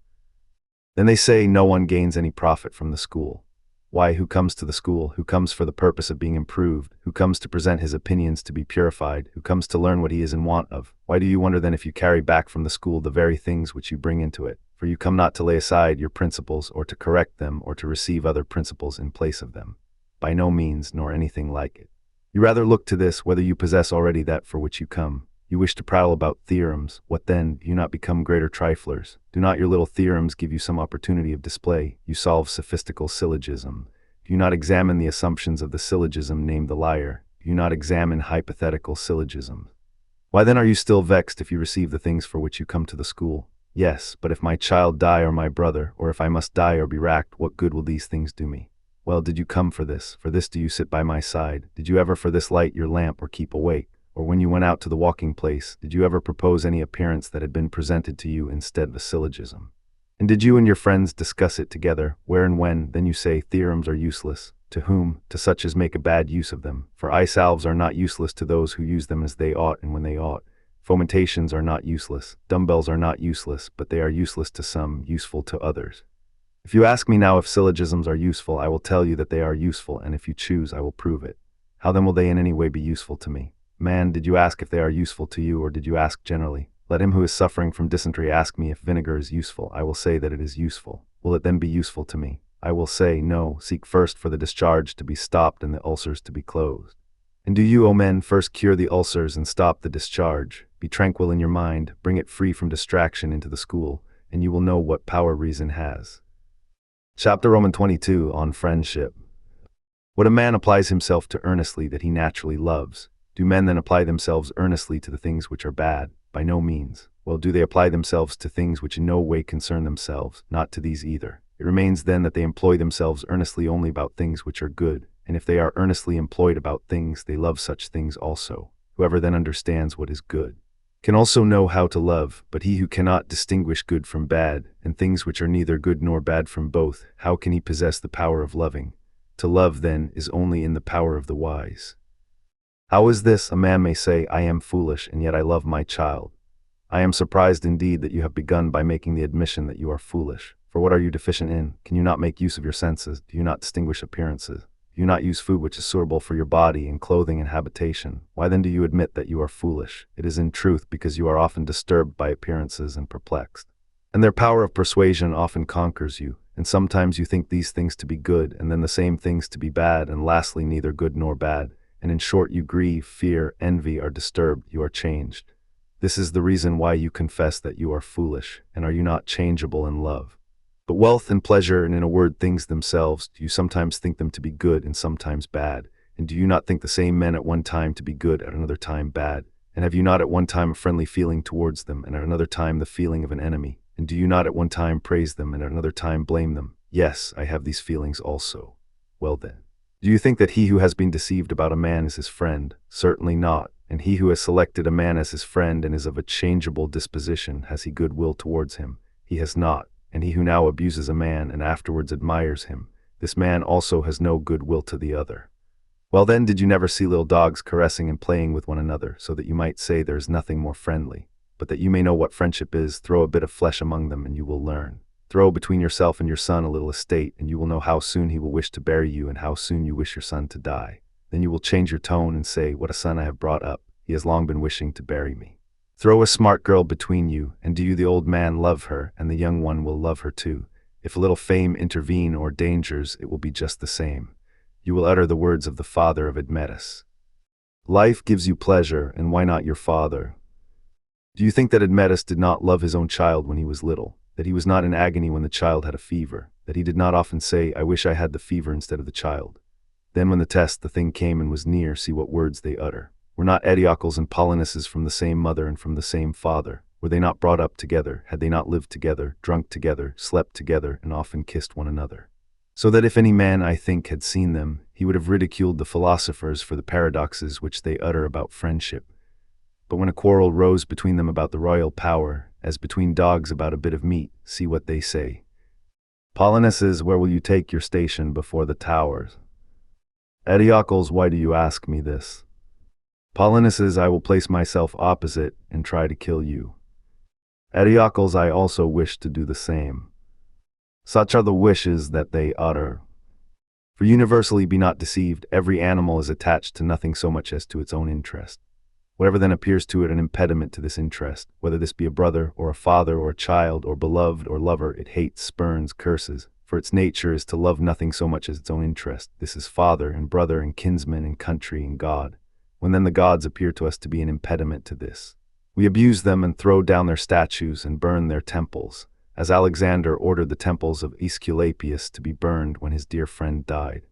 Then they say no one gains any profit from the school. Why, who comes to the school, who comes for the purpose of being improved, who comes to present his opinions to be purified, who comes to learn what he is in want of? Why do you wonder then if you carry back from the school the very things which you bring into it? For you come not to lay aside your principles, or to correct them, or to receive other principles in place of them. By no means, nor anything like it. You rather look to this, whether you possess already that for which you come. You wish to prattle about theorems. What then? Do you not become greater triflers? Do not your little theorems give you some opportunity of display? You solve sophistical syllogism. Do you not examine the assumptions of the syllogism named the liar? Do you not examine hypothetical syllogisms? Why then are you still vexed if you receive the things for which you come to the school? Yes, but if my child die or my brother, or if I must die or be racked, what good will these things do me? Well, did you come for this? For this do you sit by my side? Did you ever for this light your lamp or keep awake? Or when you went out to the walking place, did you ever propose any appearance that had been presented to you instead of a syllogism? And did you and your friends discuss it together, where and when? Then you say, theorems are useless. To whom? To such as make a bad use of them. For eye salves are not useless to those who use them as they ought and when they ought. Fomentations are not useless. Dumbbells are not useless, but they are useless to some, useful to others. If you ask me now if syllogisms are useful, I will tell you that they are useful, and if you choose, I will prove it. How then will they in any way be useful to me? Man, did you ask if they are useful to you, or did you ask generally? Let him who is suffering from dysentery ask me if vinegar is useful. I will say that it is useful. Will it then be useful to me? I will say, no, seek first for the discharge to be stopped and the ulcers to be closed. And do you, O men, first cure the ulcers and stop the discharge. Be tranquil in your mind, bring it free from distraction into the school, and you will know what power reason has. Chapter Roman 22 on friendship. What a man applies himself to earnestly that he naturally loves. Do men then apply themselves earnestly to the things which are bad? By no means. Well, do they apply themselves to things which in no way concern themselves? Not to these either. It remains then that they employ themselves earnestly only about things which are good, and if they are earnestly employed about things, they love such things also. Whoever then understands what is good can also know how to love, but he who cannot distinguish good from bad, and things which are neither good nor bad from both, how can he possess the power of loving? To love, then, is only in the power of the wise. How is this? A man may say, I am foolish, and yet I love my child. I am surprised indeed that you have begun by making the admission that you are foolish. For what are you deficient in? Can you not make use of your senses? Do you not distinguish appearances? Do you not use food which is suitable for your body, and clothing and habitation? Why then do you admit that you are foolish? It is in truth because you are often disturbed by appearances and perplexed. And their power of persuasion often conquers you, and sometimes you think these things to be good, and then the same things to be bad, and lastly neither good nor bad. And in short, you grieve, fear, envy, are disturbed, you are changed. This is the reason why you confess that you are foolish, and are you not changeable in love? But wealth and pleasure, and in a word things themselves, do you sometimes think them to be good and sometimes bad? And do you not think the same men at one time to be good, at another time bad? And have you not at one time a friendly feeling towards them, and at another time the feeling of an enemy? And do you not at one time praise them, and at another time blame them? Yes, I have these feelings also. Well then, do you think that he who has been deceived about a man is his friend? Certainly not. And he who has selected a man as his friend and is of a changeable disposition, has he good will towards him? He has not. And he who now abuses a man and afterwards admires him, this man also has no good will to the other. Well then, did you never see little dogs caressing and playing with one another, so that you might say there is nothing more friendly? But that you may know what friendship is, throw a bit of flesh among them, and you will learn. Throw between yourself and your son a little estate, and you will know how soon he will wish to bury you, and how soon you wish your son to die. Then you will change your tone and say, what a son I have brought up, he has long been wishing to bury me. Throw a smart girl between you, and do you the old man love her, and the young one will love her too. If a little fame intervene or dangers, it will be just the same. You will utter the words of the father of Epictetus. Life gives you pleasure, and why not your father? Do you think that Epictetus did not love his own child when he was little, that he was not in agony when the child had a fever, that he did not often say, I wish I had the fever instead of the child? Then when the test, the thing came and was near, see what words they utter. Were not Epictetus and Polonius from the same mother and from the same father? Were they not brought up together? Had they not lived together, drunk together, slept together, and often kissed one another? So that if any man, I think, had seen them, he would have ridiculed the philosophers for the paradoxes which they utter about friendship. But when a quarrel rose between them about the royal power, as between dogs about a bit of meat, see what they say. Polonius, where will you take your station before the towers? Epictetus, why do you ask me this? Polonius, I will place myself opposite and try to kill you. Epictetus, I also wish to do the same. Such are the wishes that they utter. For universally be not deceived, every animal is attached to nothing so much as to its own interest. Whatever then appears to it an impediment to this interest, whether this be a brother, or a father, or a child, or beloved, or lover, it hates, spurns, curses, for its nature is to love nothing so much as its own interest. This is father, and brother, and kinsman, and country, and God. When then the gods appear to us to be an impediment to this, we abuse them and throw down their statues and burn their temples, as Alexander ordered the temples of Aesculapius to be burned when his dear friend died.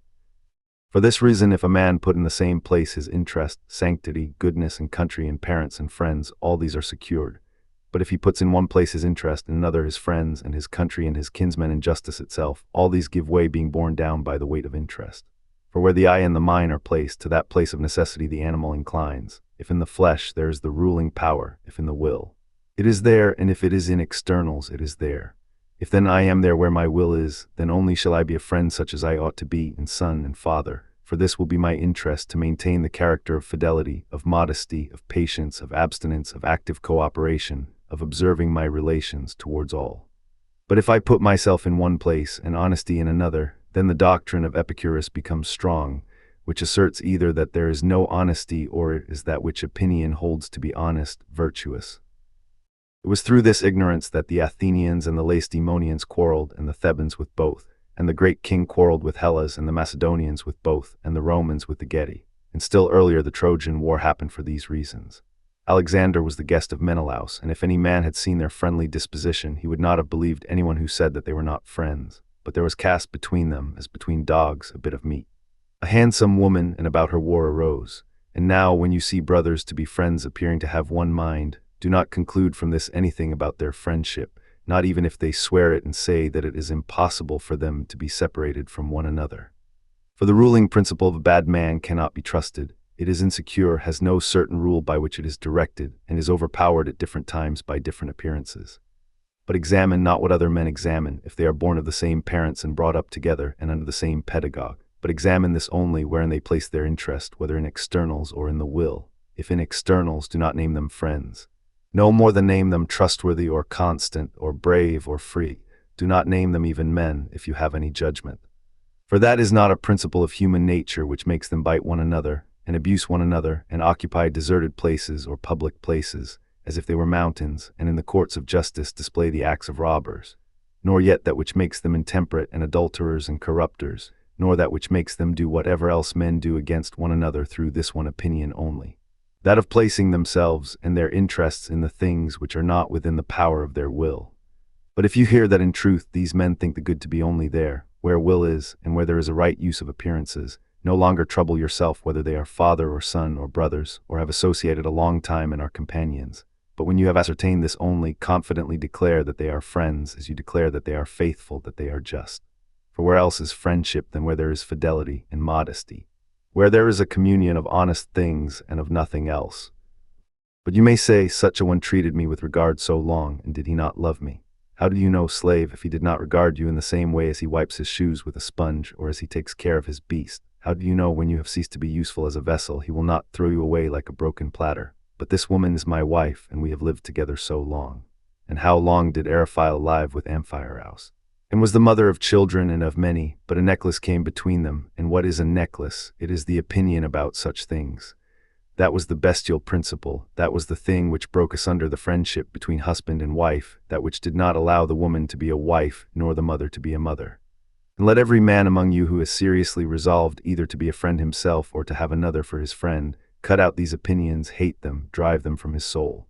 For this reason, if a man put in the same place his interest, sanctity, goodness, and country, and parents and friends, all these are secured. But if he puts in one place his interest, in another his friends, and his country, and his kinsmen, and justice itself, all these give way, being borne down by the weight of interest. For where the eye and the mind are placed, to that place of necessity the animal inclines. If in the flesh, there is the ruling power; if in the will, it is there; and if it is in externals, it is there. If then I am there where my will is, then only shall I be a friend such as I ought to be, in son and father. For this will be my interest, to maintain the character of fidelity, of modesty, of patience, of abstinence, of active cooperation, of observing my relations towards all. But if I put myself in one place, and honesty in another, then the doctrine of Epicurus becomes strong, which asserts either that there is no honesty, or it is that which opinion holds to be honest, virtuous. It was through this ignorance that the Athenians and the Lacedaemonians quarreled, and the Thebans with both, and the great king quarreled with Hellas, and the Macedonians with both, and the Romans with the Getae. And still earlier the Trojan War happened for these reasons. Alexander was the guest of Menelaus, and if any man had seen their friendly disposition, he would not have believed anyone who said that they were not friends. But there was cast between them, as between dogs, a bit of meat. A handsome woman, and about her war arose. And now, when you see brothers to be friends appearing to have one mind, do not conclude from this anything about their friendship, not even if they swear it and say that it is impossible for them to be separated from one another. For the ruling principle of a bad man cannot be trusted. It is insecure, has no certain rule by which it is directed, and is overpowered at different times by different appearances. But examine not what other men examine, if they are born of the same parents and brought up together and under the same pedagogue. But examine this only, wherein they place their interest, whether in externals or in the will. If in externals, do not name them friends. No more than name them trustworthy or constant or brave or free. Do not name them even men, if you have any judgment. For that is not a principle of human nature which makes them bite one another, and abuse one another, and occupy deserted places or public places, as if they were mountains, and in the courts of justice display the acts of robbers. Nor yet that which makes them intemperate and adulterers and corrupters, nor that which makes them do whatever else men do against one another through this one opinion only, that of placing themselves and their interests in the things which are not within the power of their will. But if you hear that in truth these men think the good to be only there, where will is, and where there is a right use of appearances, no longer trouble yourself whether they are father or son or brothers, or have associated a long time and are companions. But when you have ascertained this only, confidently declare that they are friends, as you declare that they are faithful, that they are just. For where else is friendship than where there is fidelity and modesty, where there is a communion of honest things and of nothing else? But you may say, such a one treated me with regard so long, and did he not love me? How do you know, slave, if he did not regard you in the same way as he wipes his shoes with a sponge, or as he takes care of his beast? How do you know when you have ceased to be useful as a vessel, he will not throw you away like a broken platter? But this woman is my wife, and we have lived together so long. And how long did Eriphyle live with Amphiaraus? And was the mother of children and of many, but a necklace came between them. And what is a necklace? It is the opinion about such things. That was the bestial principle, that was the thing which broke asunder the friendship between husband and wife, that which did not allow the woman to be a wife, nor the mother to be a mother. And let every man among you who is seriously resolved either to be a friend himself or to have another for his friend, cut out these opinions, hate them, drive them from his soul.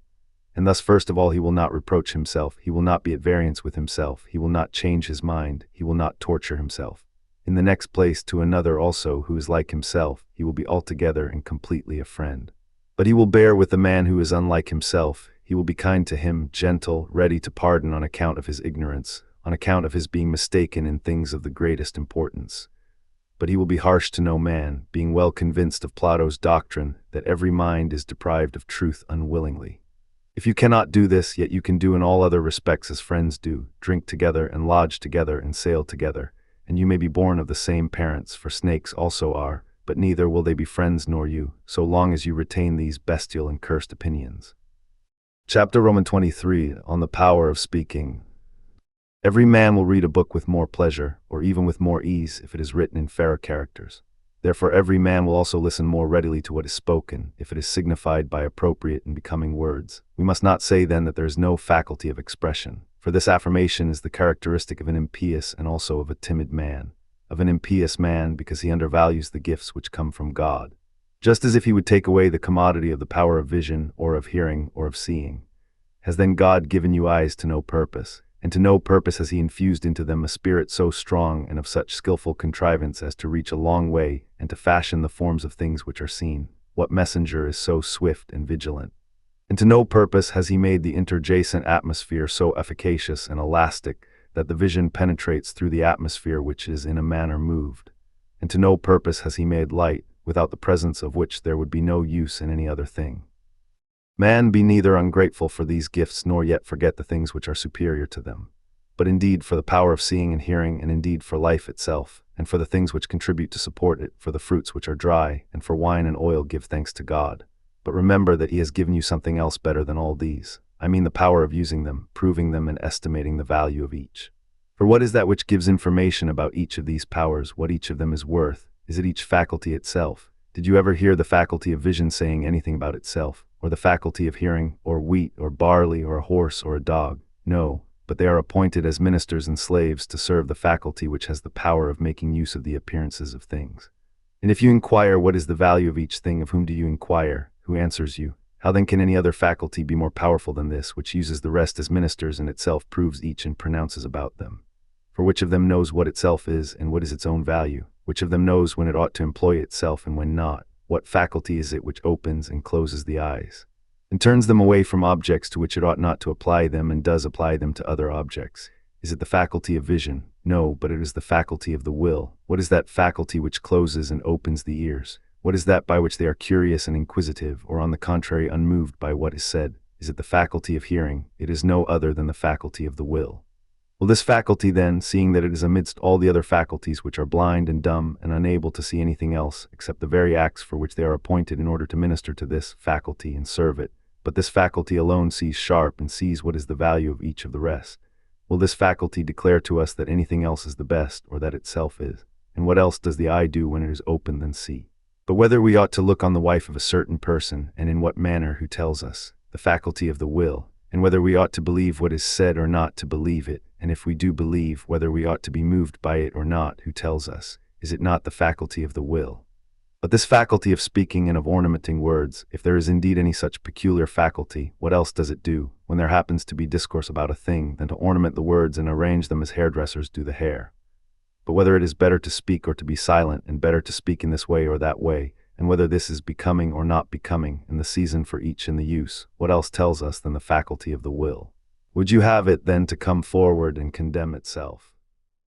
And thus first of all he will not reproach himself, he will not be at variance with himself, he will not change his mind, he will not torture himself. In the next place to another also who is like himself, he will be altogether and completely a friend. But he will bear with the man who is unlike himself, he will be kind to him, gentle, ready to pardon on account of his ignorance, on account of his being mistaken in things of the greatest importance. But he will be harsh to no man, being well convinced of Plato's doctrine that every mind is deprived of truth unwillingly. If you cannot do this, yet you can do in all other respects as friends do, drink together and lodge together and sail together, and you may be born of the same parents, for snakes also are, but neither will they be friends nor you, so long as you retain these bestial and cursed opinions. Chapter Roman 23, on the power of speaking. Every man will read a book with more pleasure, or even with more ease, if it is written in fairer characters. Therefore every man will also listen more readily to what is spoken, if it is signified by appropriate and becoming words. We must not say then that there is no faculty of expression, for this affirmation is the characteristic of an impious and also of a timid man. Of an impious man, because he undervalues the gifts which come from God, just as if he would take away the commodity of the power of vision, or of hearing, or of seeing. Has then God given you eyes to no purpose? And to no purpose has he infused into them a spirit so strong and of such skillful contrivance as to reach a long way and to fashion the forms of things which are seen? What messenger is so swift and vigilant? And to no purpose has he made the interjacent atmosphere so efficacious and elastic that the vision penetrates through the atmosphere which is in a manner moved. And to no purpose has he made light, without the presence of which there would be no use in any other thing. Man, be neither ungrateful for these gifts nor yet forget the things which are superior to them. But indeed for the power of seeing and hearing, and indeed for life itself, and for the things which contribute to support it, for the fruits which are dry, and for wine and oil, give thanks to God. But remember that he has given you something else better than all these. I mean the power of using them, proving them, and estimating the value of each. For what is that which gives information about each of these powers, what each of them is worth? Is it each faculty itself? Did you ever hear the faculty of vision saying anything about itself? Or the faculty of hearing, or wheat, or barley, or a horse, or a dog? No, but they are appointed as ministers and slaves to serve the faculty which has the power of making use of the appearances of things. And if you inquire what is the value of each thing, of whom do you inquire? Who answers you? How then can any other faculty be more powerful than this, which uses the rest as ministers and itself proves each and pronounces about them? For which of them knows what itself is, and what is its own value? Which of them knows when it ought to employ itself and when not? What faculty is it which opens and closes the eyes, and turns them away from objects to which it ought not to apply them, and does apply them to other objects? Is it the faculty of vision? No, but it is the faculty of the will. What is that faculty which closes and opens the ears? What is that by which they are curious and inquisitive, or on the contrary unmoved by what is said? Is it the faculty of hearing? It is no other than the faculty of the will. Well, this faculty then, seeing that it is amidst all the other faculties which are blind and dumb and unable to see anything else except the very acts for which they are appointed in order to minister to this faculty and serve it, but this faculty alone sees sharp and sees what is the value of each of the rest. Will this faculty declare to us that anything else is the best, or that itself is? And what else does the eye do when it is open than see? But whether we ought to look on the wife of a certain person, and in what manner, who tells us? The faculty of the will. And whether we ought to believe what is said or not to believe it, and if we do believe, whether we ought to be moved by it or not, who tells us? Is it not the faculty of the will? But this faculty of speaking and of ornamenting words, if there is indeed any such peculiar faculty, what else does it do, when there happens to be discourse about a thing, than to ornament the words and arrange them as hairdressers do the hair? But whether it is better to speak or to be silent, and better to speak in this way or that way, and whether this is becoming or not becoming, and the season for each in the use, what else tells us than the faculty of the will? Would you have it, then, to come forward and condemn itself?